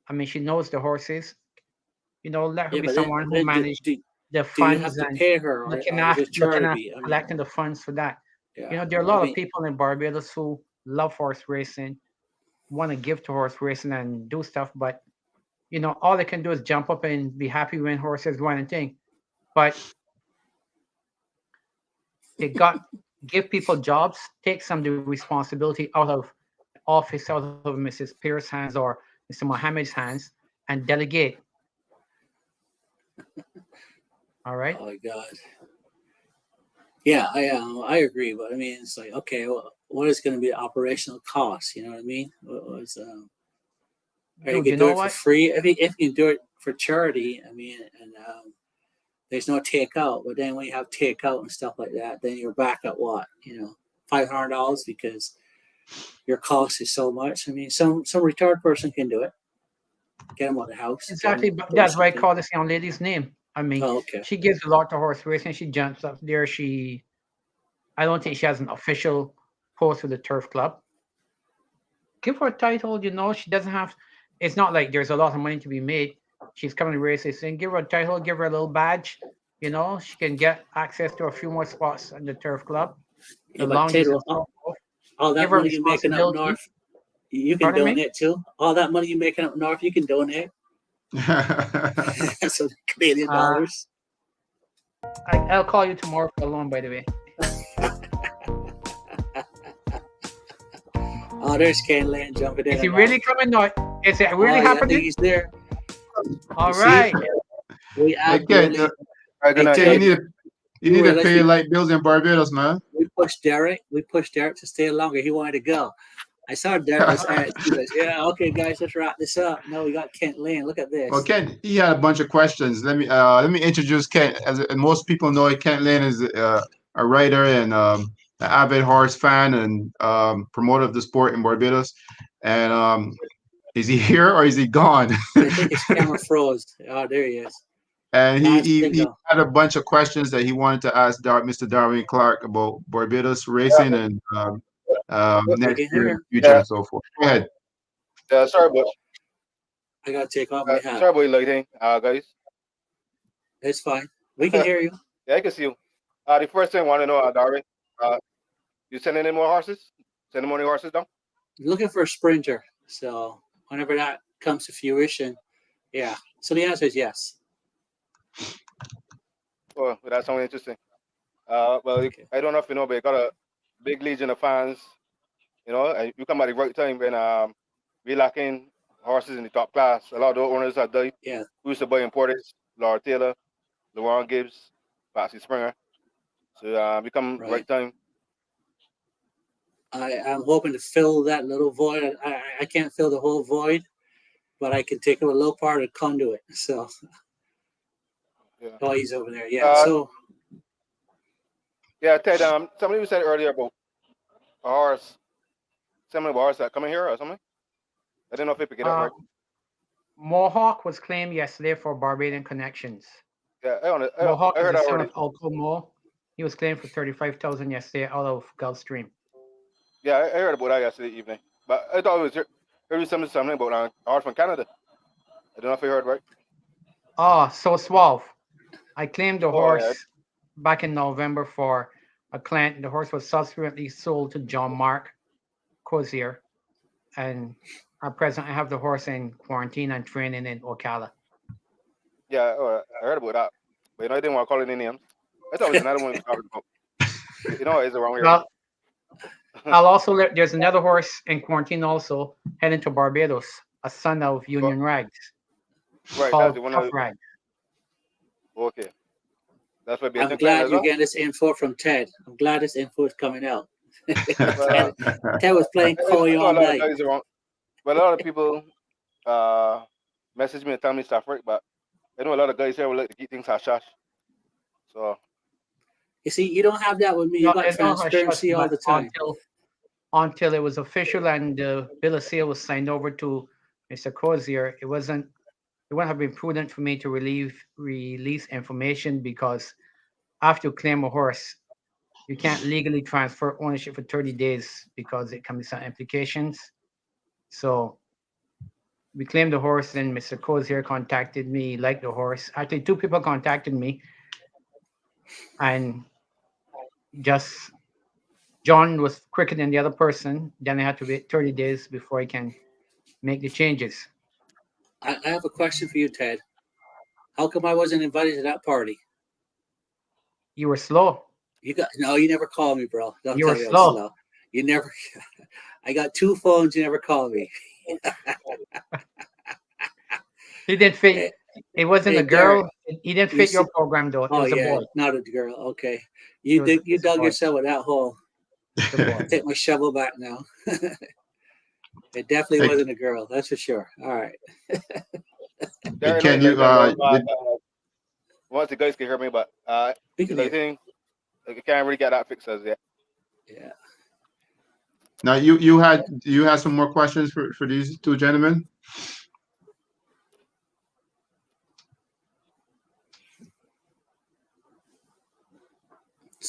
I mean, she knows the horses. Let her yeah, be but then, someone but who then manage the do you have funds to and pay her, looking or is after it looking after charity? I mean, collecting the funds for that. yeah, There are a I lot of mean, people in Barbados who love horse racing, want to give to horse racing and do stuff, but all they can do is jump up and be happy when horses win and thing. But they got give people jobs, take some of the responsibility out of office, out of Mrs. Pierce's hands or Mr. Mohammed's hands, and delegate. All right. oh my God. Yeah, I agree, but I mean, it's like, okay, well, what is going to be the operational cost? You know what I mean? What was or you Dude, could you do know it for what? free. If you can do it for charity, I mean, and there's no takeout. But then when you have takeout and stuff like that, then you're back at what? $500 because your cost is so much. I mean, some retired person can do it. Get them out of the house. Get Exactly, them but doing that's why I something. call this young lady's name. I mean, Oh, okay. she gives a lot to horse racing. She jumps up there. I don't think she has an official post with the turf club. Give her a title. She doesn't have. It's not like there's a lot of money to be made. She's coming to races and give her a title, give her a little badge. She can get access to a few more spots in the turf club Yeah, as but long as Tato, it's not. all Give that her money you're making up responsibility. north, you can Pardon me. donate too. All that money you're making up north, you can donate. So Canadian Uh, dollars. I'll call you tomorrow for a loan, by the way. Oh, there's Ken Lane jumping in. Is he really coming? Or is it really I think happening? he's there. All You see? right. We Hey, Ken, absolutely. Good night, Ken, guys. you need to Let's pay be- your light bills in Barbados, man. We pushed Derek. To stay longer. He wanted to go. I saw Derek was he goes, yeah, okay, guys, let's wrap this up. No, we got Kent Lane. Look at this. Well, Ken, he had a bunch of questions. Let me introduce Ken. And most people know Kent Lane is a writer and an avid horse fan and promoter of the sport in Barbados. And is he here or is he gone? I think his camera froze. Oh, there he is. And Bad he signal. had a bunch of questions that he wanted to ask Mr. Darwin Clark about Barbados racing and We next can year, hear in him. the future, Yeah, and so forth. Go ahead. sorry about I gotta take off my hat. sorry about late, guys. It's fine. We can hear you. Yeah, I can see you. The first thing I want to know, Darwin, you sending any more horses? Sending more horses down? Looking for a sprinter. So whenever that comes to fruition, yeah. So the answer is yes. Well, that sounds interesting. Well, Okay. I don't know if you know, but you got a big legion of fans. And you come at the right time when we lacking horses in the top class. A lot of those owners have died. Yeah. We used to buy importers, Laura Taylor, LeWan Gibbs, Patsy Springer. So become right time. I'm hoping to fill that little void. I can't fill the whole void, but I can take a little part of conduit. So, oh, he's over there. Yeah. Yeah, Ted. Somebody said earlier about a horse. Somebody about a horse that coming here or something. I don't know if they pick it up right. Mohawk was claimed yesterday for Barbadian connections. Yeah, Mohawk I heard is the that son already. of Uncle Mo. He was claimed for 35,000 yesterday out of Gulfstream. Yeah, I heard about that yesterday evening. But I thought it was something about a horse from Canada. I don't know if you heard right. Oh, so suave. I claimed the horse back in November for a client. The horse was subsequently sold to John Mark Cozier, and at present I have the horse in quarantine and training in Ocala. Yeah, I heard about that, but I didn't want to call it any names. I thought it was another one we were talking about. It's around here. Well, I'll also there's another horse in quarantine also heading to Barbados, a son of Union Rags. Right, called that's the one. Tough Rags. Okay. That's what I'm glad you're getting this info from Ted. I'm glad this info is coming out. Ted was playing coy all night. But a lot of people message me and tell me stuff, right? But I know a lot of guys here would like to keep things hush hush. So you see, you don't have that with me. You got transparency all the time. Until it was official and the bill of sale was signed over to Mr. Cozier, it wouldn't have been prudent for me to release information, because after you claim a horse, you can't legally transfer ownership for 30 days because it can be some implications. So we claimed the horse, and Mr. Cozier contacted me, liked the horse. Actually, 2 people contacted me, and just John was quicker than the other person. Then I had to wait 30 days before I can make the changes. I have a question for you, Ted. How come I wasn't invited to that party? You were slow. You never called me, bro. Don't you tell were me slow. I was slow. You never. I got 2 phones. You never called me. He didn't fit. It wasn't a girl. He didn't fit your program, though. It was a boy. Not a girl. Okay, you dug yourself with that hole. Take my shovel back now. It definitely wasn't a girl. That's for sure. All right. Can you? Once the guys can hear me, but I think I can't really get that fixed as yet. Yeah. Now you had some more questions for these 2 gentlemen.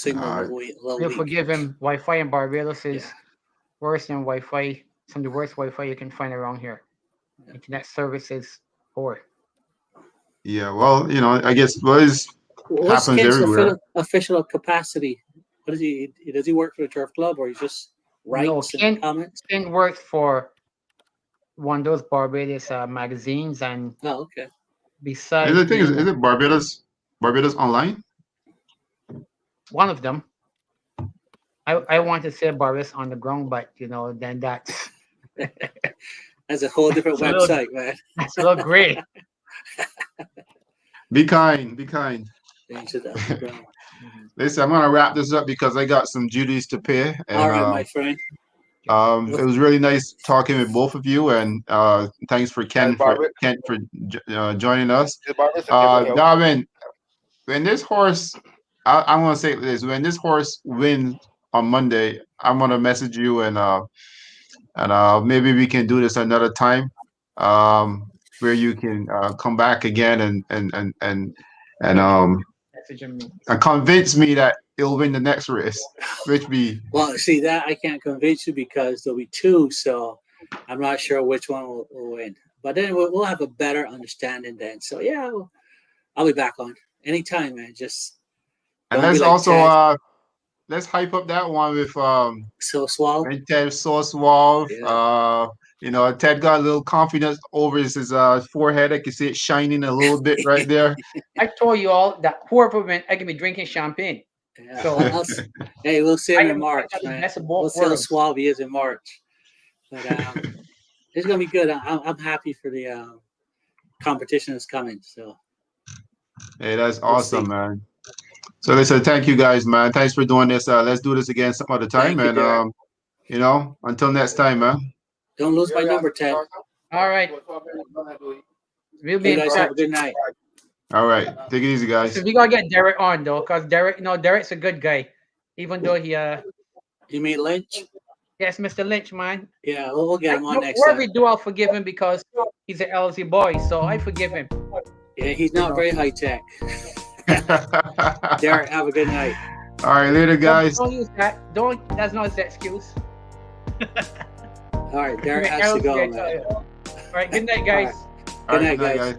You'll forgive him. Wi-Fi in Barbados is worse than Wi-Fi. Some of the worst Wi-Fi you can find around here. Internet service is poor. Yeah, well, I guess happens everywhere. Official capacity. What is he? Does he work for the turf club, or he just writes and comments? Ken works for one of those Barbados magazines, and okay. Besides, and the thing is it Barbados Online? One of them. I want to say Barbados on the ground, but then that's that's a whole different website, man. That's a little great. Be kind. Listen, I'm gonna wrap this up because I got some duties to pay. And, all right, my friend. It was really nice talking with both of you, and thanks for Ken for joining us. Darwin, when this horse, I'm gonna say this: when this horse wins on Monday, I'm gonna message you, and maybe we can do this another time, where you can come back again and convince me that he'll win the next race. Well, see that I can't convince you because there'll be 2, so I'm not sure which one will win. But then we'll have a better understanding then. So yeah, I'll be back on anytime, man. And let's also let's hype up that one with So Suave. Ted So Suave. Yeah. Ted got a little confidence over his forehead. I can see it shining a little bit right there. I told you all that whoever win, I can be drinking champagne. Yeah. So hey, we'll see him in March, man. We'll see how suave he is in March. But it's gonna be good. I'm happy for the competition that's coming. So hey, that's awesome, man. So listen, thank you guys, man. Thanks for doing this. Let's do this again some other time. Thank you, And Derek. until next time, man. Don't lose my number, Ted. All right. We'll be You in guys touch. have a good night. All right. Take it easy, guys. So we gotta get Derek on though, because Derek's a good guy. Even though he You mean Lynch? yes, Mr. Lynch, man. Yeah, we'll get him on next Whatever time. we do, I'll forgive him because he's an LZ boy, so I forgive him. Yeah, he's not very high tech. Derek, have a good night. All right, later, guys. Don't use that. That's not his excuse. All right, Derek has to go, man. All right, good night, guys. All Good right, night, guys.